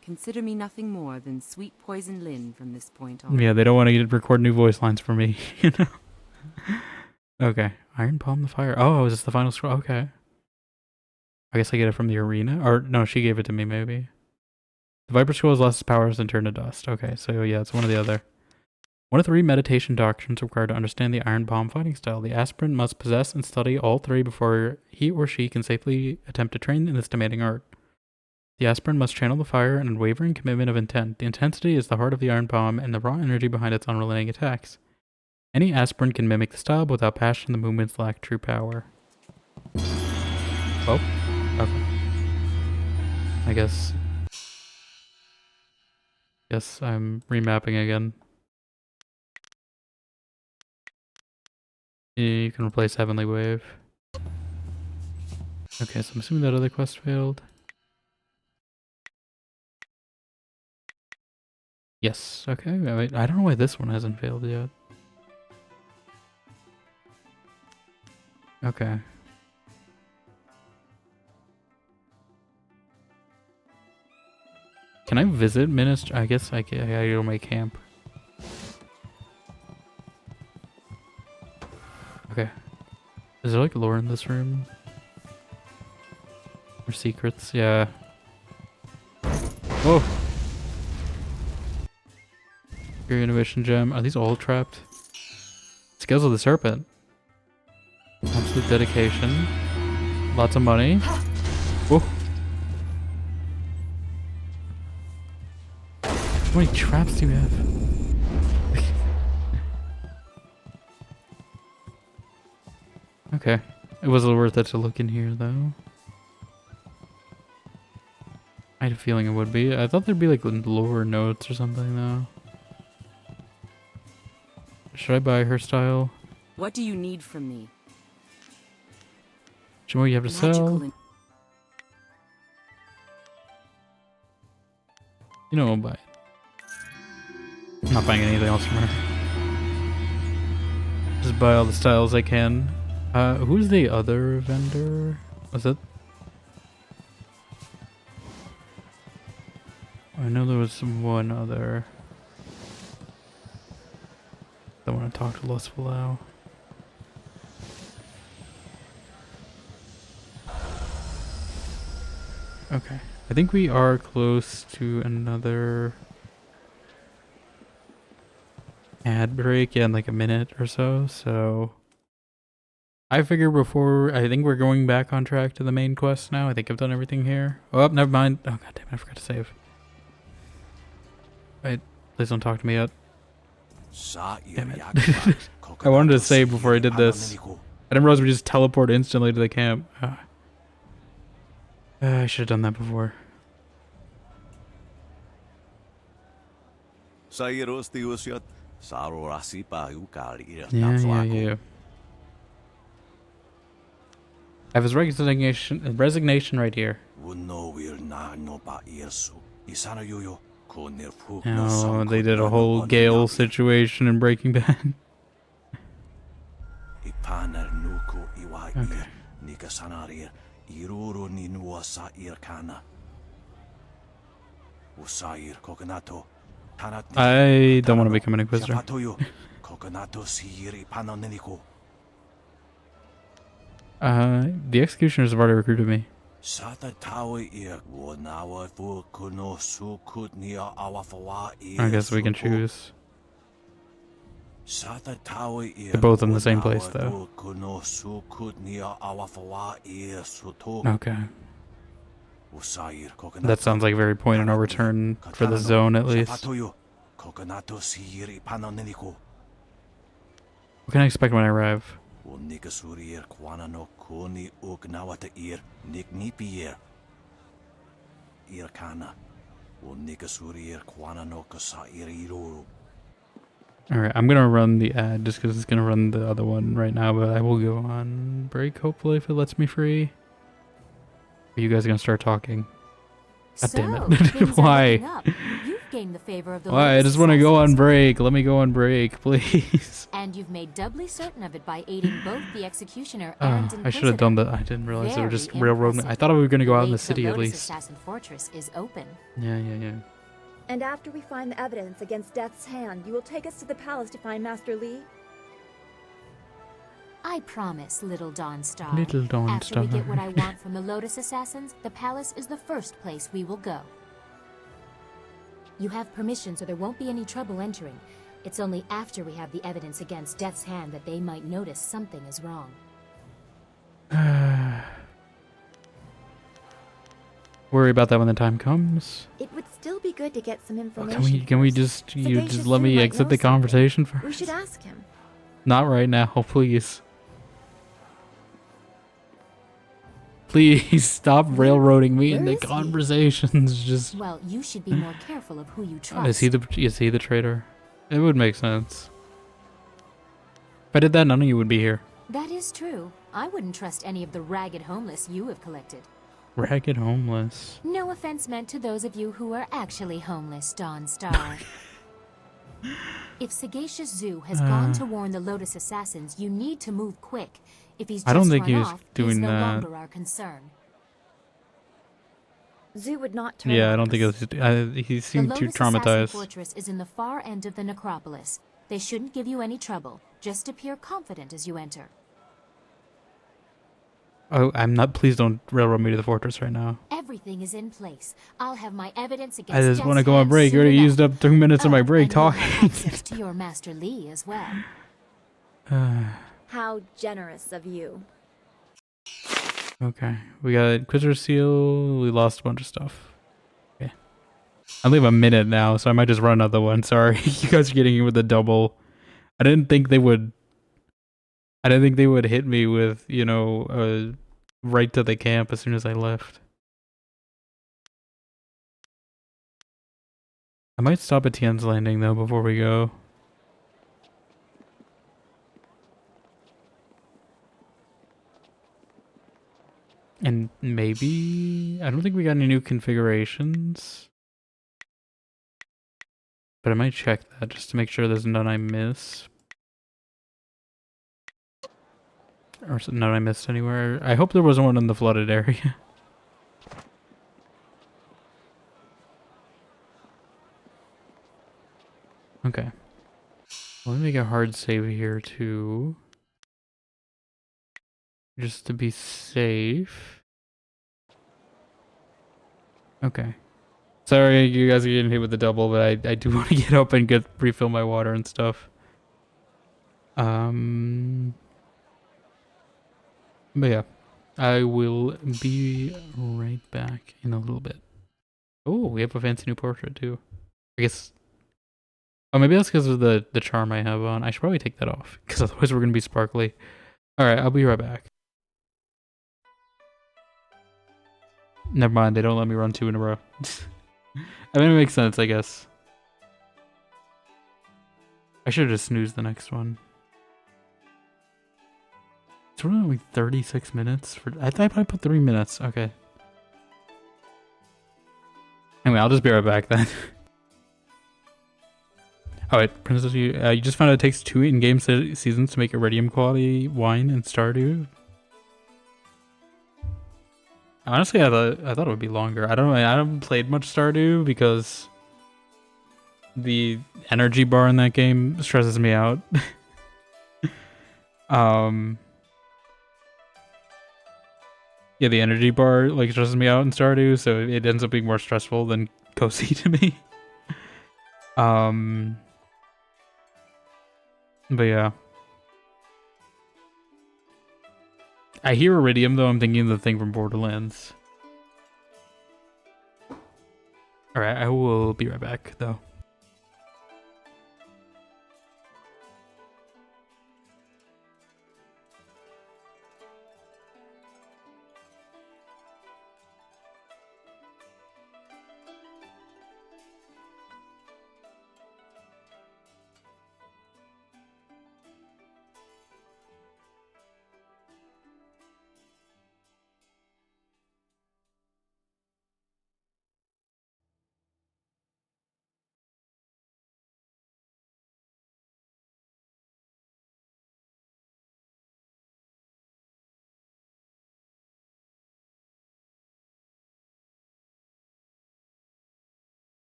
Consider me nothing more than sweet poison Lin from this point on. Yeah, they don't want to record new voice lines for me, you know. Okay, Iron Palm the Fire. Oh, is this the final scroll? Okay. I guess I get it from the arena, or no, she gave it to me maybe. The Viper Scroll has lost its powers and turned to dust. Okay, so yeah, it's one or the other. One of 3 meditation doctrines required to understand the Iron Palm fighting style. The aspirant must possess and study all 3 before he or she can safely attempt to train in this demanding art. The aspirant must channel the fire and unwavering commitment of intent. The intensity is the heart of the Iron Palm and the raw energy behind its unrelenting attacks. Any aspirant can mimic the style, but without passion, the movements lack true power. Oh, okay. I guess I'm remapping again. You can replace Heavenly Wave. Okay, so I'm assuming that other quest failed. Yes, okay. I don't know why this one hasn't failed yet. Okay. Can I visit Minister? I guess I gotta go to my camp. Okay. Is there like lore in this room? Or secrets? Yeah. Whoa! Your innovation gem. Are these all trapped? Scales of the Serpent. Absolute dedication. Lots of money. Whoa! How many traps do you have? Okay. It was worth it to look in here, though. I had a feeling it would be. I thought there'd be like lore notes or something, though. Should I buy her style? What do you need from me? Show me what you have to sell. You know, I'll buy it. I'm not buying anything else from her. Just buy all the styles I can. Who's the other vendor? Was it? I know there was one other. I want to talk to Los Palau. Okay. I think we are close to another ad break. Yeah, in like a minute or so. So I figure I think we're going back on track to the main quest now. I think I've done everything here. Oh, never mind. Oh, god damn it, I forgot to save. Wait, please don't talk to me yet. Damn it. I wanted to save before I did this. I didn't realize we just teleport instantly to the camp. I should have done that before. Yeah. I have his resignation right here. Oh, they did a whole Gale situation in Breaking Bad. Okay. I don't want to become an Inquisitor. The Executioners have already recruited me. I guess we can choose. They're both in the same place, though. Okay. That sounds like a very point of no return for the zone, at least. What can I expect when I arrive? Alright, I'm gonna run the ad just because it's gonna run the other one right now, but I will go on break, hopefully, if it lets me free. Are you guys gonna start talking? God damn it. Why? You've gained the favor of the Why? I just want to go on break. Let me go on break, please. And you've made doubly certain of it by aiding both the executioner and Inquisitor. I should have done that. I didn't realize they were just railroading. I thought we were gonna go out in the city at least. Assassin Fortress is open. Yeah. And after we find the evidence against Death's hand, you will take us to the palace to find Master Li? I promise, Little Dawnstar. Little Dawnstar. After we get what I want from the Lotus Assassins, the palace is the first place we will go. You have permission, so there won't be any trouble entering. It's only after we have the evidence against Death's hand that they might notice something is wrong. Worry about that when the time comes. It would still be good to get some information. Can we just let me exit the conversation first? We should ask him. Not right now, please. Please stop railroading me in the conversations. Just. Well, you should be more careful of who you trust. Is he the traitor? It would make sense. If I did that, none of you would be here. That is true. I wouldn't trust any of the ragged homeless you have collected. Ragged homeless. No offense meant to those of you who are actually homeless, Dawnstar. If Sagacious Zoo has gone to warn the Lotus Assassins, you need to move quick. If he's just I don't think run he was off, doing he's no that. longer our concern. Zoo would not turn Yeah, on I don't think it was. He seemed too The Lotus Assassin traumatized. Fortress is in the far end of the necropolis. They shouldn't give you any trouble. Just appear confident as you enter. Oh, I'm not. Please don't railroad me to the fortress right now. Everything is in place. I'll have my evidence against I just want to Death's go on hand break. You soon already enough. used up 3 minutes of my break And you'll talking. have access to your Master Li as well. How generous of you. Okay, we got Inquisitor Seal. We lost a bunch of stuff. Okay, I only have a minute now, so I might just run another one. Sorry, you guys are getting in with a double. I didn't think they would hit me with, right to the camp as soon as I left. I might stop at Tien's Landing though before we go. And maybe... I don't think we got any new configurations. But I might check that just to make sure there's none I miss. Or none I missed anywhere. I hope there wasn't one in the flooded area. Okay. Let me make a hard save here too. Just to be safe. Okay. Sorry you guys are getting hit with the double, but I do want to get up and refill my water and stuff. But yeah. I will be right back in a little bit. Oh, we have a fancy new portrait too. I guess... Oh, maybe that's because of the charm I have on. I should probably take that off, because otherwise we're going to be sparkly. Alright, I'll be right back. Never mind, they don't let me run 2 in a row. I mean, it makes sense, I guess. I should have just snoozed the next one. It's only 36 minutes. I thought I put 3 minutes. Okay. Anyway, I'll just be right back then. Alright, Princess, you just found out it takes 2 in-game seasons to make iridium quality wine in Stardew. Honestly, I thought it would be longer. I don't know. I haven't played much Stardew because the energy bar in that game stresses me out. Yeah, the energy bar like stresses me out in Stardew, so it ends up being more stressful than cozy to me. But yeah. I hear Iridium though, I'm thinking of the thing from Borderlands. Alright, I will be right back though.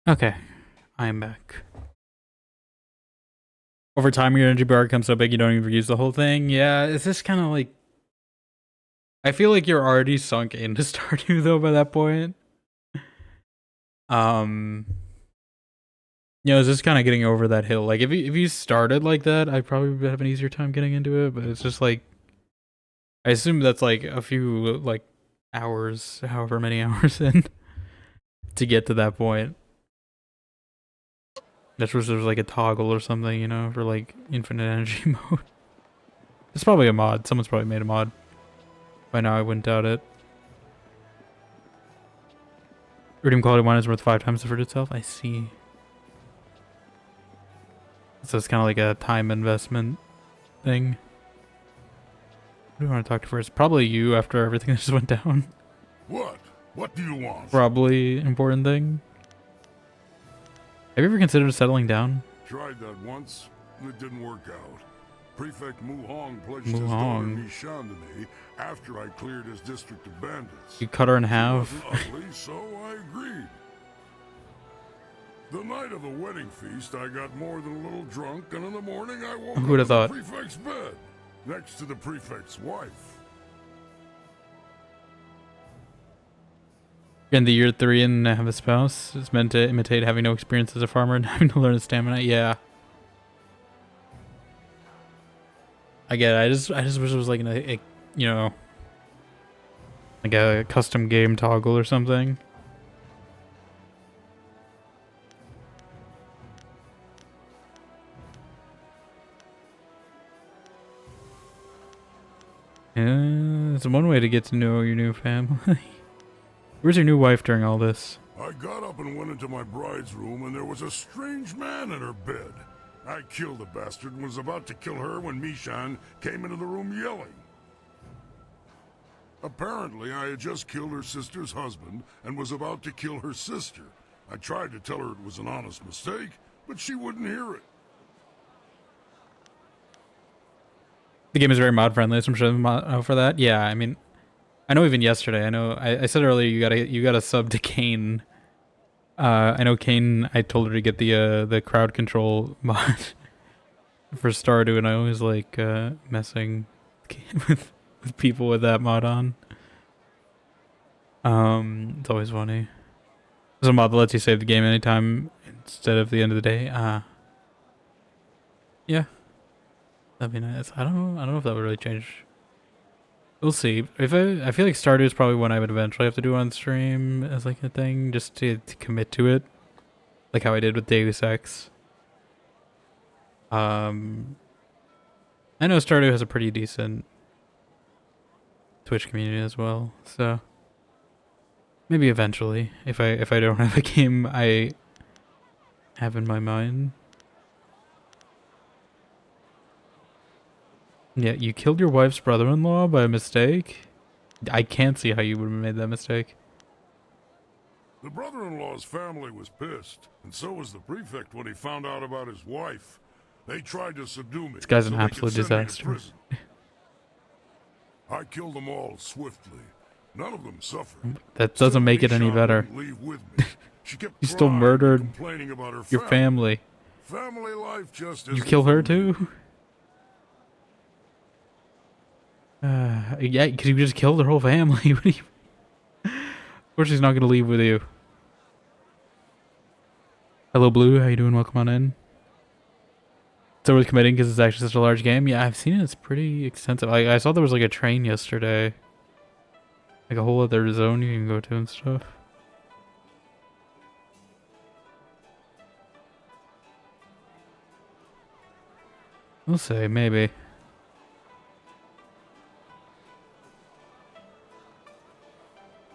Okay, I am back. Over time, your energy bar becomes so big you don't even use the whole thing. Yeah, it's just kind of like... I feel like you're already sunk into Stardew though by that point. You know, it's just kind of getting over that hill. Like if you started like that, I'd probably have an easier time getting into it. But it's just like, I assume that's like a few like hours, however many hours in, to get to that point. That's where there's like a toggle or something, you know, for like infinite energy mode. It's probably a mod. Someone's probably made a mod. By now, I wouldn't doubt it. Redeem quality 1 is worth 5 times the fruit itself. I see. So it's kind of like a time investment thing. Who do I want to talk to first? Probably you after everything that just went down. What? What do you want? Probably important thing. Have you ever considered settling down? Tried that once, and it didn't work out. Prefect Mu Hong pledged his daughter Muhong. Nishan to me after I cleared his district of bandits. You cut her in half. She wasn't ugly, so I agreed. The night of the wedding feast, I got more than a little drunk, and in the morning I woke Who'd up have in thought? the prefect's bed, next to the prefect's wife. In the year 3 and have a spouse. It's meant to imitate having no experience as a farmer and having to learn the stamina. Yeah. I get it. I just wish it was like a you know, like a custom game toggle or something. Yeah, it's one way to get to know your new family. Where's your new wife during all this? I got up and went into my bride's room, and there was a strange man in her bed. I killed the bastard and was about to kill her when Mishan came into the room yelling. Apparently, I had just killed her sister's husband and was about to kill her sister. I tried to tell her it was an honest mistake, but she wouldn't hear it. The game is very mod friendly, so I'm sure mod for that. Yeah, I mean, I know even yesterday. I know I said earlier you gotta sub to Kane. I know Kane. I told her to get the crowd control mod for Stardew, and I always like messing with people with that mod on. It's always funny. There's a mod that lets you save the game anytime instead of the end of the day. Yeah. That'd be nice. I don't know if that would really change. We'll see. If I feel like Stardew is probably one I would eventually have to do on stream as like a thing, just to commit to it, like how I did with Deus Ex. I know Stardew has a pretty decent Twitch community as well, so maybe eventually, if I don't have a game I have in my mind. Yeah, you killed your wife's brother-in-law by mistake? I can't see how you would have made that mistake. The brother-in-law's family was pissed, and so was the prefect when he found out about his wife. They tried to subdue me. This guy's an so they could absolute send me to disaster. prison. I killed them all swiftly. None of them suffered. That doesn't make it any Ishan better. wouldn't leave with me. She kept You still crying and murdered complaining about her your family. Family life just You isn't kill for her me. too? Yeah, because you just killed her whole family. What do you... Of course she's not going to leave with you. Hello, Blue. How you doing? Welcome on in. So we're committing because it's actually such a large game. Yeah, I've seen it. It's pretty extensive. I saw there was like a train yesterday. Like a whole other zone you can go to and stuff. We'll see. Maybe.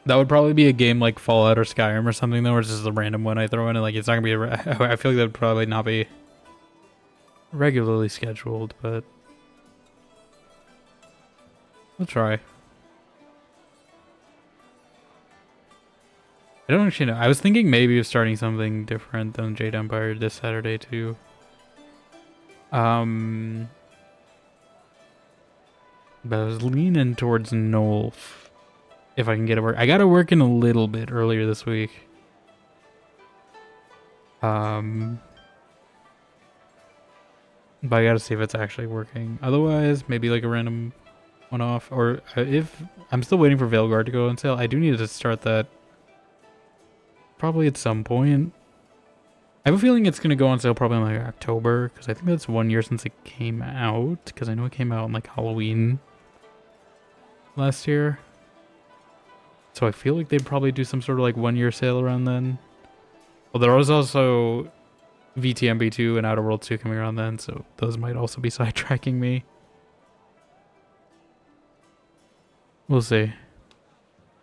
That would probably be a game like Fallout or Skyrim or something, though, where it's just a random one I throw in, and like it's not gonna be. I feel like that would probably not be regularly scheduled, but we'll try. I don't actually know. I was thinking maybe of starting something different than Jade Empire this Saturday too. But I was leaning towards Nolf. If I can get it work. I got to work in a little bit earlier this week. But I gotta see if it's actually working. Otherwise, maybe like a random one-off. Or if... I'm still waiting for Veilguard to go on sale. I do need to start that probably at some point. I have a feeling it's going to go on sale probably in like October. Because I think that's 1 year since it came out. Because I know it came out on like Halloween last year. So I feel like they'd probably do some sort of like 1 year sale around then. Well, there was also VTMB 2 and Outer Worlds 2 coming around then, so those might also be sidetracking me. We'll see.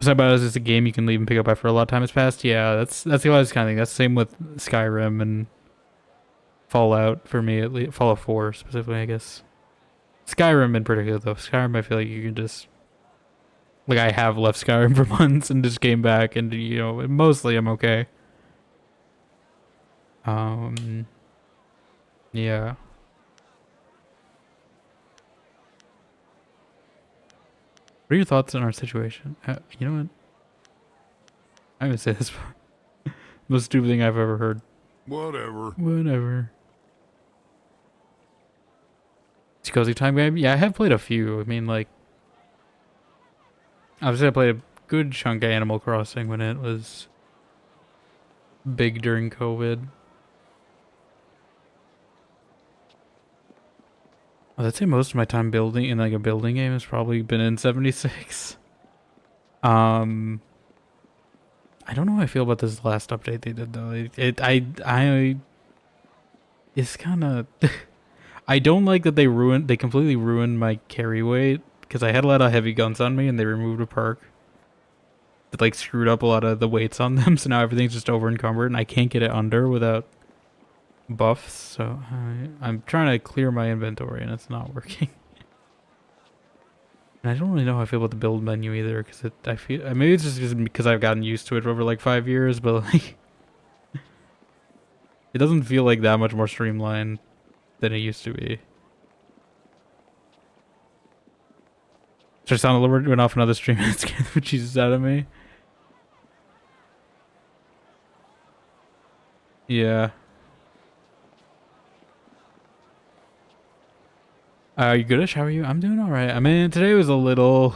Something about it is it's a game you can leave and pick up after a lot of time has passed. Yeah, that's the last kind of thing. That's the same with Skyrim and Fallout for me, at least. Fallout 4 specifically, I guess. Skyrim in particular, though. Skyrim, I feel like you can just... Like, I have left Skyrim for months and just came back, and, you know, mostly I'm okay. Yeah. What are your thoughts on our situation? You know what? I'm gonna say this. Most stupid thing I've ever heard. Whatever. It's a cozy time game. Yeah, I have played a few. I mean, like, obviously I played a good chunk of Animal Crossing when it was big during COVID. I'd say most of my time building in like a building game has probably been in 76. I don't know how I feel about this last update they did though. It's kind of I don't like that they completely ruined my carry weight because I had a lot of heavy guns on me and they removed a perk that like screwed up a lot of the weights on them, so now everything's just over encumbered and I can't get it under without buffs, so I'm trying to clear my inventory and it's not working. And I don't really know how I feel about the build menu either, because I feel maybe it's just because I've gotten used to it over like 5 years, but like it doesn't feel like that much more streamlined than it used to be. Should I sound a little bit went off another stream and scared the Jesus out of me? Yeah. You goodish? How are you? I'm doing alright. I mean, today was a little...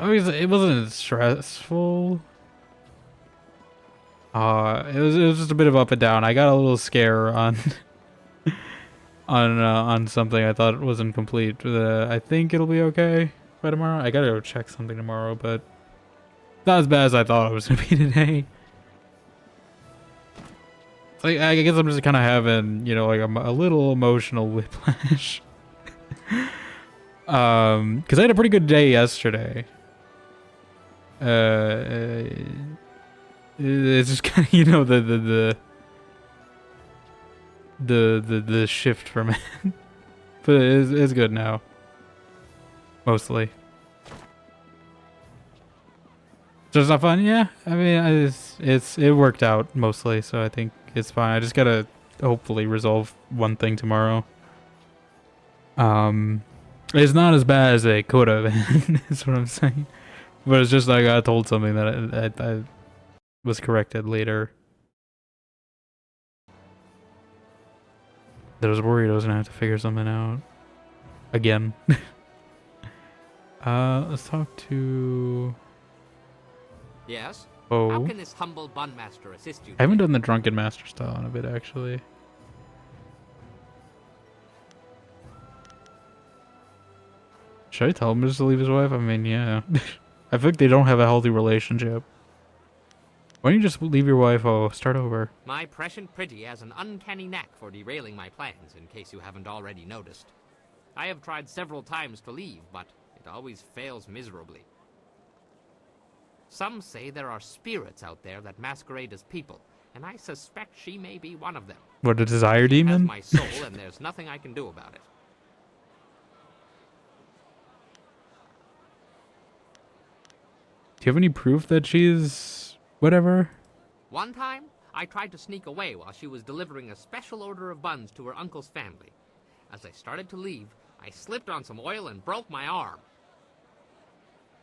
It wasn't stressful. It was just a bit of up and down. I got a little scare on on something I thought was incomplete. I think it'll be okay by tomorrow. I gotta go check something tomorrow, but not as bad as I thought it was gonna be today. Like, I guess I'm just kind of having, you know, like a little emotional whiplash. Because I had a pretty good day yesterday. It's just kind of, you know, the shift from it. But it's good now. Mostly. Just not fun, yeah. I mean, it worked out mostly, so I think it's fine. I just gotta hopefully resolve one thing tomorrow. It's not as bad as it could have been, is what I'm saying. But it's just like I got told something that I was corrected later. That I was worried I was gonna have to figure something out. Again. Let's talk to... Yes? Oh. How can this humble bun master assist you? I haven't done the Drunken Master style in a bit, actually. Should I tell him just to leave his wife? I mean, yeah. I feel like they don't have a healthy relationship. Why don't you just leave your wife? Oh, start over. My prescient pretty has an uncanny knack for derailing my plans, in case you haven't already noticed. I have tried several times to leave, but it always fails miserably. Some say there are spirits out there that masquerade as people, and I suspect she may be one of them. What, a desire She has demon? my soul, and there's nothing I can do about it. Do you have any proof that she's... whatever? One time, I tried to sneak away while she was delivering a special order of buns to her uncle's family. As I started to leave, I slipped on some oil and broke my arm.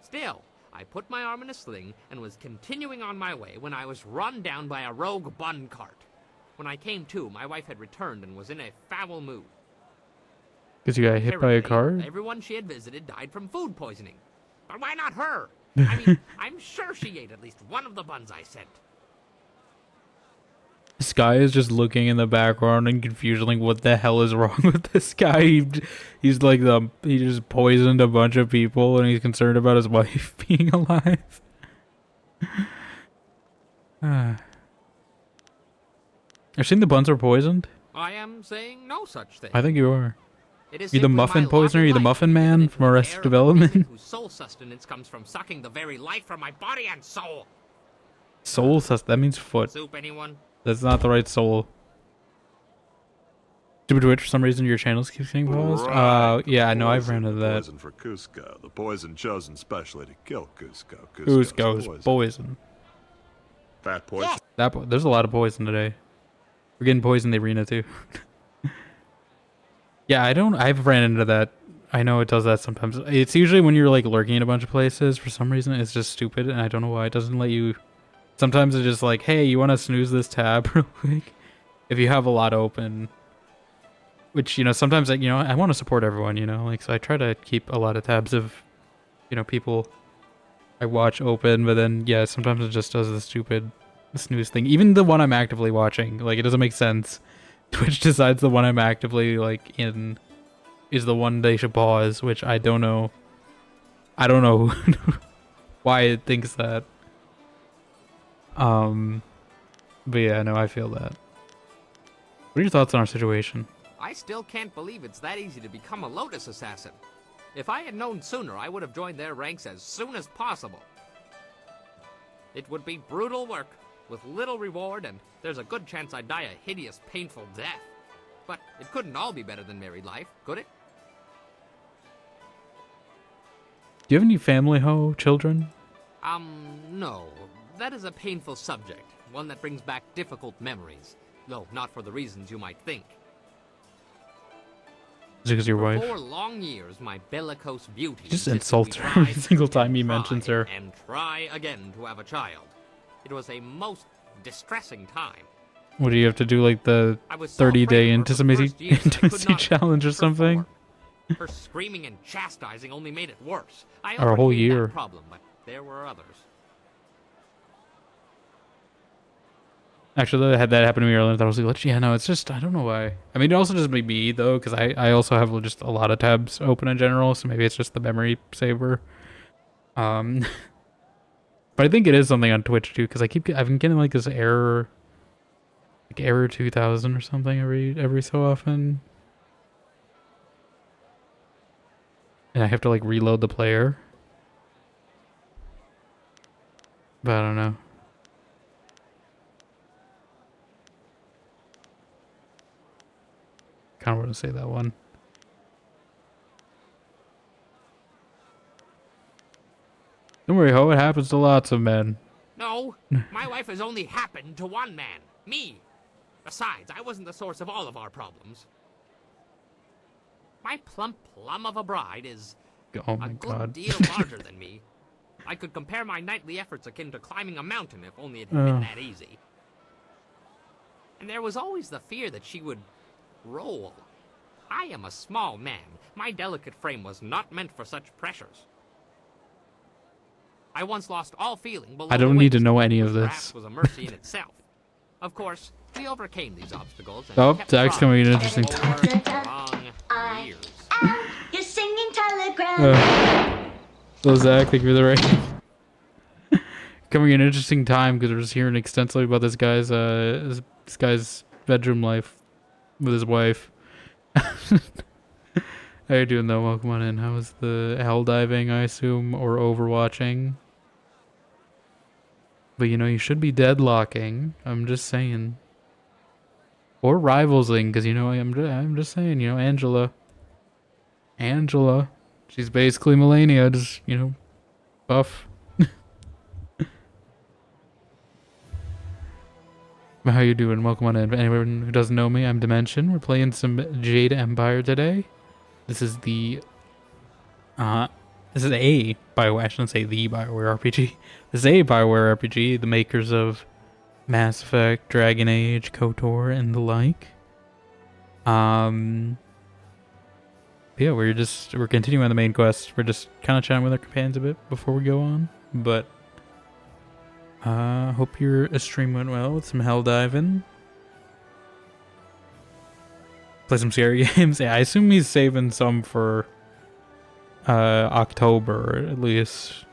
Still, I put my arm in a sling and was continuing on my way when I was run down by a rogue bun cart. When I came to, my wife had returned and was in a foul mood. Because you got hit by a car? Everyone she had visited died from food poisoning. But why not her? I mean, I'm sure she ate at least one of the buns I sent. This guy is just looking in the background in confusion, like, what the hell is wrong with this guy? He's like, he just poisoned a bunch of people and he's concerned about his wife being alive. I've seen the buns are poisoned. I am saying no such thing. I think you are. It is You the simply muffin my poisoner? lot You in the life muffin to be man given from to Arrested care of a Development? being whose sole sustenance comes from sucking the very life from my body and soul. Soul sus. That means foot. Soup, anyone? That's not the right soul. Stupid Twitch, for some reason your channels keep getting paused. Yeah, I know I've ran into that. Poison for Cusco. The poison chosen specially to kill Cusco. Cusco's poison. Fat poison. There's a lot of poison today. We're getting poisoned in the arena too. Yeah, I've ran into that. I know it does that sometimes. It's usually when you're like lurking in a bunch of places. For some reason, it's just stupid, and I don't know why it doesn't let you. Sometimes it's just like, hey, you want to snooze this tab real quick? If you have a lot open. Which, you know, sometimes, you know, I want to support everyone, you know, like, so I try to keep a lot of tabs of, you know, people I watch open, but then, yeah, sometimes it just does the stupid snooze thing. Even the one I'm actively watching, like, it doesn't make sense. Twitch decides the one I'm actively, like, in is the one they should pause, which I don't know. I don't know why it thinks that. But yeah, no, I feel that. What are your thoughts on our situation? I still can't believe it's that easy to become a Lotus assassin. If I had known sooner, I would have joined their ranks as soon as possible. It would be brutal work, with little reward, and there's a good chance I'd die a hideous, painful death. But it couldn't all be better than married life, could it? Do you have any family, children? No. That is a painful subject, one that brings back difficult memories, though not for the reasons you might think. Is it because your wife? 4 long years, my bellicose beauty Just insults her every single time he mentions her. And try again to have a child. It was a most distressing time. What do you have to do, like the 30-day intimacy challenge or something? Her screaming and chastising only made it worse. I Or a whole overcame year. that problem, but there were others. Actually, I had that happen to me earlier. I thought I was like, yeah, no, it's just, I don't know why. I mean, it also just may be, though, because I also have just a lot of tabs open in general, so maybe it's just the memory saver. But I think it is something on Twitch, too, because I've been getting, like, this error, like, error 2000 or something every so often. And I have to, like, reload the player. But I don't know. Kind of want to say that one. Don't worry, Ho. It happens to lots of men. No, my wife has only happened to one man. Me. Besides, I wasn't the source of all of our problems. My plump plum of a bride is Oh my a good God. deal larger than me. I could compare my nightly efforts akin to climbing a mountain if only it had been that easy. And there was always the fear that she would roll. I am a small man. My delicate frame was not meant for such pressures. I once lost all feeling below I don't the need to waist, know any which of this. perhaps was a mercy in itself. Of course, we overcame these obstacles and Oh, kept Zach's trying coming in an for interesting time. long years. You're singing telegram. So Zach, thank you for the raid. Coming in an interesting time because we're just hearing extensively about this guy's bedroom life with his wife. How you doing though? Welcome on in. How was the hell diving, I assume, or overwatching? But you know, you should be deadlocking. I'm just saying. Or rivalsing, because you know, I'm just saying, you know, Angela. She's basically Melania, just, you know, buff. How you doing? Welcome on in. For anyone who doesn't know me, I'm Dimension. We're playing some Jade Empire today. This is a BioWare, I shouldn't say the BioWare RPG. This is a BioWare RPG, the makers of Mass Effect, Dragon Age, KOTOR, and the like. Yeah, we're continuing on the main quest. We're just kind of chatting with our companions a bit before we go on. But hope your stream went well with some hell diving. Play some scary games. Yeah, I assume he's saving some for October at least.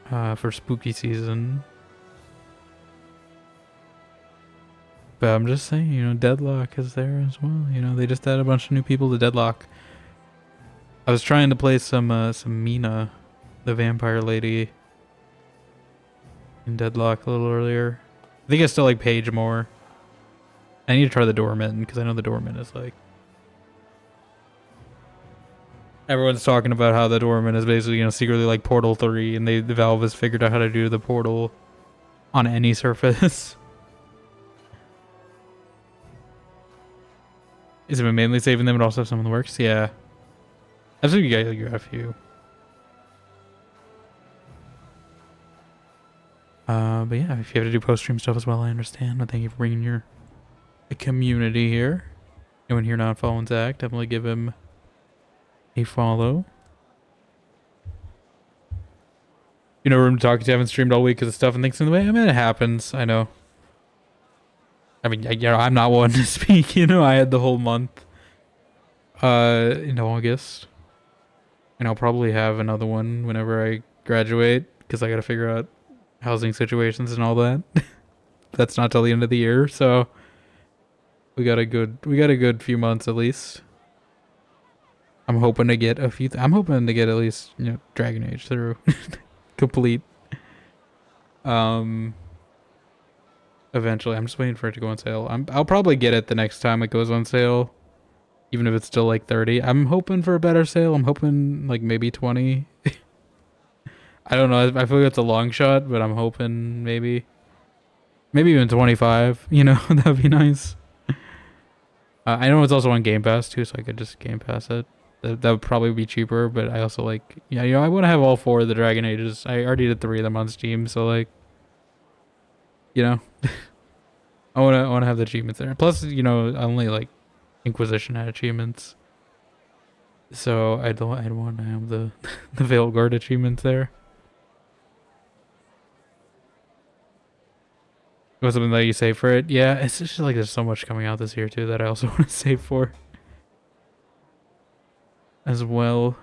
For spooky season. But I'm just saying, you know, Deadlock is there as well. You know, they just added a bunch of new people to Deadlock. I was trying to play some Mina, the vampire lady, in Deadlock a little earlier. I think I still like Paige more. I need to try the Doorman, because I know the Doorman is like... Everyone's talking about how the Doorman is basically, you know, secretly like Portal 3, and the Valve has figured out how to do the portal on any surface. Is it mainly saving them and also have some in the works? Yeah. I think you got a few. But yeah, if you have to do post-stream stuff as well, I understand. But thank you for bringing your community here. Anyone here not following Zach, definitely give him a follow. You know, room to talk to you. Haven't streamed all week because of stuff and things in the way. I mean, it happens. I know. I mean, you know, I'm not one to speak. You know, I had the whole month in August. And I'll probably have another one whenever I graduate because I got to figure out housing situations and all that. That's not till the end of the year, so we got a good few months at least. I'm hoping to get at least, you know, Dragon Age through complete. Eventually, I'm just waiting for it to go on sale. I'll probably get it the next time it goes on sale, even if it's still like 30. I'm hoping for a better sale. I'm hoping like maybe 20. I don't know. I feel like it's a long shot, but I'm hoping maybe even 25. You know, that'd be nice. I know it's also on Game Pass too, so I could just Game Pass it. That would probably be cheaper, but I also like, yeah, you know, I want to have all 4 of the Dragon Ages. I already did 3 of them on Steam, so like, you know, I want to have the achievements there. Plus, you know, only like Inquisition had achievements, so I'd want to have the the Veilguard achievements there. Was something that you save for it? Yeah, it's just like there's so much coming out this year too that I also want to save for as well.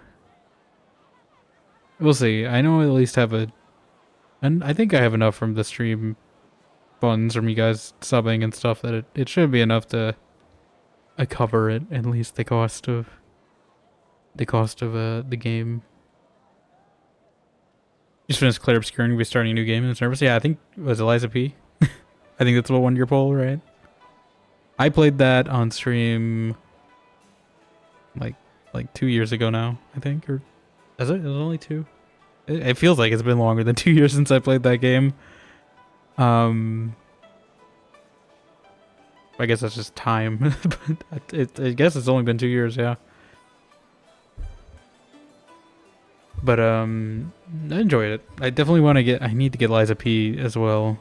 We'll see. I know I at least have and I think I have enough from the stream funds from you guys subbing and stuff that it should be enough to cover it, at least the cost of the game. Just finished Clear Obscuring, we'll be starting a new game in the service. Yeah, I think it was Eliza P. I think that's what won your poll, right? I played that on stream like 2 years ago now, I think, or is it? It was only 2. It feels like it's been longer than 2 years since I played that game. I guess that's just time, but I guess it's only been 2 years, yeah. But I enjoyed it. I definitely want to get. I need to get Liza P as well,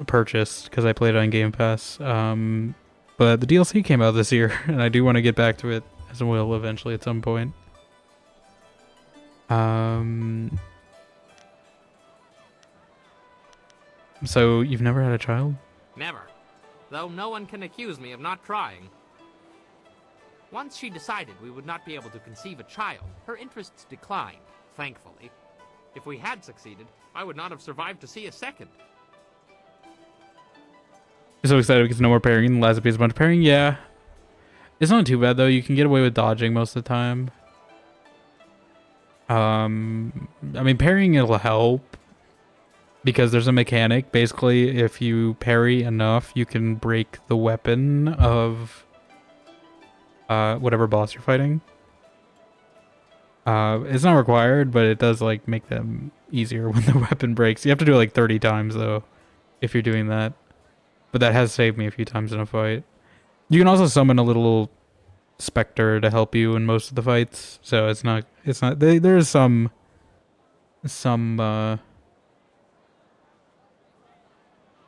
purchased because I played it on Game Pass. But the DLC came out this year, and I do want to get back to it as well eventually at some point. So you've never had a child? Never. Though no one can accuse me of not trying. Once she decided we would not be able to conceive a child, her interests declined, thankfully. If we had succeeded, I would not have survived to see a second. I'm so excited because no more parrying. Liza P is a bunch of parrying. Yeah. It's not too bad though. You can get away with dodging most of the time. I mean, parrying it'll help because there's a mechanic. Basically, if you parry enough, you can break the weapon of whatever boss you're fighting. It's not required, but it does like make them easier when the weapon breaks. You have to do it like 30 times though, if you're doing that. But that has saved me a few times in a fight. You can also summon a little specter to help you in most of the fights, so it's not. There's some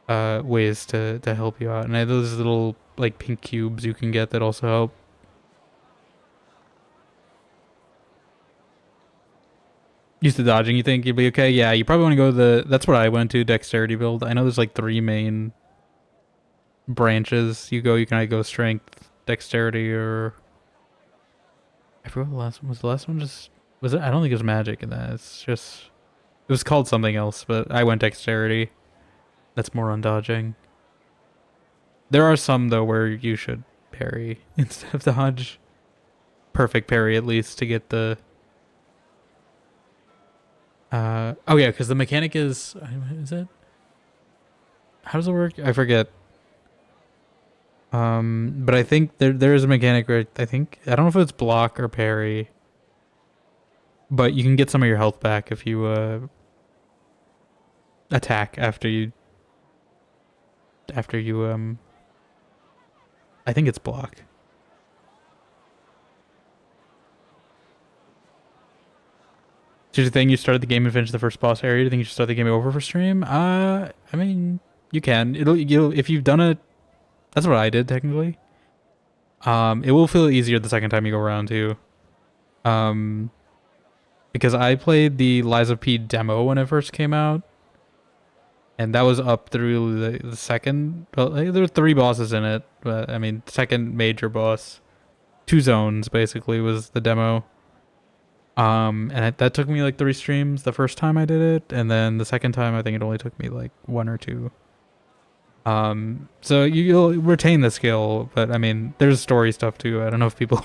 ways to help you out, and those little like pink cubes you can get that also help. Used to dodging, you think you'd be okay? Yeah, you probably want to go that's what I went to, dexterity build. I know there's like 3 main branches you go. You can either go strength, dexterity, or I forgot what the last one was. The last one just was it? I don't think it was magic in that. It's just it was called something else, but I went dexterity. That's more on dodging. There are some though where you should parry instead of dodge. Perfect parry at least to get the oh yeah, because the mechanic is it? How does it work? I forget. But I think there is a mechanic where I don't know if it's block or parry, but you can get some of your health back if you attack after you I think it's block. So you think you started the game and finished the first boss area? Do you think you should start the game over for stream? I mean, you can. You'll if you've done it. That's what I did technically. It will feel easier the second time you go around too. Because I played the Liza P demo when it first came out, and that was up through the second. Well, there were 3 bosses in it, but I mean, second major boss, 2 zones basically was the demo. And that took me like 3 streams the first time I did it, and then the second time I think it only took me like 1 or 2. So you'll retain the skill, but I mean, there's story stuff too. I don't know if people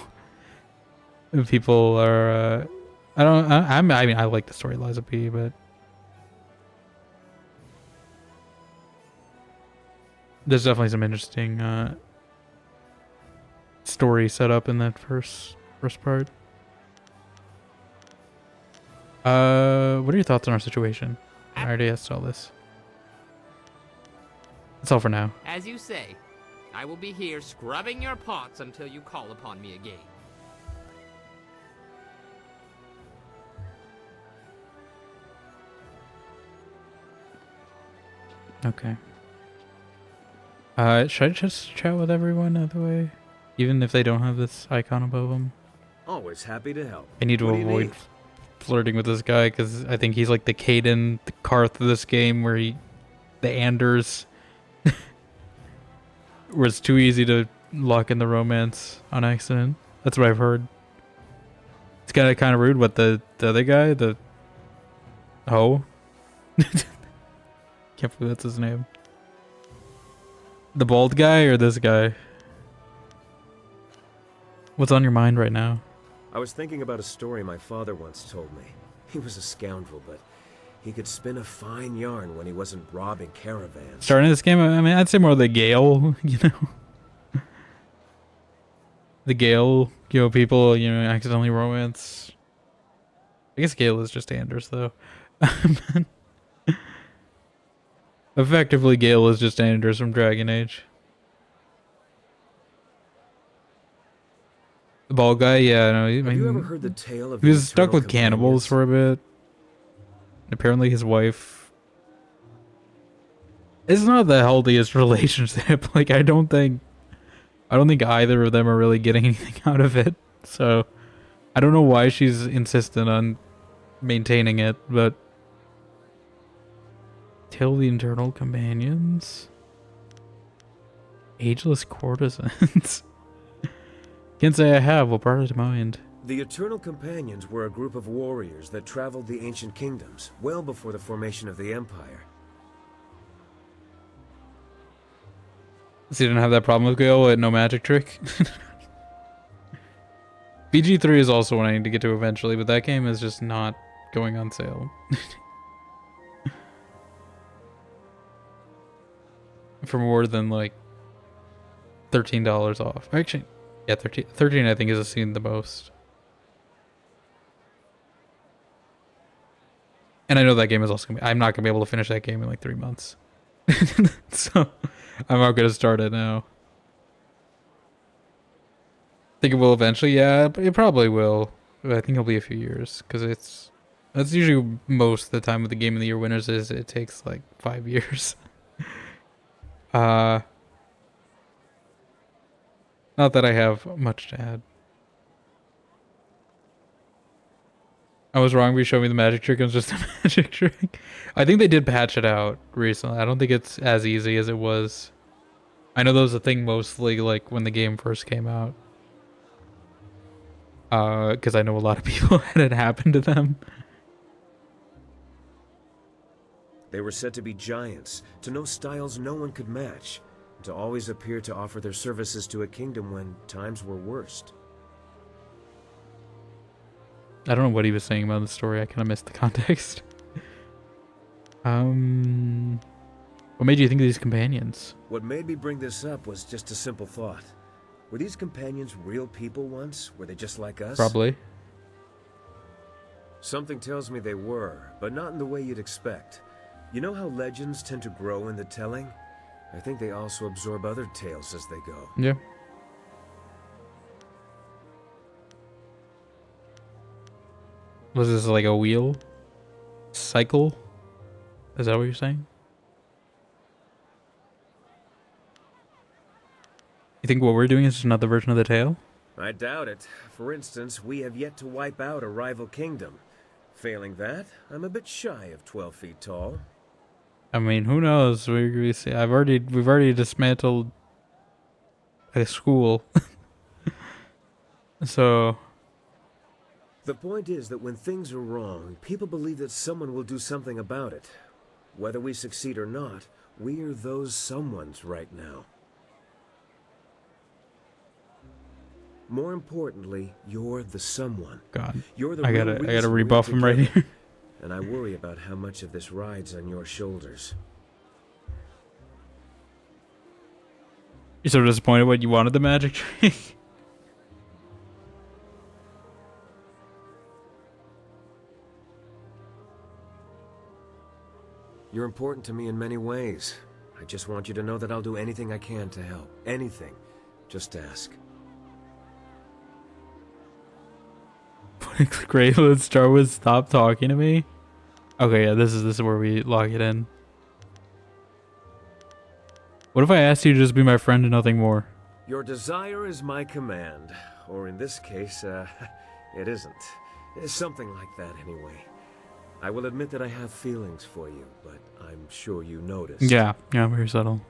are. I mean, I like the story Liza P, but there's definitely some interesting story set up in that first part. What are your thoughts on our situation? I already asked all this. That's all for now. As you say, I will be here scrubbing your pots until you call upon me again. Okay. Should I just chat with everyone out the way? Even if they don't have this icon above them? Always happy to help. I need to avoid flirting with this guy because I think he's like the Caden, the Karth of this game where the Anders. where it's too easy to lock in the romance on accident. That's what I've heard. It's kind of rude. What the other guy, the can't believe that's his name. The bald guy or this guy? What's on your mind right now? I was thinking about a story my father once told me. He was a scoundrel, but he could spin a fine yarn when he wasn't robbing caravans. Starting this game, I mean, I'd say more the Gale, you know? The Gale, you know, people, you know, accidentally romance. I guess Gale is just Anders, though. Effectively, Gale is just Anders from Dragon Age. The bald guy, yeah, no, Have you ever heard the tale of he was stuck with cannibals for a bit. Apparently his wife... It's not the healthiest relationship. Like, I don't think either of them are really getting anything out of it. So, I don't know why she's insistent on maintaining it, but... Tale of the Internal Companions? Ageless Courtesans? Can't say I have, what brought it to mind? The Eternal Companions were a group of warriors that traveled the ancient kingdoms, well before the formation of the Empire. So you didn't have that problem with Gale with no magic trick? BG3 is also one I need to get to eventually, but that game is just not going on sale. For more than like $13 off. Actually, yeah, 13 I think is seen the most. And I know that game is also I'm not gonna be able to finish that game in like 3 months. So I'm not gonna start it now. Think it will eventually, yeah, but it probably will. But I think it'll be a few years because that's usually most of the time with the Game of the Year winners is it takes like 5 years. Not that I have much to add. I was wrong. We showed me the magic trick. It was just a magic trick. I think they did patch it out recently. I don't think it's as easy as it was. I know that was a thing mostly like when the game first came out. Because I know a lot of people had it happen to them. They were said to be giants, to know styles no one could match, and to always appear to offer their services to a kingdom when times were worst. I don't know what he was saying about the story. I kind of missed the context. What made you think of these companions? What made me bring this up was just a simple thought. Were these companions real people once? Were they just like us? Probably. Something tells me they were, but not in the way you'd expect. You know how legends tend to grow in the telling? I think they also absorb other tales as they go. Yeah. Was this like a wheel? Cycle? Is that what you're saying? You think what we're doing is just another version of the tale? I doubt it. For instance, we have yet to wipe out a rival kingdom. Failing that, I'm a bit shy of 12 feet tall. I mean, who knows? We see. We've already dismantled a school. So the point is that when things are wrong, people believe that someone will do something about it. Whether we succeed or not, we are those someones right now. More importantly, you're the someone. God, you're the I gotta rebuff him right here. And I worry about how much of this rides on your shoulders. You're so disappointed when you wanted the magic trick? You're important to me in many ways. I just want you to know that I'll do anything I can to help. Anything. Just ask. Great, let's start with stop talking to me. Okay, yeah, this is where we log it in. What if I asked you to just be my friend and nothing more? Your desire is my command. Or in this case, it isn't. It's something like that anyway. I will admit that I have feelings for you, but I'm sure you noticed. Yeah, I'm very subtle.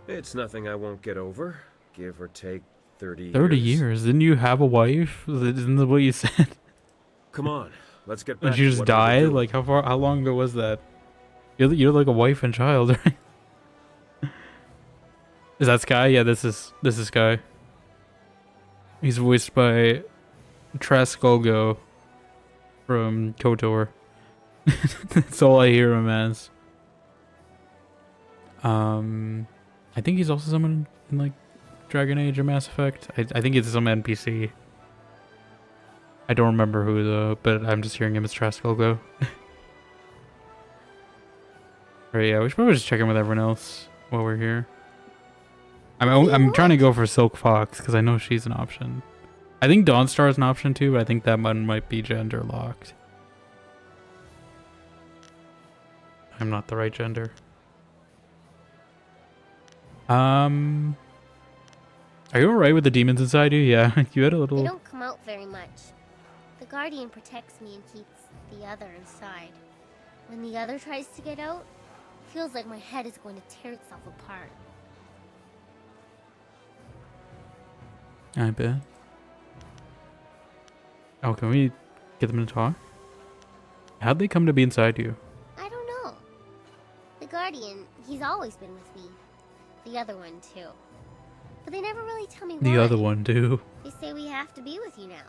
It's nothing I won't get over. Give or take 30 years. 30 years? Didn't you have a wife? Isn't that what you said? Come on, let's get back Did you to just what die? we were doing. Like, how long ago was that? You're like a wife and child, right? Is that Sky? Yeah, this is Sky. He's voiced by Traskolgo from KOTOR. That's all I hear him as. I think he's also someone in like Dragon Age or Mass Effect. I think it's some NPC. I don't remember who though, but I'm just hearing him as Traskolgo. Right, yeah, we should probably just check in with everyone else while we're here. I'm trying to go for Silk Fox because I know she's an option. I think Dawnstar is an option too, but I think that one might be gender locked. I'm not the right gender. Are you alright with the demons inside you? Yeah, you had a little... They don't come out very much. The Guardian protects me and keeps the other inside. When the other tries to get out, it feels like my head is going to tear itself apart. I bet. Oh, can we get them to talk? How'd they come to be inside you? I don't know. The Guardian, he's always been with me. The other one, too. But they never really tell me why. The other one, too. They say we have to be with you now.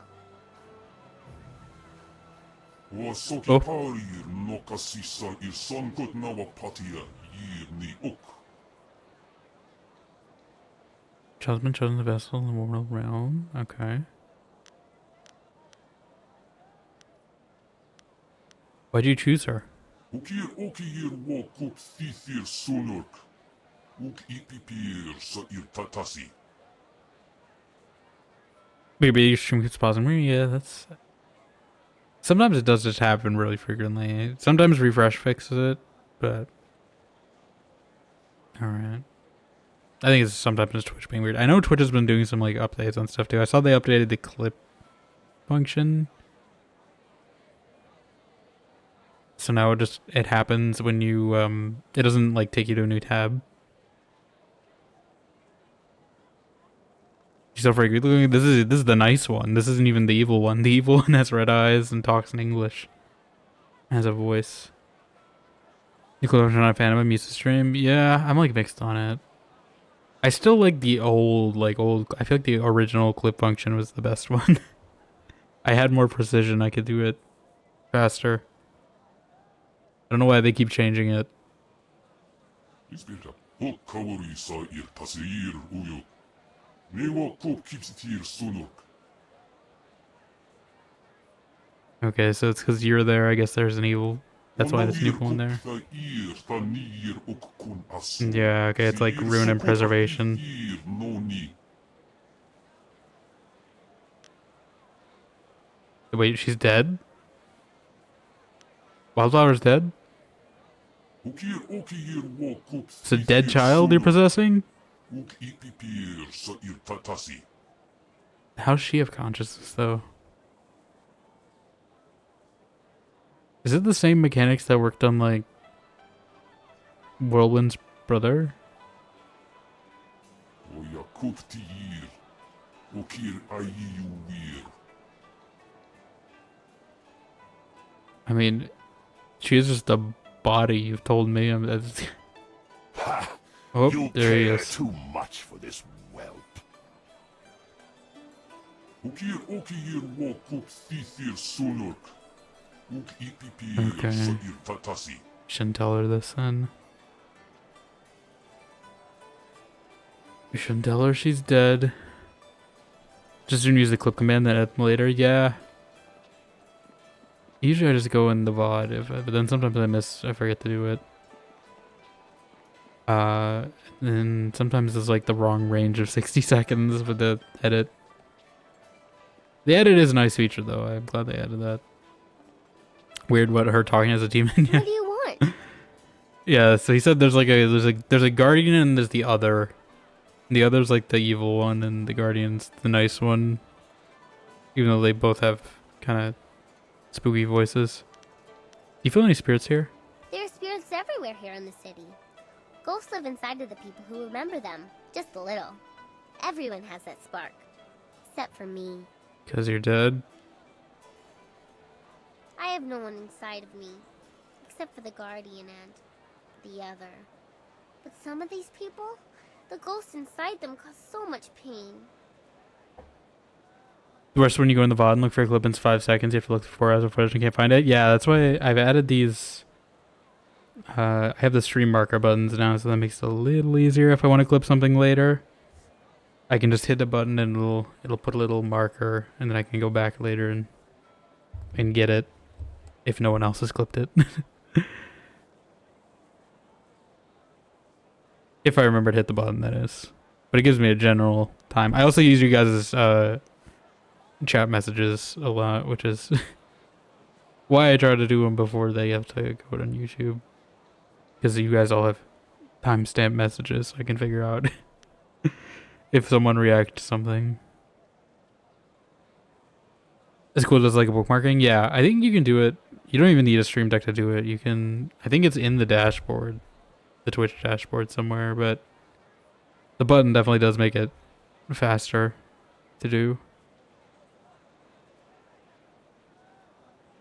Child's been chosen the vessel in the mortal realm. Okay. Why'd you choose her? Maybe you stream keeps pausing me. Yeah, that's... Sometimes it does just happen really frequently. Sometimes refresh fixes it, but... Alright. I think it's sometimes it's Twitch being weird. I know Twitch has been doing some like updates on stuff too. I saw they updated the clip function. So now it happens when you it doesn't like take you to a new tab. She's so freaky. Look, this is the nice one. This isn't even the evil one. The evil one has red eyes and talks in English. Has a voice. Nicole, I'm not a fan of a music stream. Yeah, I'm like mixed on it. I still like the old. I feel like the original clip function was the best one. I had more precision. I could do it faster. I don't know why they keep changing it. Okay, so it's because you're there. I guess there's an evil. That's why there's an evil one there. Yeah, okay, it's like ruin and preservation. Wait, she's dead? Wildflower's dead? It's a dead child you're possessing? How's she have consciousness, though? Is it the same mechanics that worked on, like, Whirlwind's brother? I mean, she is just a body, you've told me. Oh, you there he care is. too much for this whelp. Okay. Shouldn't tell her this then. We shouldn't tell her she's dead. Just didn't use the clip command then add later. Yeah. Usually I just go in the VOD, but then sometimes I forget to do it. And sometimes it's like the wrong range of 60 seconds with the edit. The edit is a nice feature though. I'm glad they added that. Weird what her talking as a demon. Yeah. What do you want? Yeah, so he said there's a guardian and there's the other. The other's like the evil one and the guardian's the nice one. Even though they both have kind of spooky voices. Do you feel any spirits here? There are spirits everywhere here in the city. Ghosts live inside of the people who remember them, just a little. Everyone has that spark. Except for me. Because you're dead? I have no one inside of me. Except for the Guardian and the other. But some of these people, the ghosts inside them cause so much pain. The worst when you go in the VOD and look for a clip in 5 seconds, you have to look for 4 hours of footage and can't find it. Yeah, that's why I've added these. I have the stream marker buttons now, so that makes it a little easier if I want to clip something later. I can just hit the button and it'll put a little marker, and then I can go back later and get it if no one else has clipped it. If I remember to hit the button, that is. But it gives me a general time. I also use you guys' chat messages a lot, which is why I try to do them before they have to go on YouTube. Because you guys all have timestamp messages, so I can figure out if someone reacts to something. As cool as like a bookmarking? Yeah, I think you can do it. You don't even need a stream deck to do it. You can, I think it's in the dashboard, the Twitch dashboard somewhere, but the button definitely does make it faster to do.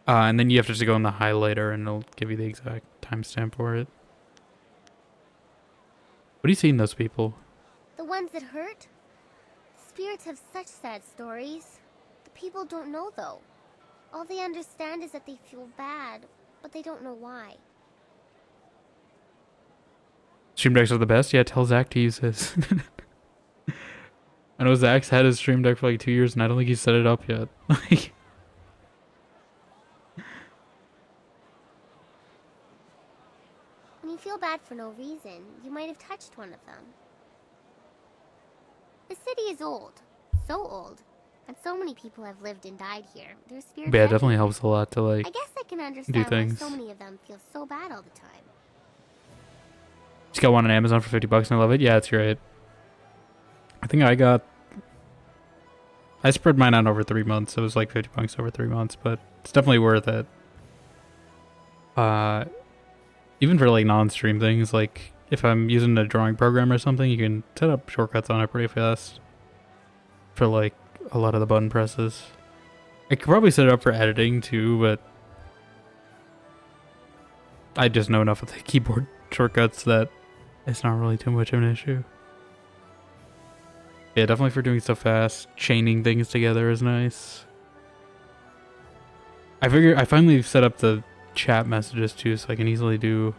And then you have to just go in the highlighter and it'll give you the exact timestamp for it. What do you see in those people? The ones that hurt? Spirits have such sad stories. The people don't know though. All they understand is that they feel bad, but they don't know why. Stream decks are the best? Yeah, tell Zach to use his. I know Zach's had his stream deck for like 2 years and I don't think he's set it up yet. Like, when you feel bad for no reason, you might have touched one of them. The city is old. So old. And so many people have lived and died here. Their spirits yeah, it definitely everywhere. helps a lot to like I guess I can do understand why things. so many of them feel so bad all the time. Just got one on Amazon for $50 and I love it. Yeah, it's great. I think I spread mine out over 3 months. So it was like $50 over 3 months, but it's definitely worth it. Even for like non-stream things, like if I'm using a drawing program or something, you can set up shortcuts on it pretty fast for like a lot of the button presses. I could probably set it up for editing too, but I just know enough of the keyboard shortcuts that it's not really too much of an issue. Yeah, definitely for doing stuff fast. Chaining things together is nice. I finally set up the chat messages too, so I can easily do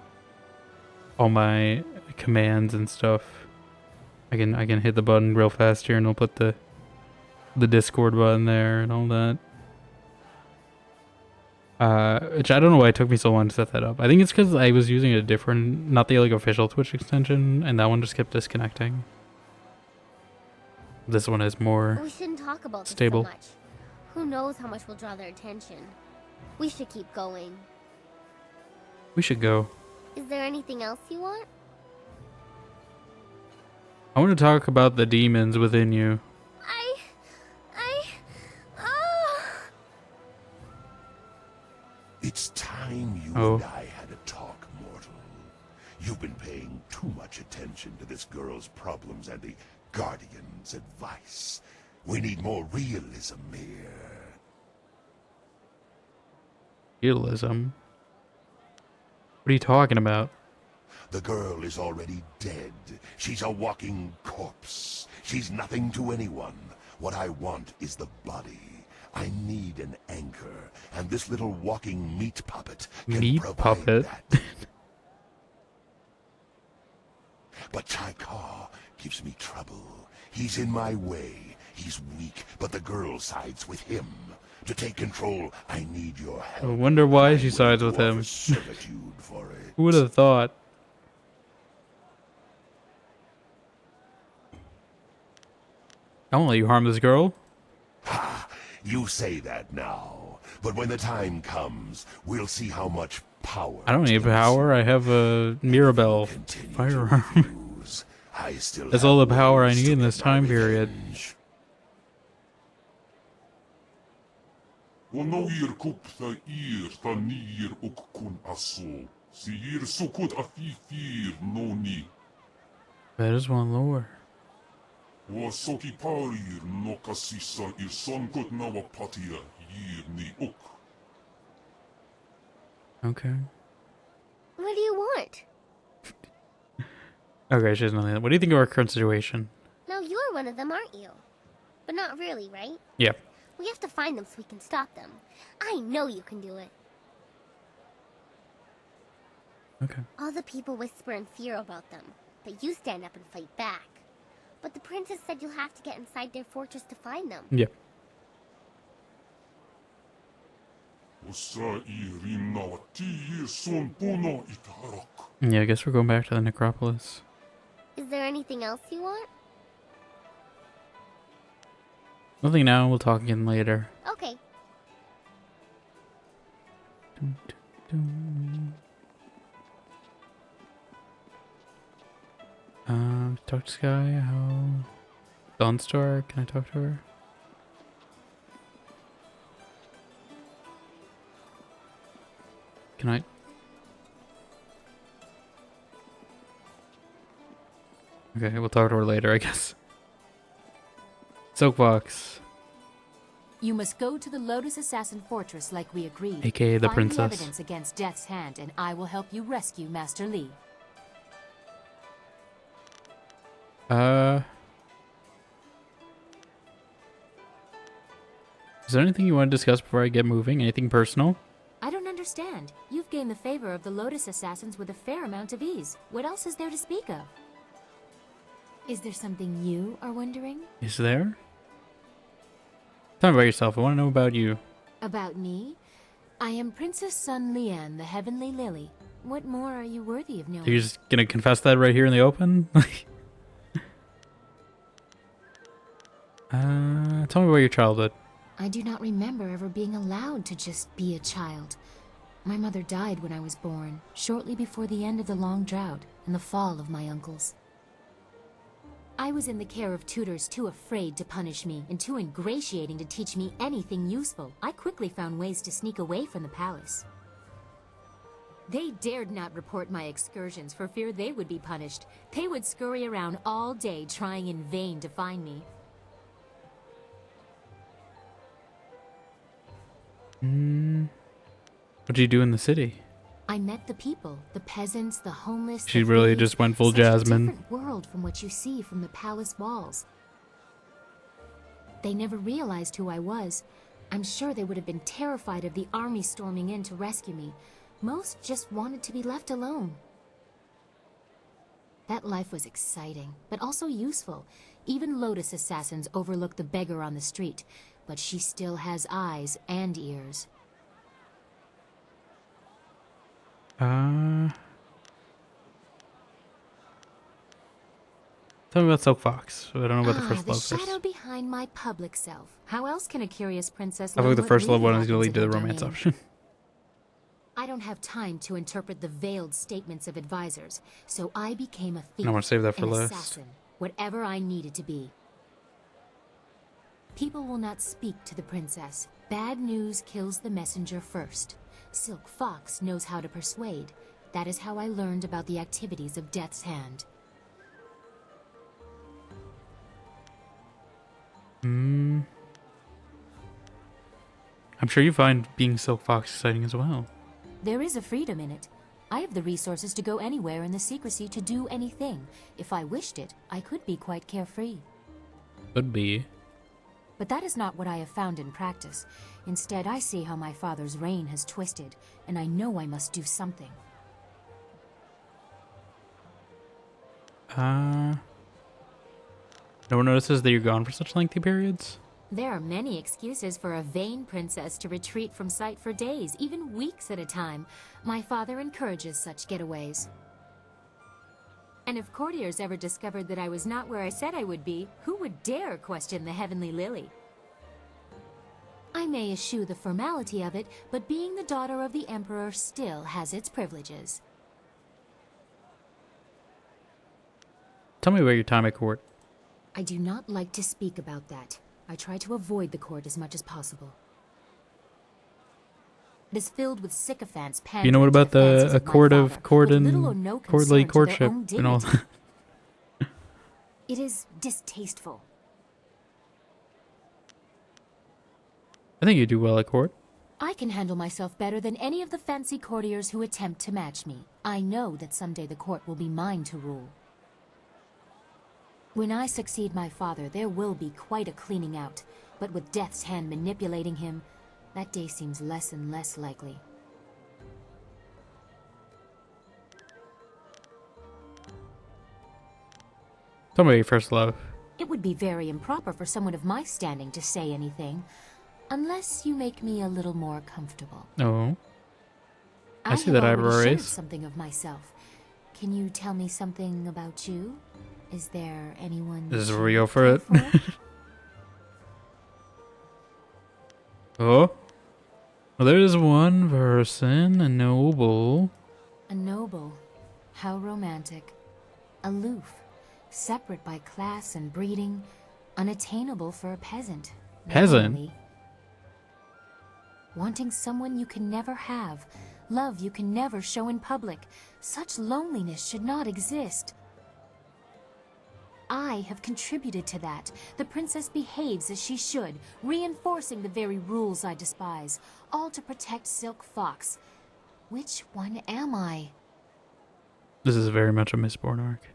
all my commands and stuff. I can hit the button real fast here and it'll put the Discord button there and all that. Which I don't know why it took me so long to set that up. I think it's because I was using a different, not the like official Twitch extension, and that one just kept disconnecting. This one is more We shouldn't talk about this stable. so much. Who knows how much will draw their attention. We should keep going. We should go. Is there anything else you want? I want to talk about the demons within you. It's time you Oh. and I had a talk, mortal. You've been paying too much attention to this girl's problems and the Guardian's advice. We need more realism here. Realism? What are you talking about? The girl is already dead. She's a walking corpse. She's nothing to anyone. What I want is the body. I need an anchor, and this little walking meat puppet can Meat provide puppet? that. But Chaikar gives me trouble. He's in my way. He's weak, but the girl sides with him. To take control, I need your I help. wonder why she sides with him. Servitude for it. Who would have thought? I won't let you harm this girl. You say that now, but when the time comes, we'll see how much power. I don't need power. I have a Mirabelle firearm. I still That's have all the power I ways need to in get this my time period. revenge. ونوير كوب ثائير ثانير أككن أصو سيير سكوت أثيثير نوني That is one lore. Wasoki parir no kasisa ir sonkot nawa patia yir ni uk. Okay. What do you want? Okay, she has nothing. What do you think of our current situation? Now you're one of them, aren't you? But not really, right? Yeah. We have to find them so we can stop them. I know you can do it. Okay. All the people whisper in fear about them, but you stand up and fight back. But the princess said you'll have to get inside their fortress to find them. Yeah. Yeah, I guess we're going back to the necropolis. Is there anything else you want? Nothing now, we'll talk again later. Okay. Talk to Sky, how... Dawnstar, can I talk to her? Can I? Okay, we'll talk to her later, I guess. Soapbox. You must go to the Lotus Assassin Fortress like we agreed. AKA the Find princess. the evidence against Death's Hand, and I will help you rescue Master Li. Is there anything you want to discuss before I get moving? Anything personal? I don't understand. You've gained the favor of the Lotus Assassins with a fair amount of ease. What else is there to speak of? Is there something you are wondering? Is there? Tell me about yourself. I want to know about you. About me? I am Princess Sun Lian, the Heavenly Lily. What more are you worthy of knowing? So you're just gonna confess that right here in the open? Tell me about your childhood. I do not remember ever being allowed to just be a child. My mother died when I was born, shortly before the end of the long drought and the fall of my uncles. I was in the care of tutors too afraid to punish me and too ingratiating to teach me anything useful. I quickly found ways to sneak away from the palace. They dared not report my excursions for fear they would be punished. They would scurry around all day trying in vain to find me. What did you do in the city? I met the people, the peasants, the homeless. She the really thieves. just went full Such Jasmine. A different world from what you see from the palace walls. They never realized who I was. I'm sure they would have been terrified of the army storming in to rescue me. Most just wanted to be left alone. That life was exciting, but also useful. Even Lotus assassins overlook the beggar on the street, but she still has eyes and ears. Tell me about Silk Fox. I don't know about the first the love shadow first. behind my public self. How else can a curious princess I learn think the what first love really one is going to happens lead to in the her romance domain? option. I don't have time to interpret the veiled statements of advisors, so I became a thief, I wanna save that for an last. assassin, whatever I needed to be. People will not speak to the princess. Bad news kills the messenger first. Silk Fox knows how to persuade. That is how I learned about the activities of Death's Hand. I'm sure you find being Silk Fox exciting as well. There is a freedom in it. I have the resources to go anywhere in the secrecy to do anything. If I wished it, I could be quite carefree. Could be. But that is not what I have found in practice. Instead, I see how my father's reign has twisted, and I know I must do something. No one notices that you're gone for such lengthy periods? There are many excuses for a vain princess to retreat from sight for days, even weeks at a time. My father encourages such getaways. And if courtiers ever discovered that I was not where I said I would be, who would dare question the Heavenly Lily? I may eschew the formality of it, but being the daughter of the Emperor still has its privileges. Tell me about your time at court. I do not like to speak about that. I try to avoid the court as much as possible. It is filled with sycophants pandering You know what about to the fancies the of my court father, of court with and little or no courtly concern to their courtship own and all dignity. that? It is distasteful. I think you do well at court. I can handle myself better than any of the fancy courtiers who attempt to match me. I know that someday the court will be mine to rule. When I succeed my father, there will be quite a cleaning out. But with Death's hand manipulating him, that day seems less and less likely. Tell me your first love. It would be very improper for someone of my standing to say anything, unless you make me a little more comfortable. Oh. I see have that eyebrow already shared raise. something of myself. Can you tell me something about you? Is there anyone? This is you where we go for it. care Oh. Well, there's one person, a noble. A noble. How romantic. Aloof. Separate by class and breeding. Unattainable for a peasant. Peasant? Lonely. Wanting someone you can never have. Love you can never show in public. Such loneliness should not exist. I have contributed to that. The princess behaves as she should, reinforcing the very rules I despise, all to protect Silk Fox. Which one am I? This is very much a Mistborn arc.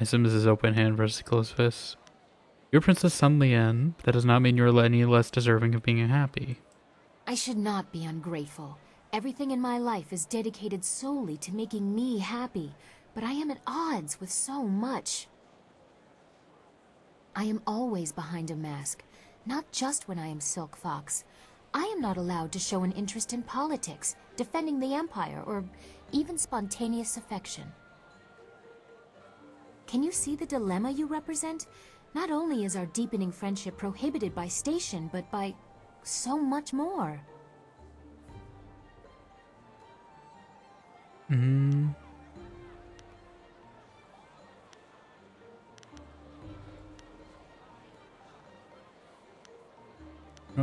I assume this is open hand versus closed fist. You're Princess Sun Lian. That does not mean you're any less deserving of being happy. I should not be ungrateful. Everything in my life is dedicated solely to making me happy, but I am at odds with so much. I am always behind a mask, not just when I am Silk Fox. I am not allowed to show an interest in politics, defending the Empire, or even spontaneous affection. Can you see the dilemma you represent? Not only is our deepening friendship prohibited by station, but by so much more. Oh,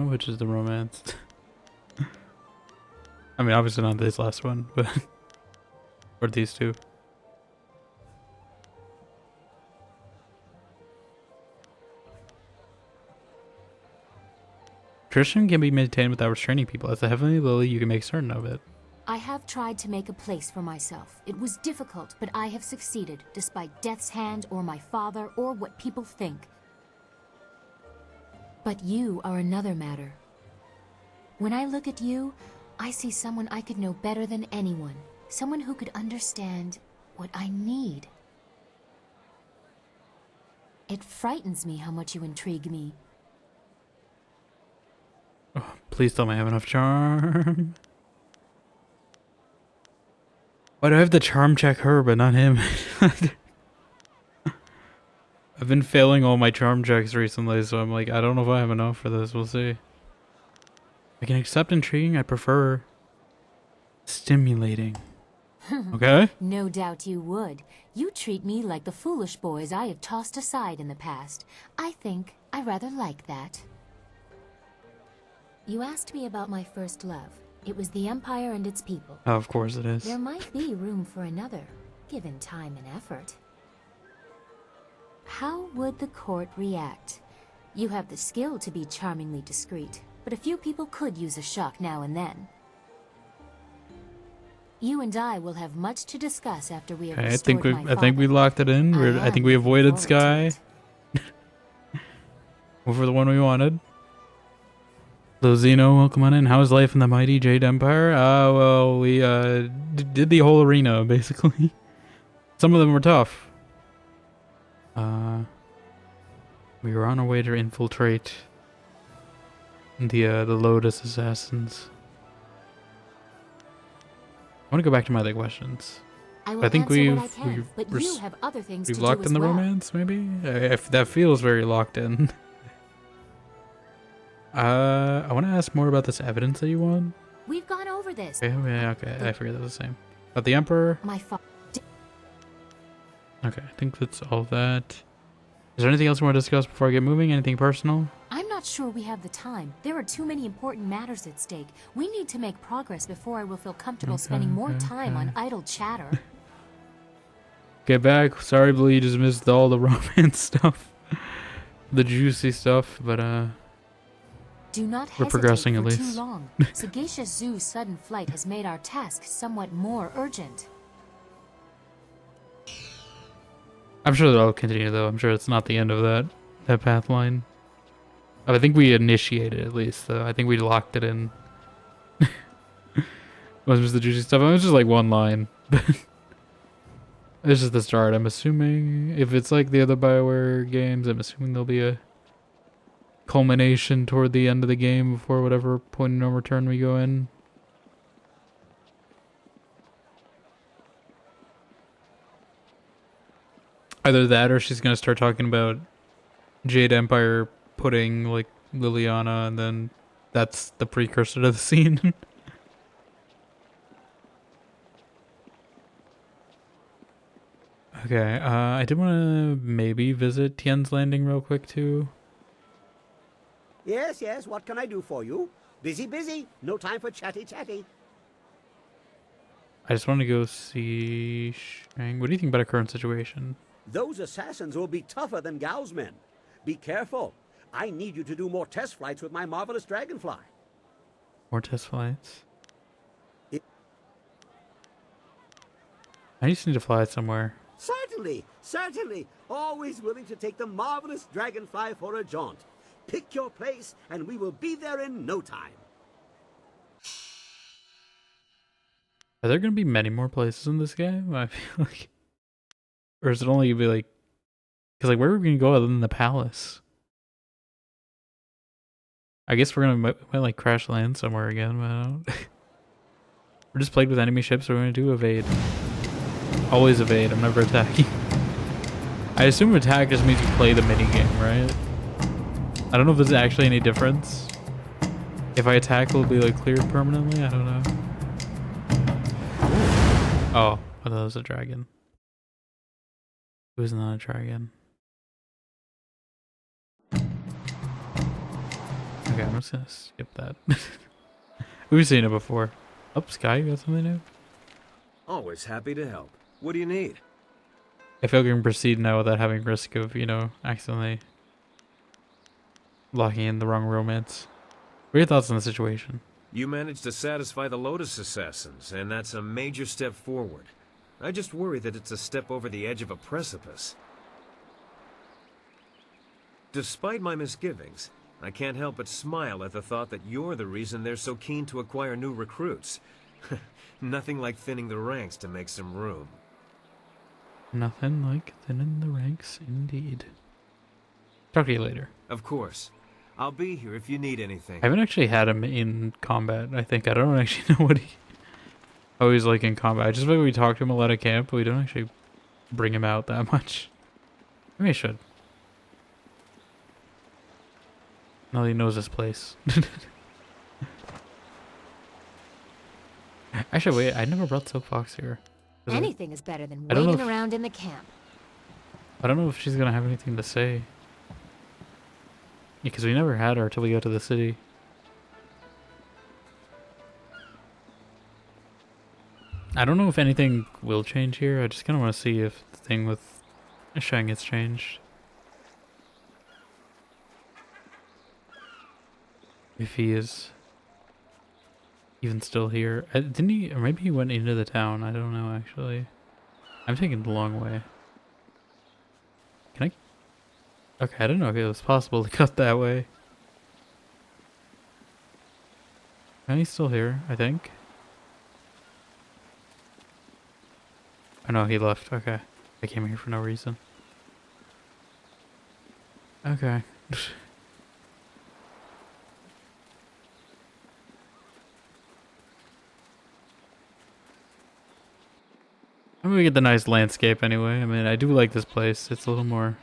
which is the romance? I mean, obviously not this last one, but or these two. Tradition can be maintained without restraining people. As a heavenly lily, you can make certain of it. I have tried to make a place for myself. It was difficult, but I have succeeded, despite Death's hand or my father or what people think. But you are another matter. When I look at you, I see someone I could know better than anyone. Someone who could understand what I need. It frightens me how much you intrigue me. Oh, please tell me I have enough charm. Why do I have to charm check her, but not him? I've been failing all my charm checks recently, so I'm like, I don't know if I have enough for this. We'll see. I can accept intriguing. I prefer stimulating. Okay? No doubt you would. You treat me like the foolish boys I have tossed aside in the past. I think I rather like that. You asked me about my first love. It was the Empire and its people. Oh, of course it is. There might be room for another, given time and effort. How would the court react? You have the skill to be charmingly discreet, but a few people could use a shock now and then. You and I will have much to discuss after we have Okay, restored my I think we locked it in. I think we avoided Sky. Over the one we wanted. Lozino, welcome on in. How is life in the mighty Jade Empire? Well, we did the whole arena, basically. Some of them were tough. We were on our way to infiltrate the Lotus assassins. I want to go back to my other questions. I think we've locked in the romance, maybe? If that feels very locked in. I want to ask more about this evidence that you want. We've gone over this. Okay, I forget that was the same. About the Emperor. My father. Okay, I think that's all that. Is there anything else you want to discuss before I get moving? Anything personal? I'm not not sure we have the time. There are too many important matters at stake. We need to make progress before I will feel comfortable spending more time on idle chatter. Get back. Sorry, Blue, you just missed all the romance stuff. The juicy stuff, but Do not we're progressing hesitate at for least. too long. Sagacious Zoo's sudden flight has made our task somewhat more urgent. I'm sure they'll continue though. I'm sure it's not the end of that path line. I think we initiated at least though. I think we locked it in. What was the juicy stuff? It was just like one line. This is the start. I'm assuming if it's like the other BioWare games, I'm assuming there'll be a culmination toward the end of the game before whatever point of no return we go in. Either that or she's gonna start talking about Jade Empire putting like Liliana, and then that's the precursor to the scene. Okay, I did want to maybe visit Tien's Landing real quick too. Yes, yes, what can I do for you? Busy, busy. No time for chatty, chatty. I just want to go see Shang. What do you think about our current situation? Those assassins will be tougher than Gao's men. Be careful. I need you to do more test flights with my marvelous dragonfly. More test flights? I just need to fly it somewhere. Certainly, certainly. Always willing to take the marvelous dragonfly for a jaunt. Pick your place, and we will be there in no time. Are there going to be many more places in this game? I feel like... Or is it only going to be like... Because like, where are we going to go other than the palace? I guess we're going to might like crash land somewhere again, but I don't... We're just plagued with enemy ships, so we're going to do evade. Always evade, I'm never attacking. I assume attack just means you play the minigame, right? I don't know if there's actually any difference. If I attack, will it be like cleared permanently? I don't know. Oh, I thought it was a dragon. It was not a dragon. Okay, I'm just gonna skip that. We've seen it before. Oh, Sky, you got something new? Always happy to help. What do you need? I feel like we can proceed now without having risk of, you know, accidentally locking in the wrong romance. What are your thoughts on the situation? You managed to satisfy the Lotus assassins, and that's a major step forward. I just worry that it's a step over the edge of a precipice. Despite my misgivings, I can't help but smile at the thought that you're the reason they're so keen to acquire new recruits. Nothing like thinning the ranks to make some room. Nothing like thinning the ranks, indeed. Talk to you later. Of course. I'll be here if you need anything. I haven't actually had him in combat, I think. I don't actually know what how he's like in combat. I just feel like we talk to him a lot at camp, but we don't actually bring him out that much. Maybe I should. Now that he knows this place. Actually, wait, I never brought Silk Fox here. Anything is better than I don't know waiting if- around in the camp. I don't know if she's gonna have anything to say. Because we never had her till we got to the city. I don't know if anything will change here. I just kind of want to see if the thing with Shang gets changed. If he is even still here. Didn't he? Or maybe he went into the town. I don't know, actually. I'm taking the long way. Can I? Okay, I didn't know if it was possible to cut that way. And he's still here, I think. Oh no, he left. Okay. I came here for no reason. Okay. I'm gonna get the nice landscape anyway. I mean, I do like this place. It's a little more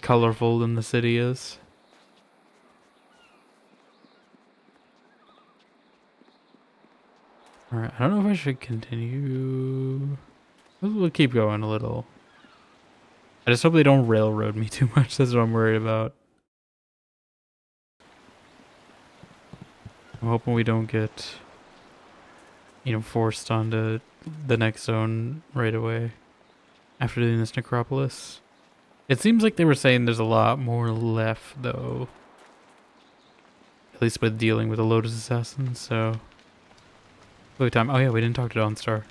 colorful than the city is. Alright, I don't know if I should continue. We'll keep going a little. I just hope they don't railroad me too much. That's what I'm worried about. I'm hoping we don't get, you know, forced onto the next zone right away after doing this necropolis. It seems like they were saying there's a lot more left, though. At least with dealing with the Lotus assassins, so... Wait, time. Oh yeah, we didn't talk to Dawnstar.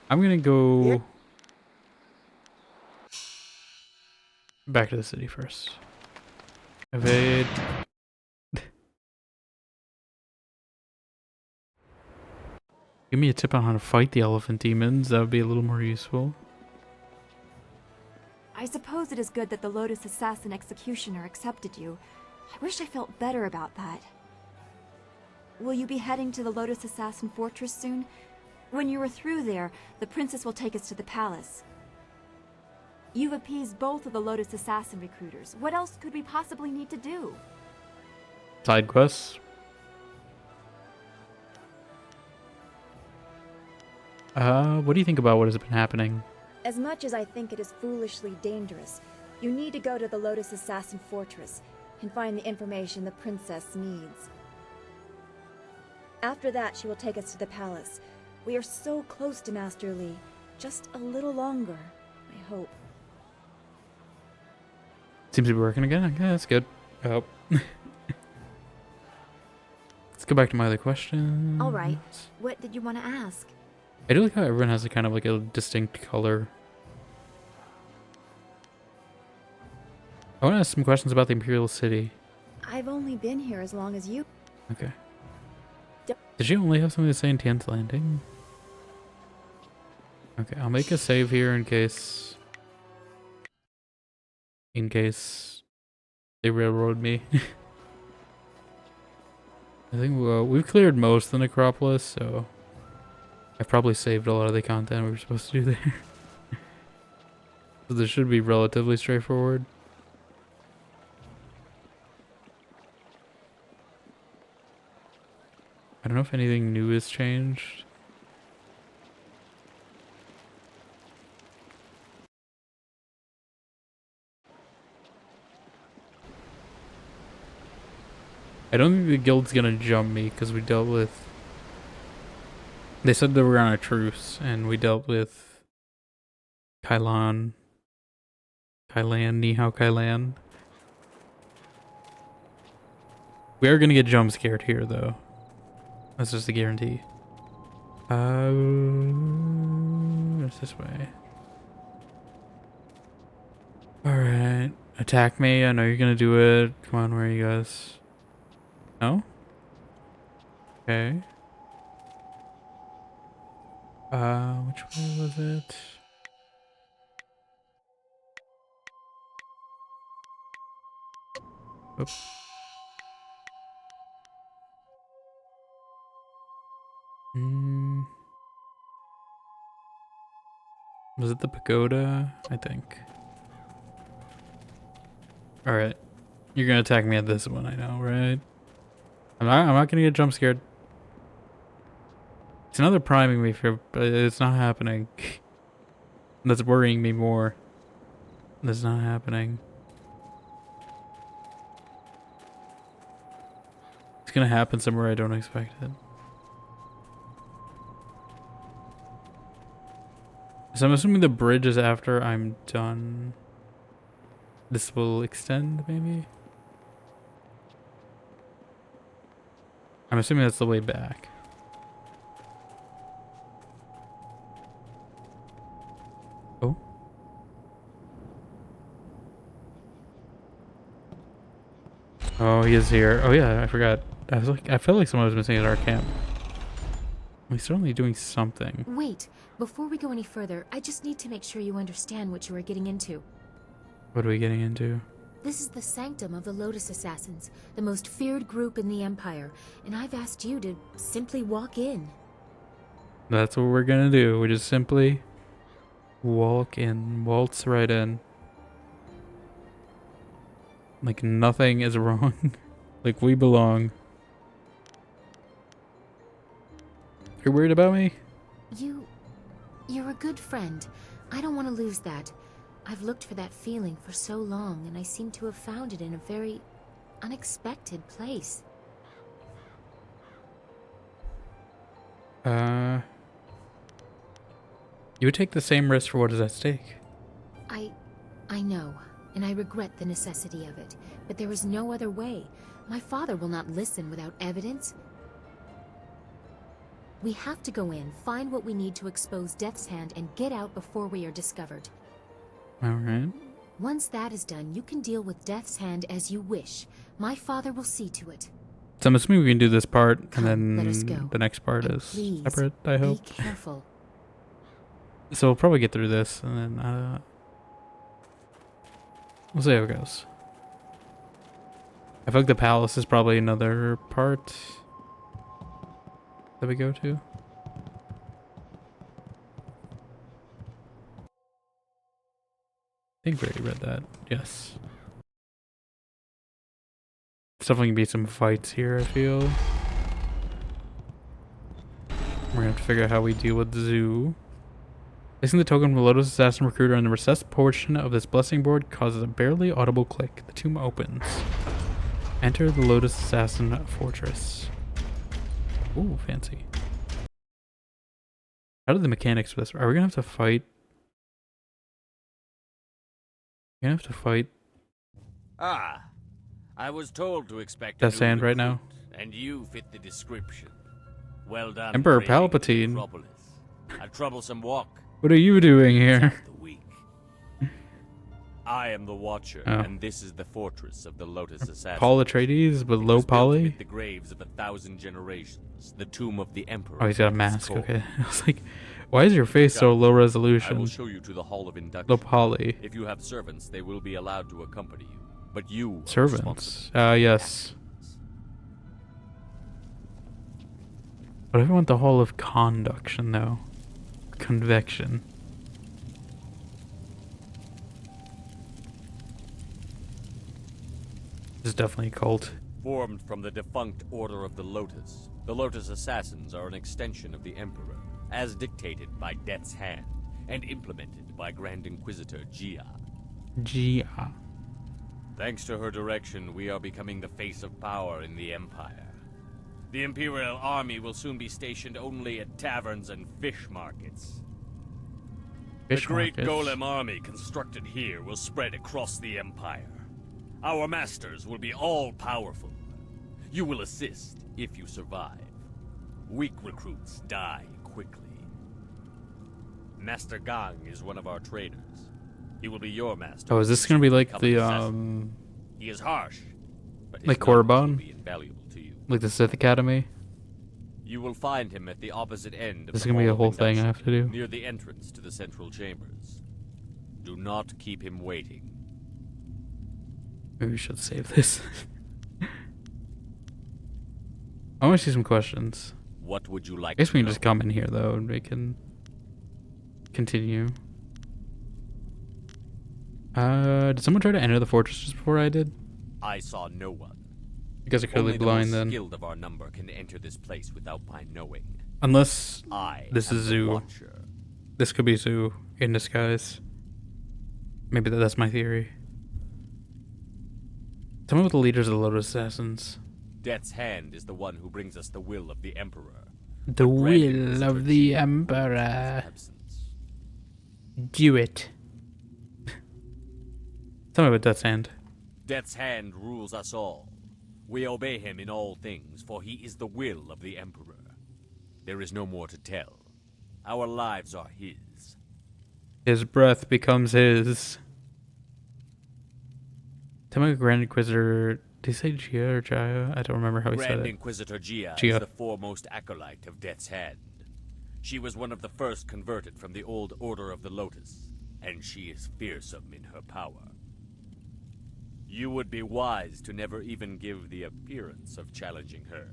I'm gonna go... back to the city first. Evade. Give me a tip on how to fight the elephant demons. That would be a little more useful. I suppose it is good that the Lotus Assassin Executioner accepted you. I wish I felt better about that. Will you be heading to the Lotus Assassin Fortress soon? When you are through there, the princess will take us to the palace. You've appeased both of the Lotus Assassin recruiters. What else could we possibly need to do? Side quests. What do you think about what has been happening? As much as I think it is foolishly dangerous, you need to go to the Lotus Assassin Fortress and find the information the princess needs. After that, she will take us to the palace. We are so close to Master Li. Just a little longer, I hope. Seems to be working again. Okay, that's good. I hope. Let's go back to my other question. All right. What did you want to ask? I do like how everyone has a kind of like a distinct color. I want to ask some questions about the Imperial City. I've only been here as long as you. Okay. Did you only have something to say in Tian's Landing? Okay, I'll make a save here in case... they railroad me. I think we've cleared most of the necropolis, so... I've probably saved a lot of the content we were supposed to do there. So this should be relatively straightforward. I don't know if anything new has changed. I don't think the guild's gonna jump me because we dealt with... They said they were on a truce and we dealt with Kailan, Nihao Kailan. We are gonna get jump scared here though. That's just a guarantee. It's this way. Alright. Attack me. I know you're gonna do it. Come on, where are you guys? No? Okay. Which way was it? Oops. Was it the pagoda? I think. Alright. You're gonna attack me at this one, I know, right? I'm not gonna get jump scared. It's another priming me fear, but it's not happening. That's worrying me more. That's not happening. It's gonna happen somewhere I don't expect it. So I'm assuming the bridge is after I'm done. This will extend, maybe? I'm assuming that's the way back. Oh. Oh, he is here. Oh yeah, I forgot. I felt like someone was missing at our camp. He's certainly doing something. Wait, before we go any further, I just need to make sure you understand what you are getting into. What are we getting into? This is the sanctum of the Lotus Assassins, the most feared group in the Empire, and I've asked you to simply walk in. That's what we're gonna do. We just simply walk in, waltz right in. Like nothing is wrong. Like we belong. You're worried about me? You're a good friend. I don't want to lose that. I've looked for that feeling for so long, and I seem to have found it in a very unexpected place. You would take the same risk for what is at stake. I know, and I regret the necessity of it, but there is no other way. My father will not listen without evidence. We have to go in, find what we need to expose Death's Hand, and get out before we are discovered. Alright. Once that is done, you can deal with Death's Hand as you wish. My father will see to it. So I'm assuming we can do this part, Come, and let us then go. the next part And is please, separate, I hope. Be careful. So we'll probably get through this, and then, we'll see how it goes. I feel like the palace is probably another part that we go to. I think we already read that. Yes. There's definitely gonna be some fights here, I feel. We're gonna have to figure out how we deal with Zoo. Placing the token from the Lotus Assassin Recruiter on the recessed portion of this blessing board causes a barely audible click. The tomb opens. Enter the Lotus Assassin Fortress. Ooh, fancy. How do the mechanics for this? Are we gonna have to fight? We're gonna have to fight Ah, I was told to expect Death's Hand right now. and you fit the description. Well done, Emperor braving the Palpatine. metropolis. A troublesome walk. What are you doing here? I am the Watcher, Oh. and this is the fortress of the Lotus Assassin. Paul Atreides with low poly? The graves of 1,000 generations, the tomb of the Emperor. Oh, he's got a at its mask. core. Okay. I was like, why is your face so low resolution? I will show you to the Hall of Induction. Low poly. If you have servants, they will be allowed to accompany you. But you are Servants. responsible. Yes. But I want the Hall of Conduction, though. Convection. This is definitely a cult. Formed from the defunct Order of the Lotus Assassins are an extension of the Emperor, as dictated by Death's Hand, and implemented by Grand Inquisitor Gia. Gia. Thanks to her direction, we are becoming the face of power in the Empire. The Imperial Army will soon be stationed only at taverns and fish markets. The great Golem army constructed here will spread across the Empire. Our masters will be all-powerful. You will assist if you survive. Weak recruits die quickly. Master Gang is one of our trainers. He will be your master. Oh, is this gonna be like Become the an assassin. He is harsh, but his like knowledge will Korriban? be invaluable to you. Like the Sith Academy? You will find him at the opposite end of This is the gonna be a Hall whole of thing I have to do. near the entrance to the central chambers. Do not keep him waiting. Maybe we should save this. I want to see some questions. What would you like I guess to we can know? just come in here though and we can continue. Did someone try to enter the fortress just before I did? I saw no one. You guys are clearly Only the blind most then. skilled of our number can enter this place without my knowing. Unless I this am is the Zoo. Watcher. This could be Zoo in disguise. Maybe that's my theory. Tell me what the leaders of the Lotus Assassins. Death's Hand is the one who brings us the will of the Emperor. The will of the Emperor. Do it. Tell me about Death's Hand. Death's Hand rules us all. We obey him in all things, for he is the will of the Emperor. There is no more to tell. Our lives are his. His breath becomes his. Tell me, Grand Inquisitor. Did he say Gia or Jaya? I don't remember how he said Grand it. Inquisitor Gia Gia. is the foremost acolyte of Death's Hand. She was one of the first converted from the old Order of the Lotus, and she is fearsome in her power. You would be wise to never even give the appearance of challenging her.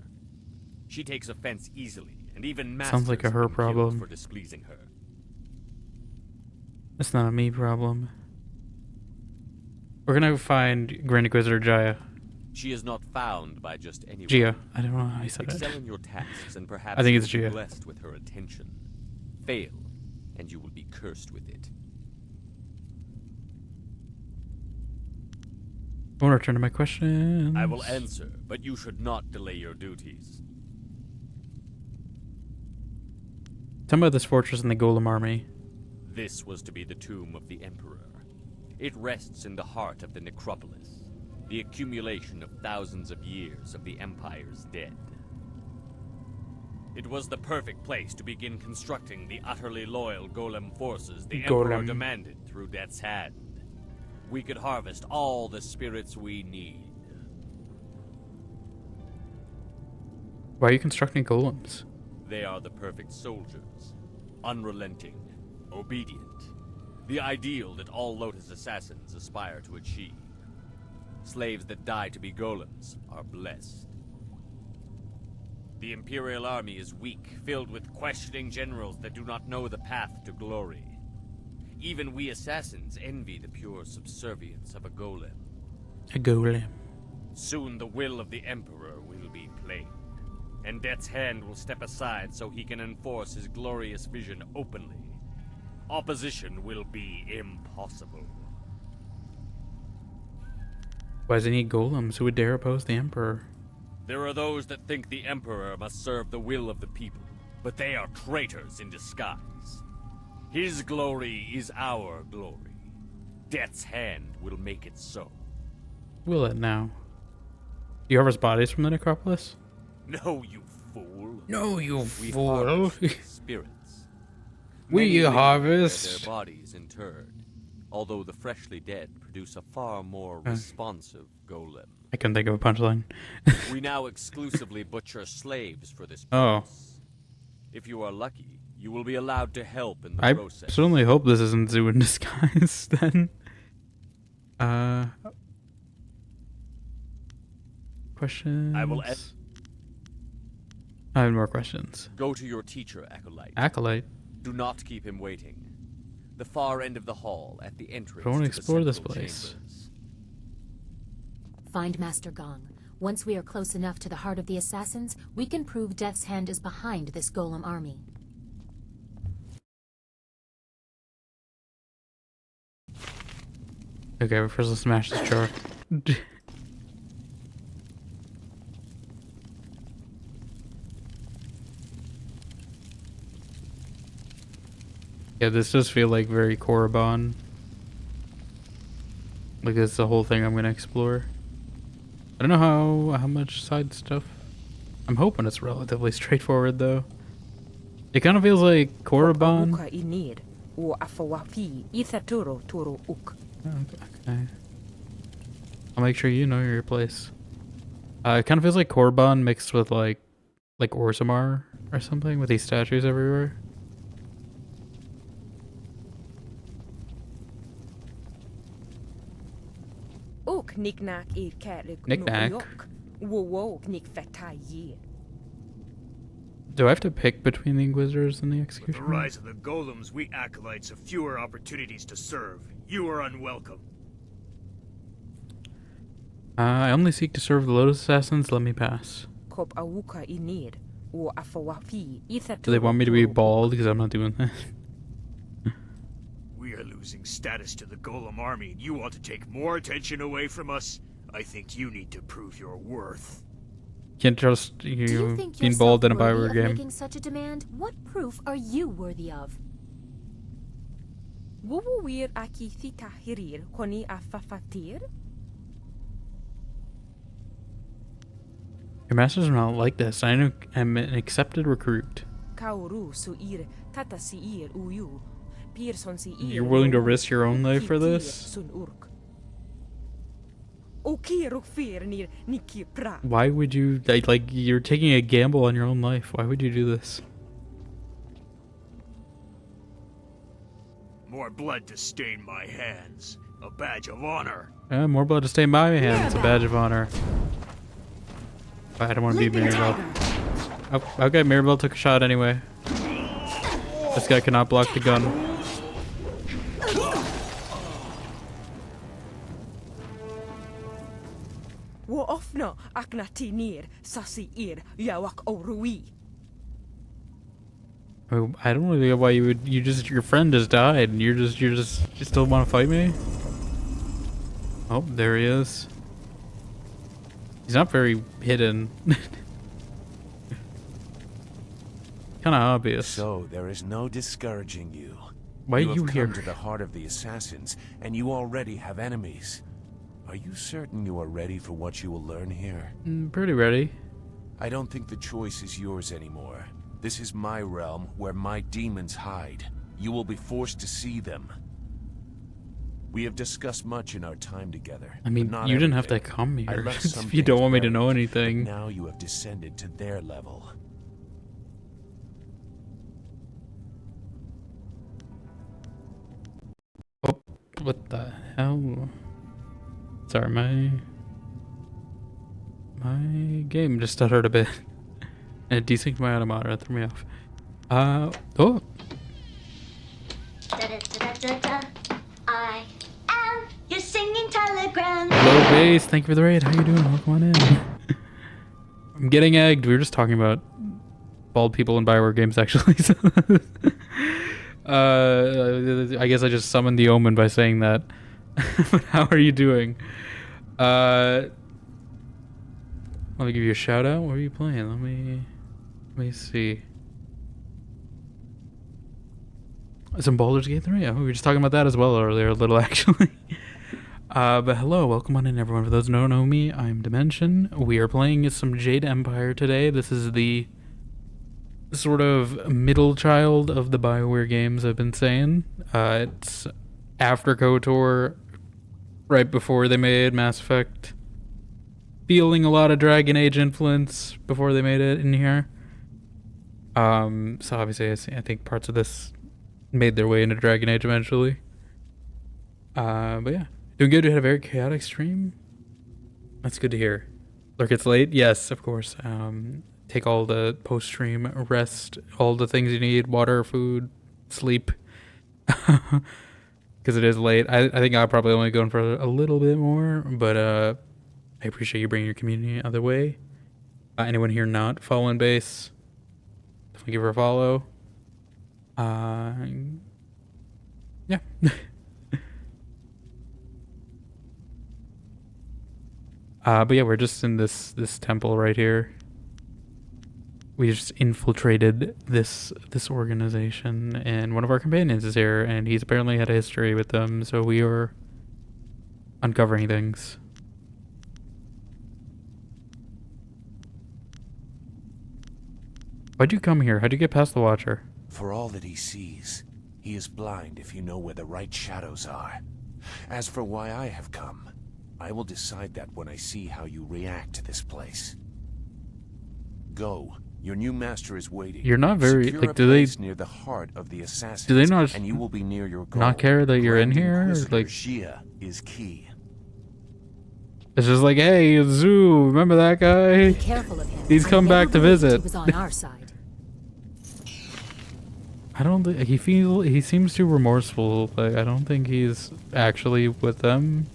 She takes offense easily, and even masters Sounds like a have her been killed problem. for displeasing her. It's not a me problem. We're gonna find Grand Inquisitor Jaya. She is not found by just anyone. Gia. I don't know how he said Excel it. in your tasks, and perhaps I think you it's will be Gia. blessed with her attention. Fail, and you will be cursed with it. I want to return to my questions. I will answer, but you should not delay your duties. Talking about this fortress and the Golem army. This was to be the tomb of the Emperor. It rests in the heart of the necropolis, the accumulation of thousands of years of the Empire's dead. It was the perfect place to begin constructing the utterly loyal Golem forces the Emperor demanded through Death's Hand. We could harvest all the spirits we need. Why are you constructing golems? They are the perfect soldiers, unrelenting, obedient, the ideal that all Lotus assassins aspire to achieve. Slaves that die to be golems are blessed. The Imperial army is weak, filled with questioning generals that do not know the path to glory. Even we assassins envy the pure subservience of a golem. A golem. Soon the will of the Emperor will be plain, and Death's Hand will step aside so he can enforce his glorious vision openly. Opposition will be impossible. Why does he need golems? Who would dare oppose the Emperor? There are those that think the Emperor must serve the will of the people, but they are traitors in disguise. His glory is our glory. Death's Hand will make it so. Will it now? Do you harvest bodies from the necropolis? No, you fool. No, you We fool. harvest spirits. We Many live harvest. with their bodies interred, although the freshly dead produce a far more responsive golem. I couldn't think of a punchline. We now exclusively butcher slaves for this Oh. purpose. If you are lucky, you will be allowed to help in the I process. certainly hope this isn't Zoo in disguise then. Questions? I will I have more questions. Go to your teacher, Acolyte. Acolyte? Do not keep him waiting. The far end of the hall at the entrance I want to the explore this central place. chambers. Find Master Gong. Once we are close enough to the heart of the assassins, we can prove Death's Hand is behind this Golem army. Okay, but first let's smash this jar. Yeah, this does feel like very Korriban. Like it's the whole thing I'm gonna explore. I don't know how much side stuff. I'm hoping it's relatively straightforward though. It kind of feels like Korriban. Okay. I'll make sure you know your place. It kind of feels like Korriban mixed with like Orzammar or something with these statues everywhere. Knick-knack. Do I have to pick between the Inquisitors and the With the Executioners? rise of the golems, we acolytes have fewer opportunities to serve. You are unwelcome. I only seek to serve the Lotus Assassins. Let me pass. Do they want me to be bald because I'm not doing that? We are losing status to the golem army, and you want to take more attention away from us? I think you need to prove your worth. Can't trust Do you you think being yourself bald in a worthy Bioware of game. making such a demand? What proof are you worthy of? Your masters are not like this. I am an accepted recruit. You're willing to risk your own life for this? Why would you, like, you're taking a gamble on your own life. Why would you do this? More blood to stain my hands. A badge of honor. More blood to stain my hands. A badge of honor. I don't want to be Mirabelle. Oh, okay, Mirabelle took a shot anyway. This guy cannot block the gun. I don't really know why you would. Your friend just died, and you still want to fight me? Oh, there he is. He's not very hidden. Kind of obvious. So there is no discouraging you. Why are you have here? come to the heart of the assassins, and you already have enemies. Are you certain you are ready for what you will learn here? Pretty ready. I don't think the choice is yours anymore. This is my realm, where my demons hide. You will be forced to see them. We have discussed much in our time together. I mean, but not you didn't have to everything. come I here left some if you don't things want me to buried, know but anything. now you have descended to their level. Oh, what the hell? Sorry, my game just stuttered a bit. And it desynced my automata, that threw me off. Oh. I am your singing telegram. Hello, Base. Thank you for the raid. How you doing? Welcome on in. I'm getting egged. We were just talking about bald people in Bioware games, actually. I guess I just summoned the omen by saying that. But how are you doing? Let me give you a shout out. What are you playing? Let me see. Some Baldur's Gate 3. Yeah, we were just talking about that as well earlier a little, actually. But hello, welcome on in, everyone. For those who don't know me, I'm Dimension. We are playing some Jade Empire today. This is the sort of middle child of the BioWare games, I've been saying. It's after KOTOR, right before they made Mass Effect. Feeling a lot of Dragon Age influence before they made it in here. So obviously I think parts of this made their way into Dragon Age eventually. But yeah. Doing good. We had a very chaotic stream. That's good to hear. Lurk, it's late? Yes, of course. Take all the post-stream rest, all the things you need, water, food, sleep. Because it is late. I think I'll probably only go in for a little bit more, but I appreciate you bringing your community other way. Anyone here not following Base, definitely give her a follow. Yeah. But yeah, we're just in this temple right here. We just infiltrated this organization, and one of our companions is here, and he's apparently had a history with them, so we are uncovering things. Why'd you come here? How'd you get past the Watcher? For all that he sees, he is blind if you know where the right shadows are. As for why I have come, I will decide that when I see how you react to this place. Go. Your new master is waiting. You're not very Secure like. a Do they? place near the heart of the assassins, Do they not? and you will be near your goal. Not care that you're in Grand here? Inquisitor Like, Xia is key. it's just like, hey, Zoo, remember that guy? Be careful of him. He's come back to visit. He was on our side. I don't think he seems too remorseful, but I don't think he's actually with them.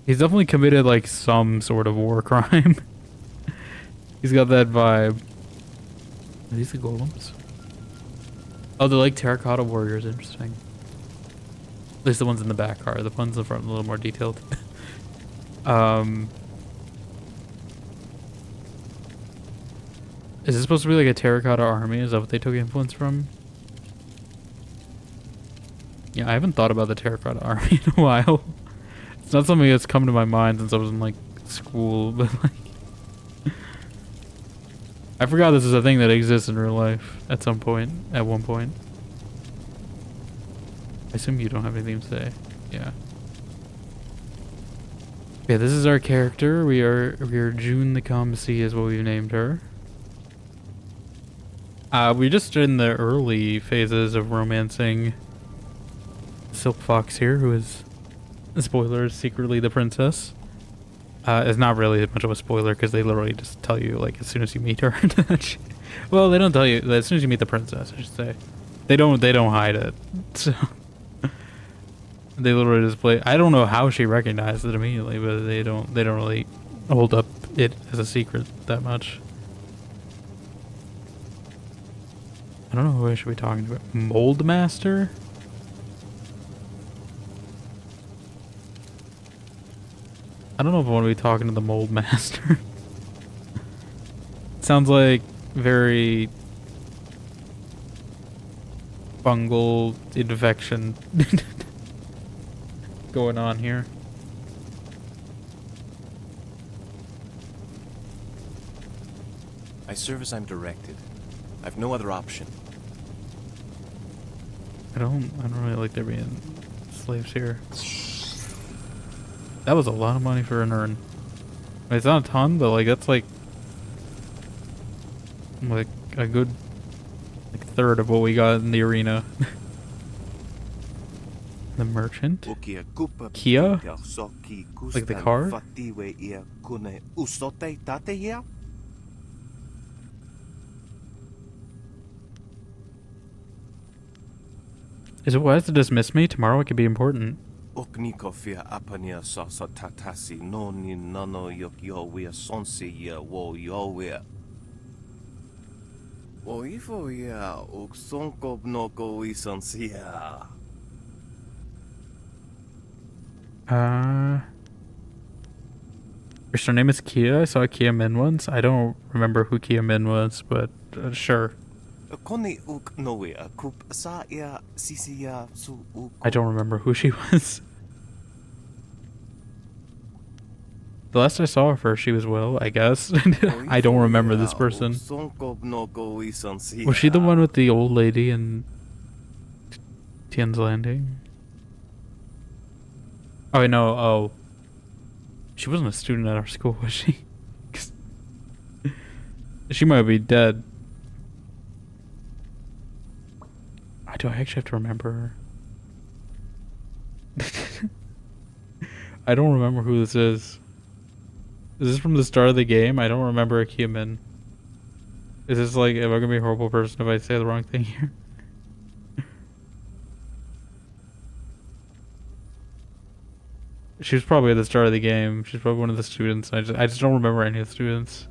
He's definitely committed like some sort of war crime. He's got that vibe. Are these the golems? Oh, they're like terracotta warriors. Interesting. At least the ones in the back are. The ones in the front are a little more detailed. Is this supposed to be like a terracotta army? Is that what they took influence from? Yeah, I haven't thought about the terracotta army in a while. It's not something that's come to my mind since I was in like school, but like I forgot this is a thing that exists in real life at some point, at one point. I assume you don't have anything to say. Yeah. Yeah, this is our character. We are June the Comsea is what we've named her. We're just in the early phases of romancing Silk Fox here, who is, spoilers, secretly the princess. It's not really much of a spoiler because they literally just tell you like as soon as you meet her. Well, they don't tell you as soon as you meet the princess, I should say. They don't hide it. So they literally just play. I don't know how she recognized it immediately, but they don't really hold up it as a secret that much. I don't know who I should be talking to. Mold Master? I don't know if I want to be talking to the Mold Master. Sounds like very fungal infection going on here. I serve as I'm directed. I've no other option. I don't really like there being slaves here. That was a lot of money for an urn. It's not a ton, but like that's like a good third of what we got in the arena. The merchant? Kia? Like the car? Is it wise to dismiss me? Tomorrow it could be important. Your surname is Kia? I saw Kia Min once. I don't remember who Kia Min was, but sure. I don't remember who she was. The last I saw of her, she was well, I guess. I don't remember this person. Was she the one with the old lady in Tien's Landing? Oh, no, oh. She wasn't a student at our school, was she? She might be dead. Do I actually have to remember her? I don't remember who this is. Is this from the start of the game? I don't remember a Kiamin. Is this like, am I gonna be a horrible person if I say the wrong thing here? She was probably at the start of the game. She's probably one of the students. I just don't remember any of the students.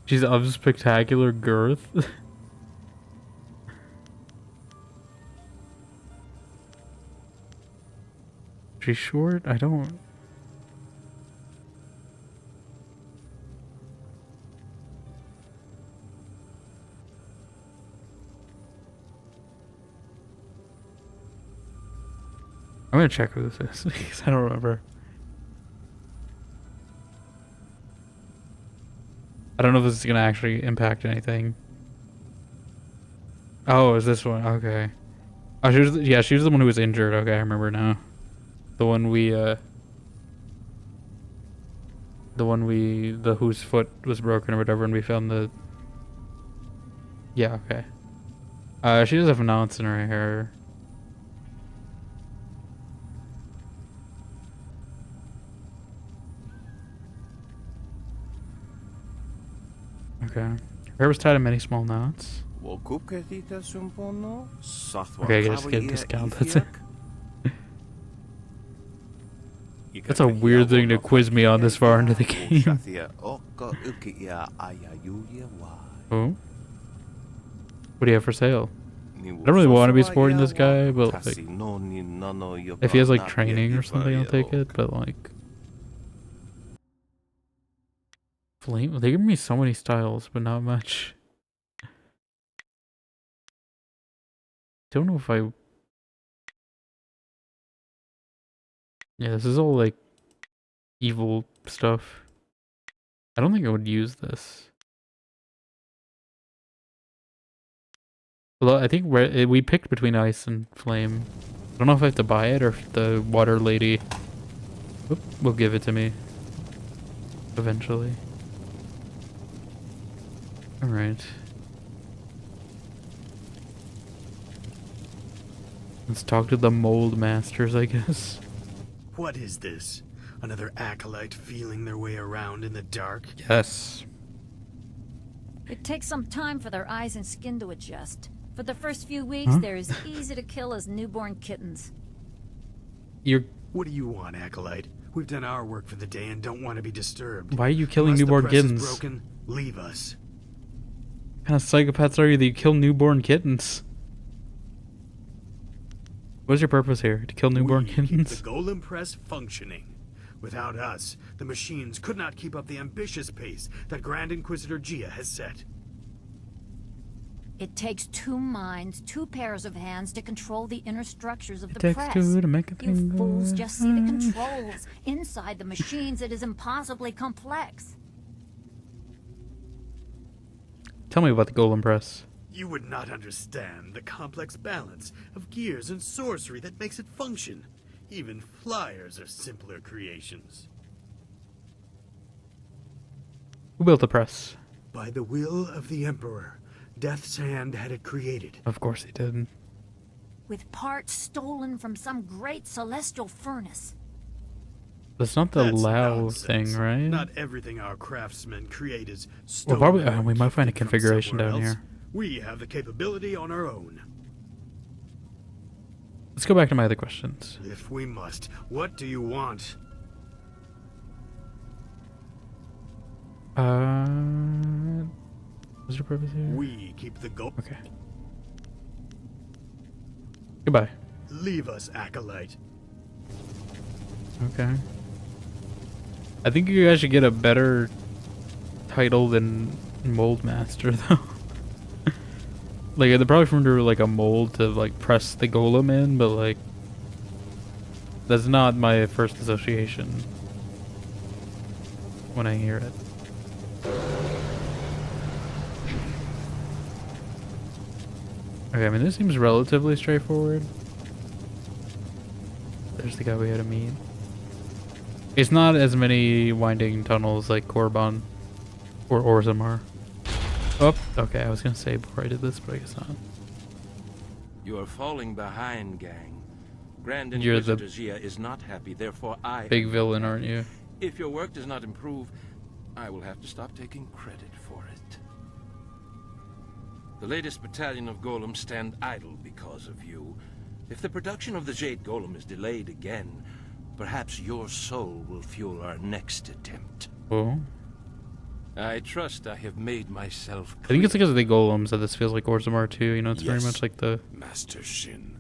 She's of spectacular girth. She's short? I don't... I'm gonna check who this is because I don't remember. I don't know if this is gonna actually impact anything. Oh, is this one? Okay. Oh, she was, yeah, she was the one who was injured. Okay, I remember now. The one whose foot was broken or whatever, and we found the... Yeah, okay. She does have knots in her hair. Okay. Her hair was tied in many small knots. Okay, I guess get a discount, that's it. That's a weird thing to quiz me on this far into the game. Oh? What do you have for sale? I don't really want to be supporting this guy, but like, if he has like training or something, I'll take it, but like... Flame? They give me so many styles, but not much. Don't know if I... Yeah, this is all like evil stuff. I don't think I would use this. Although I think we picked between ice and flame. I don't know if I have to buy it or if the water lady will give it to me eventually. Alright. Let's talk to the mold masters, I guess. What is this? Another acolyte feeling their way around in the dark? Yes. It takes some time for their eyes and skin to adjust. For the first few weeks, they're as easy to kill as newborn kittens. What do you want, acolyte? We've done our work for the day and don't want to be disturbed. Why are you killing newborn kittens? Broken, leave us. What kind of psychopaths are you that you kill newborn kittens? What's your purpose here? To kill newborn kittens? Keep the golem press functioning. Without us, the machines could not keep up the ambitious pace that Grand Inquisitor Gia has set. It takes 2 minds, 2 pairs of hands to control the inner structures of It the takes press. 2 to make a thing You go fools just see the right. controls. Inside the machines, it is impossibly complex. Tell me about the golem press. You would not understand the complex balance of gears and sorcery that makes it function. Even flyers are simpler creations. Who built the press? By the will of the Emperor, Death's Hand had it created. Of course he did. With parts stolen from some great celestial furnace. That's not the That's Lao nonsense. thing, right? Not everything our craftsmen create is Well, stolen. probably, or we might find a gifted from configuration somewhere down else. here. We have the capability on our own. Let's go back to my other questions. If we must, what do you want? What's your purpose here? We keep the gold. Okay. Goodbye. Leave us, Acolyte. Okay. I think you guys should get a better title than Mold Master, though. Like, they're probably from under, like, a mold to, like, press the golem in, but, like, that's not my first association when I hear it. Okay, I mean, this seems relatively straightforward. There's the guy we had to meet. It's not as many winding tunnels like Korban or Orzammar. Oh, okay, I was gonna say before I did this, but I guess not. You are falling behind, gang. Grand You're the Inquisitor Jia is not happy, therefore I... big villain, aren't you? If your work does not improve, I will have to stop taking credit for it. The latest battalion of golems stand idle because of you. If the production of the Jade Golem is delayed again, perhaps your soul will fuel our next attempt. Oh. I trust I have made myself I think it's because of the golems that this feels like Orzammar too. You know, it's very Yes, much like the Master Shin.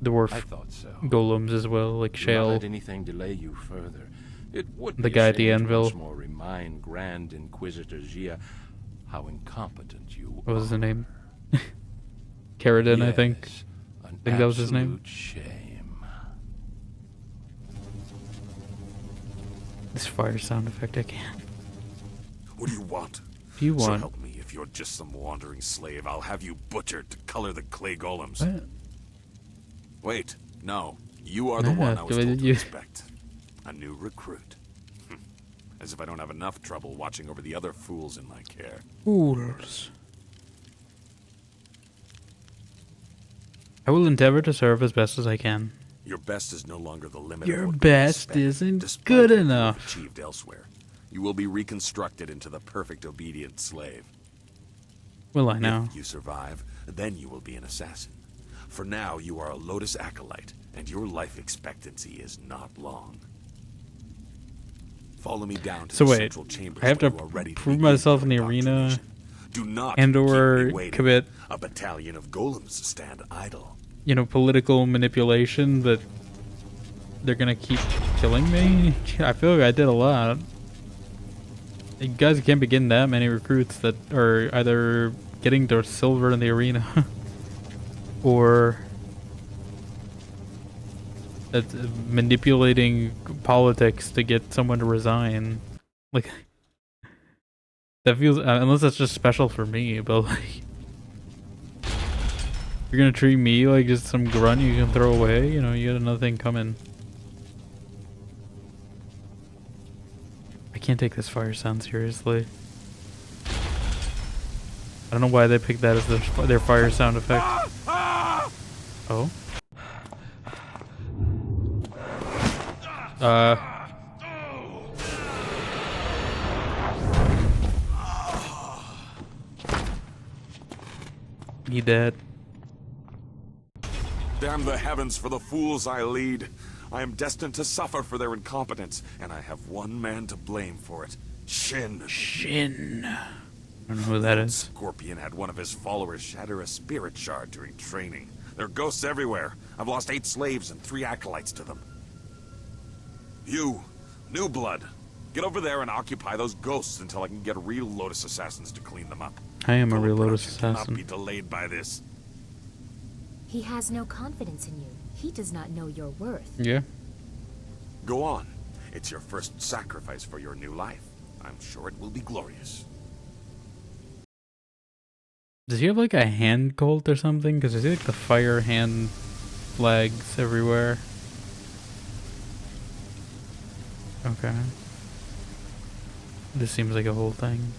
dwarf I thought so. golems as well, like Do not Shale. let anything delay you further. It would The be guy a at the shame to anvil. once more remind Grand Inquisitor Jia how incompetent you What was his name? Karadin, I think. Yes, I think that was his name. absolute shame. This fire sound effect, I can't. What do you want? Do you So want? help me, if you're just some wandering slave, I'll have you butchered to color the clay golems. What? Wait, no. You are the Yeah, one I was told to you- expect. A new recruit. As if I don't have enough trouble watching over the other fools in my care. Fools. I will endeavor to serve as best as I can. Your best is no longer the limit. Your of what best we expect, isn't despite good what you have enough. achieved elsewhere. You will be reconstructed into the perfect obedient slave. Will I now? If you survive, then you will be an assassin. For now, you are a Lotus acolyte, and your life expectancy is not long. Follow me down to So the wait, central chambers I have to where you are ready to prove begin myself your in the arena indoctrination. Do not and keep or me waiting. commit, A battalion of golems stand idle. you know, political manipulation that they're gonna keep killing me? I feel like I did a lot. You guys can't be getting that many recruits that are either getting their silver in the arena or that's manipulating politics to get someone to resign. Like, that feels, unless that's just special for me, but like, you're gonna treat me like just some grunt you can throw away? You know, you got another thing coming. I can't take this fire sound seriously. I don't know why they picked that as their fire sound effect. Oh? He dead. Damn the heavens for the fools I lead. I am destined to suffer for their incompetence, and I have one man to blame for it. Shin. Shin. I don't know who that is. Scorpion had one of his followers shatter a spirit shard during training. There are ghosts everywhere. I've lost 8 slaves and 3 acolytes to them. You, New Blood, get over there and occupy those ghosts until I can get real Lotus assassins to clean them up. I am a real Golem Lotus production cannot assassin. be delayed by this. He has no confidence in you. He does not know your worth. Yeah. Go on. It's your first sacrifice for your new life. I'm sure it will be glorious. Does he have like a hand cult or something? Because I see like the fire hand flags everywhere. Okay. This seems like a whole thing.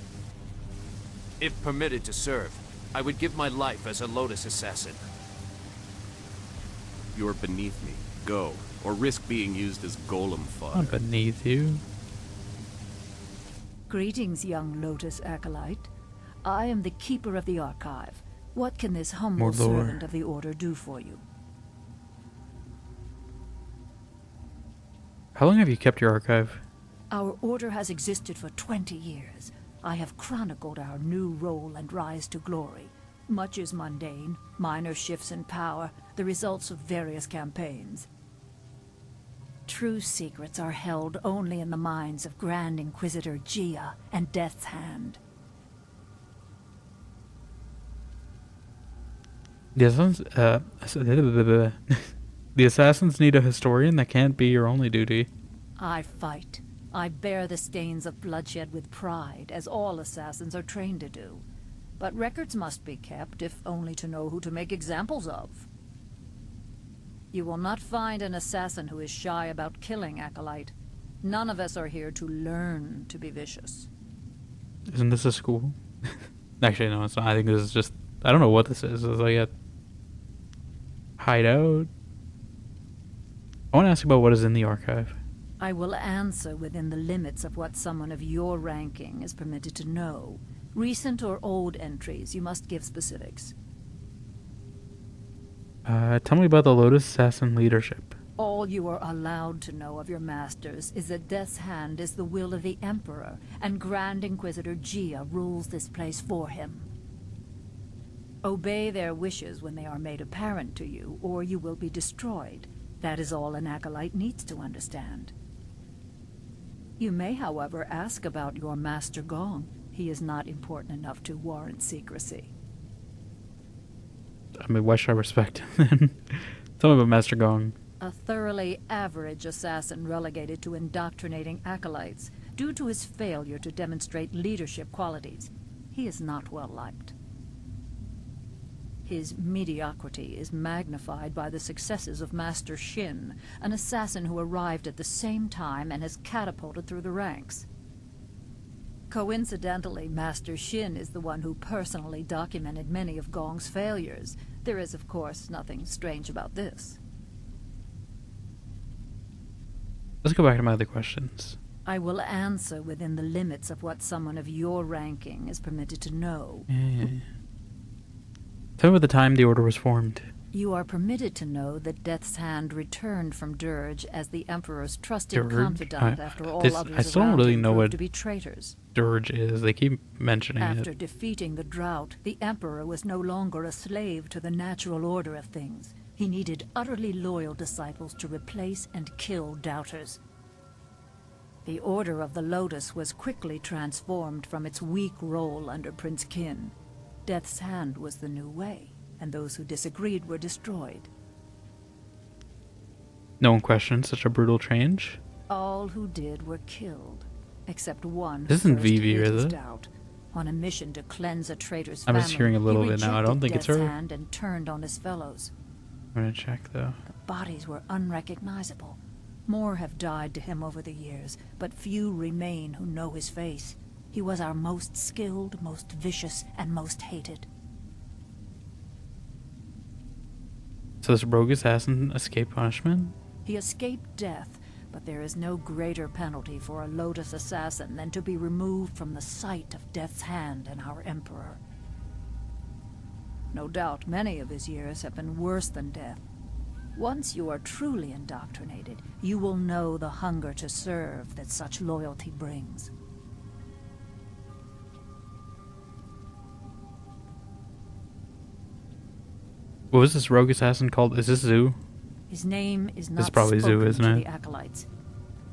If permitted to serve, I would give my life as a Lotus assassin. You're beneath me. Go, or risk being used as golem fodder. Not beneath you. Greetings, young Lotus acolyte. I am the keeper of the archive. What can this humble More lore. servant of the order do for you? How long have you kept your archive? Our order has existed for 20 years. I have chronicled our new role and rise to glory. Much is mundane, minor shifts in power, the results of various campaigns. True secrets are held only in the minds of Grand Inquisitor Gia and Death's Hand. The assassins, the assassins need a historian. That can't be your only duty. I fight. I bear the stains of bloodshed with pride, as all assassins are trained to do. But records must be kept, if only to know who to make examples of. You will not find an assassin who is shy about killing, Acolyte. None of us are here to learn to be vicious. Isn't this a school? Actually, no, it's not. I think this is just... I don't know what this is. It's like a hideout. I want to ask you about what is in the archive. I will answer within the limits of what someone of your ranking is permitted to know. Recent or old entries, you must give specifics. Tell me about the Lotus Assassin leadership. All you are allowed to know of your masters is that Death's Hand is the will of the Emperor, and Grand Inquisitor Gia rules this place for him. Obey their wishes when they are made apparent to you, or you will be destroyed. That is all an acolyte needs to understand. You may, however, ask about your Master Gong. He is not important enough to warrant secrecy. I mean, why should I respect him then? Tell me about Master Gong. A thoroughly average assassin relegated to indoctrinating acolytes due to his failure to demonstrate leadership qualities. He is not well liked. His mediocrity is magnified by the successes of Master Shin, an assassin who arrived at the same time and has catapulted through the ranks. Coincidentally, Master Shin is the one who personally documented many of Gong's failures. There is, of course, nothing strange about this. Let's go back to my other questions. I will answer within the limits of what someone of your ranking is permitted to know. Yeah. Tell me about the time the Order was formed. You are permitted to know that Death's Hand returned from Dirge as the Emperor's trusted Dirge? confidant after all others I still don't around really him know proved what to be traitors. Dirge is. They keep mentioning After it. defeating the drought, the Emperor was no longer a slave to the natural order of things. He needed utterly loyal disciples to replace and kill doubters. The Order of the Lotus was quickly transformed from its weak role under Prince Qin. Death's Hand was the new way, and those who disagreed were destroyed. No one questioned such a brutal change. All who did were killed, except one This who isn't first Vivi, hid is his it? doubt. On a mission to cleanse a traitor's I'm family, just hearing a little he bit now. I don't think it's rejected her. Death's Hand and turned on his fellows. I'm gonna check though. The bodies were unrecognizable. More have died to him over the years, but few remain who know his face. He was our most skilled, most vicious, and most hated. So this rogue assassin escaped punishment? He escaped death, but there is no greater penalty for a Lotus assassin than to be removed from the sight of Death's Hand and our Emperor. No doubt many of his years have been worse than death. Once you are truly indoctrinated, you will know the hunger to serve that such loyalty brings. What was this rogue assassin called? Is this Zoo? His name is not This is probably Zoo, spoken isn't to it? the acolytes.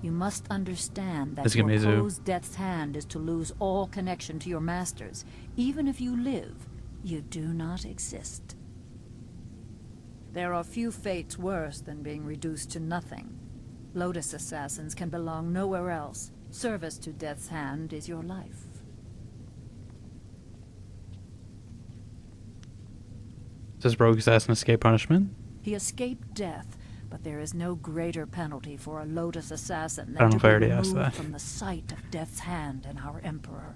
You must understand that Let's to get Mizu. oppose Death's Hand is to lose all connection to your masters. Even if you live, you do not exist. There are few fates worse than being reduced to nothing. Lotus assassins can belong nowhere else. Service to Death's Hand is your life. Does Rogue Assassin escape punishment? He escaped death, but there is no greater penalty for a Lotus assassin I don't than know to if I be already asked removed that. from the sight of Death's Hand and our Emperor.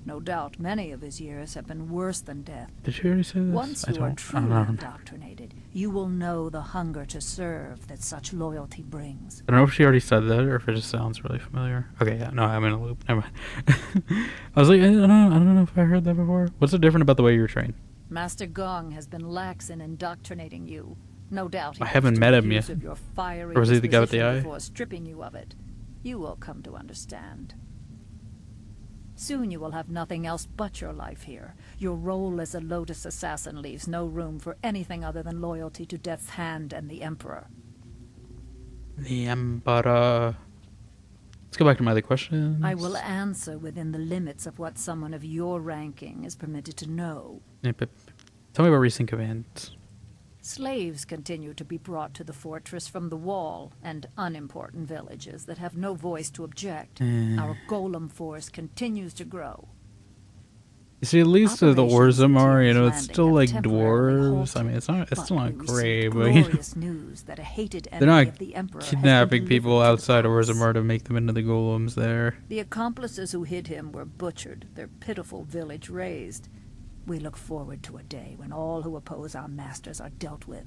No doubt many of his years have been worse than death. Did you already say this? Once I you are don't truly know. indoctrinated, you will know the hunger to serve that such loyalty brings. I don't know if she already said that or if it just sounds really familiar. Okay, yeah, no, I'm in a loop. Never mind. I was like, I don't know if I heard that before. What's so different about the way you're trained? Master Gong has been lax in indoctrinating you. No doubt he I haven't hopes to met make him use yet. of your fiery Or was he the guy with the disposition eye? before stripping you of it. You will come to understand. Soon you will have nothing else but your life here. Your role as a Lotus assassin leaves no room for anything other than loyalty to Death's Hand and the Emperor. The Emperor. Let's go back to my other questions. I will answer within the limits of what someone of your ranking is permitted to know. Yep, yep. Tell me about recent events. Slaves continue to be brought to the fortress from the wall and unimportant villages that have no voice to object. Our golem force continues to grow. You see, at least the Orzammar, you know, it's Landing still have like temporarily dwarves. I mean, it's still not we great, received but you know, glorious news that a hated they're enemy not of the Emperor has been kidnapping people delivered to the outside of palace. Orzammar to make them into the golems there. The accomplices who hid him were butchered, their pitiful village razed. We look forward to a day when all who oppose our masters are dealt with.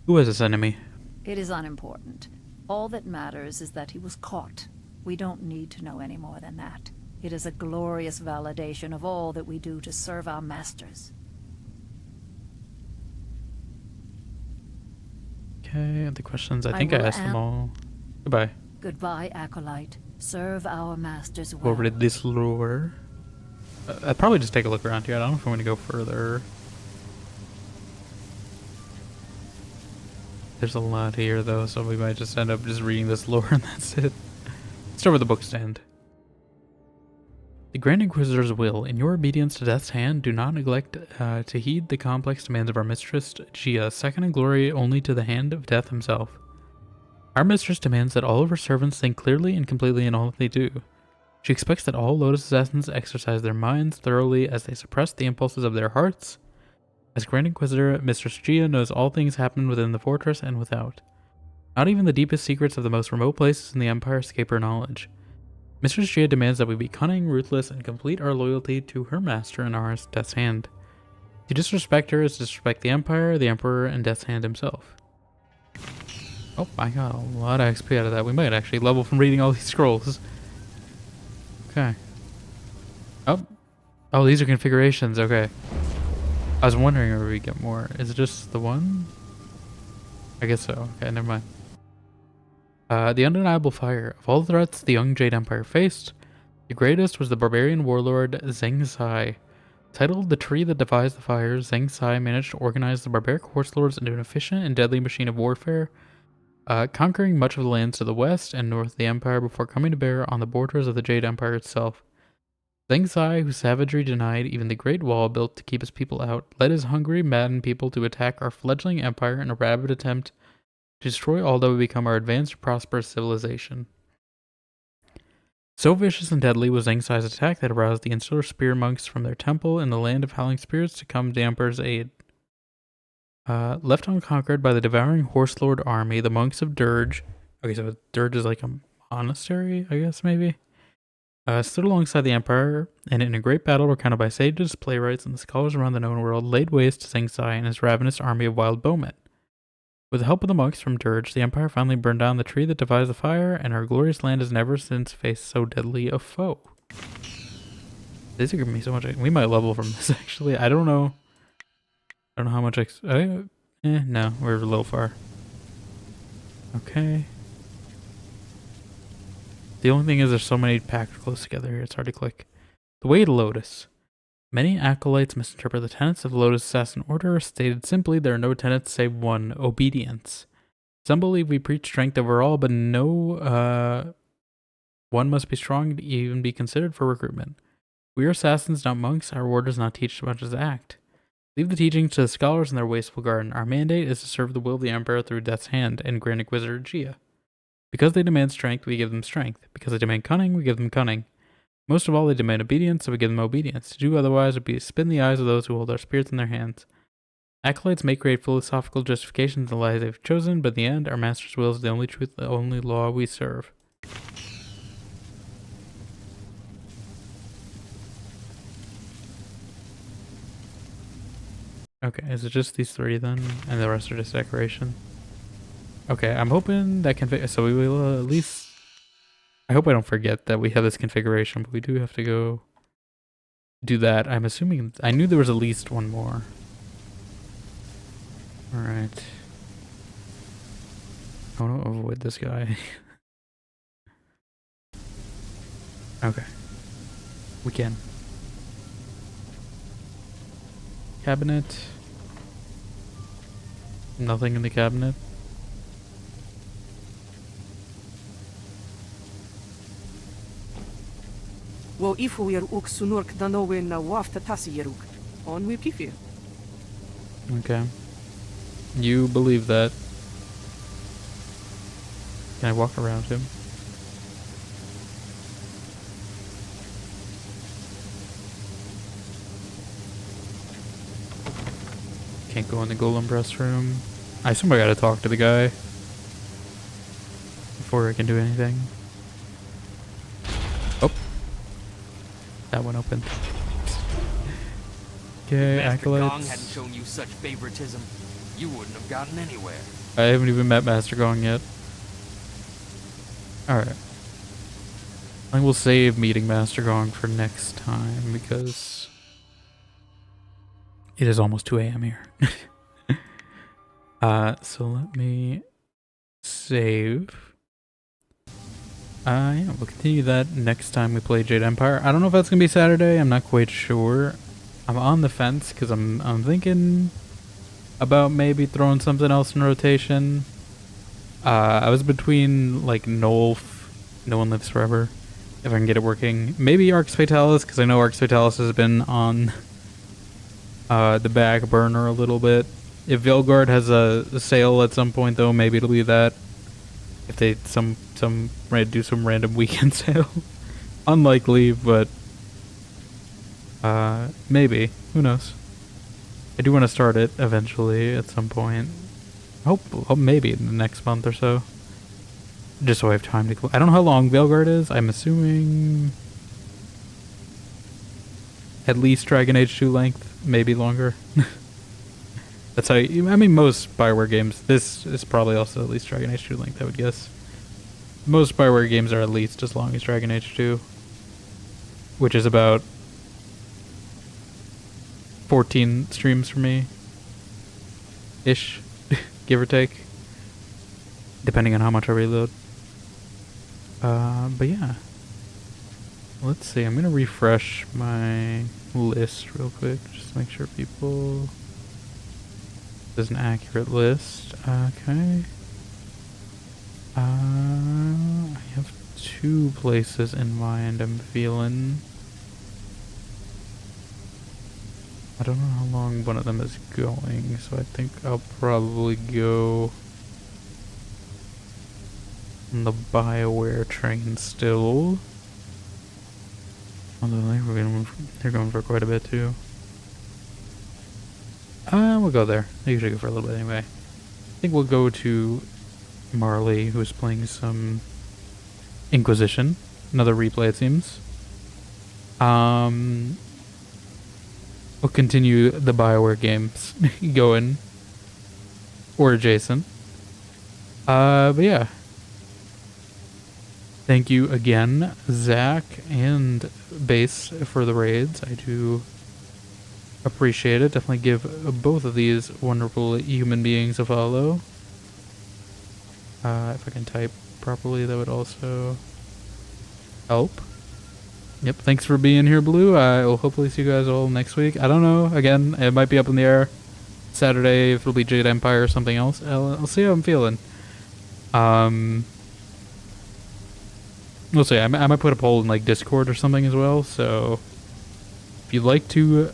Who is this enemy? It is unimportant. All that matters is that he was caught. We don't need to know any more than that. It is a glorious validation of all that we do to serve our masters. Okay, the questions, I I think I will asked them an- all. Goodbye. Goodbye, Acolyte. Serve our masters Go well. over to this lure. I'd probably just take a look around here. I don't know if I'm going to go further. There's a lot here, though, so we might just end up just reading this lore and that's it. Let's start with the book stand. The Grand Inquisitor's will. In your obedience to Death's Hand, do not neglect to heed the complex demands of our mistress, Gia, second in glory only to the hand of Death himself. Our mistress demands that all of her servants think clearly and completely in all that they do. She expects that all Lotus assassins exercise their minds thoroughly as they suppress the impulses of their hearts. As Grand Inquisitor, Mistress Gia knows all things happen within the fortress and without. Not even the deepest secrets of the most remote places in the Empire escape her knowledge. Mistress Gia demands that we be cunning, ruthless, and complete our loyalty to her master and ours, Death's Hand. To disrespect her is to disrespect the Empire, the Emperor, and Death's Hand himself. Oh, I got a lot of XP out of that. We might actually level from reading all these scrolls. Okay. Oh, these are configurations. Okay. I was wondering where we get more. Is it just the one? I guess so. Okay, never mind. The undeniable fire. Of all the threats the young Jade Empire faced, the greatest was the barbarian warlord Zheng Sai. Titled The Tree That Defies the Fire, Zheng Sai managed to organize the barbaric horse lords into an efficient and deadly machine of warfare, conquering much of the lands to the west and north of the Empire before coming to bear on the borders of the Jade Empire itself. Zheng Sai, whose savagery denied even the Great Wall built to keep his people out, led his hungry, maddened people to attack our fledgling empire in a rabid attempt to destroy all that would become our advanced, prosperous civilization. So vicious and deadly was Zheng Sai's attack that aroused the insular spear monks from their temple in the land of howling spirits to come to the Emperor's aid. Left unconquered by the devouring horse lord army, the monks of Dirge, okay, so Dirge is like a monastery, I guess, maybe, stood alongside the Empire, and in a great battle recounted by sages, playwrights, and the scholars around the known world, laid waste to Zheng Sai and his ravenous army of wild bowmen. With the help of the monks from Dirge, the Empire finally burned down the tree that defies the fire, and our glorious land has never since faced so deadly a foe. These are giving me so much. We might level from this, actually. I don't know. I don't know how much no, we're a little far. Okay. The only thing is there's so many packed close together here, it's hard to click. The way to Lotus. Many acolytes misinterpret the tenets of the Lotus Assassin Order. Stated simply, there are no tenets save one: obedience. Some believe we preach strength over all, but no one must be strong to even be considered for recruitment. We are assassins, not monks. Our orders not teach so much as act. Leave the teachings to the scholars in their wasteful garden. Our mandate is to serve the will of the Emperor through Death's Hand and Grand Inquisitor Gia. Because they demand strength, we give them strength. Because they demand cunning, we give them cunning. Most of all, they demand obedience, so we give them obedience. To do otherwise would be to spin the eyes of those who hold our spirits in their hands. Acolytes may create philosophical justifications in the lies they've chosen, but in the end, our master's will is the only truth, the only law we serve. Okay, is it just these three then? And the rest are just decoration? Okay, I'm hoping that so we will at least... I hope I don't forget that we have this configuration, but we do have to go do that. I'm assuming... I knew there was at least one more. Alright. I want to avoid this guy. Okay. We can. Cabinet. Nothing in the cabinet. Wo ifo yer ook sunurk danowe na wafta tasi yeruk. On we pifir. Okay. You believe that. Can I walk around him? Can't go in the golem breast room. I assume I gotta talk to the guy before I can do anything. Oh. That one opened. Okay, Master Gong acolytes. hadn't shown you such favoritism, you wouldn't have gotten anywhere. I haven't even met Master Gong yet. Alright. I think we'll save meeting Master Gong for next time because it is almost 2 a.m. here. So let me save. Yeah, we'll continue that next time we play Jade Empire. I don't know if that's gonna be Saturday. I'm not quite sure. I'm on the fence because I'm thinking about maybe throwing something else in rotation. I was between like No One Lives Forever, if I can get it working. Maybe Arx Fatalis, because I know Arx Fatalis has been on the back burner a little bit. If Vilgard has a sale at some point, though, maybe it'll be that. If they do some random weekend sale, unlikely, but maybe. Who knows? I do want to start it eventually at some point. Hope maybe in the next month or so. Just so I have time to... I don't know how long Veilguard is. I'm assuming... at least Dragon Age 2 length. Maybe longer. That's how... I mean, most Bioware games... This is probably also at least Dragon Age 2 length, I would guess. Most Bioware games are at least as long as Dragon Age 2. Which is about... 14 streams for me. Ish. Give or take. Depending on how much I reload. But yeah. Let's see, I'm gonna refresh my list real quick, just to make sure people... This is an accurate list. Okay. I have 2 places in mind I'm feeling. I don't know how long one of them is going, so I think I'll probably go on the Bioware train still. Although they're going for quite a bit too. We'll go there. I usually go for a little bit anyway. I think we'll go to Marley, who's playing some Inquisition. Another replay, it seems. We'll continue the Bioware games going. Or adjacent. But yeah. Thank you again, Zach and Base, for the raids. I do appreciate it. Definitely give both of these wonderful human beings a follow. If I can type properly, that would also help. Yep, thanks for being here, Blue. I will hopefully see you guys all next week. I don't know. Again, it might be up in the air. Saturday, if it'll be Jade Empire or something else. I'll see how I'm feeling. We'll see. I might put a poll in like Discord or something as well. So if you'd like to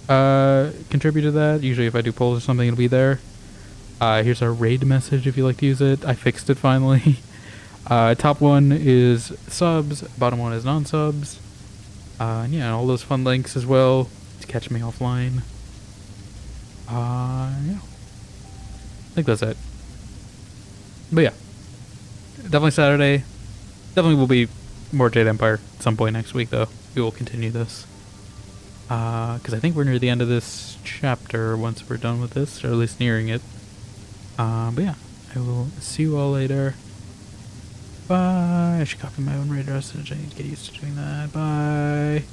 contribute to that, usually if I do polls or something, it'll be there. Here's our raid message if you like to use it. I fixed it finally. Top one is subs, bottom one is non-subs. And yeah, all those fun links as well to catch me offline. Yeah. I think that's it. But yeah. Definitely Saturday. Definitely will be more Jade Empire at some point next week, though. We will continue this. Because I think we're near the end of this chapter once we're done with this, or at least nearing it. But yeah, I will see you all later. Bye. I should copy my own raid message. I need to get used to doing that. Bye.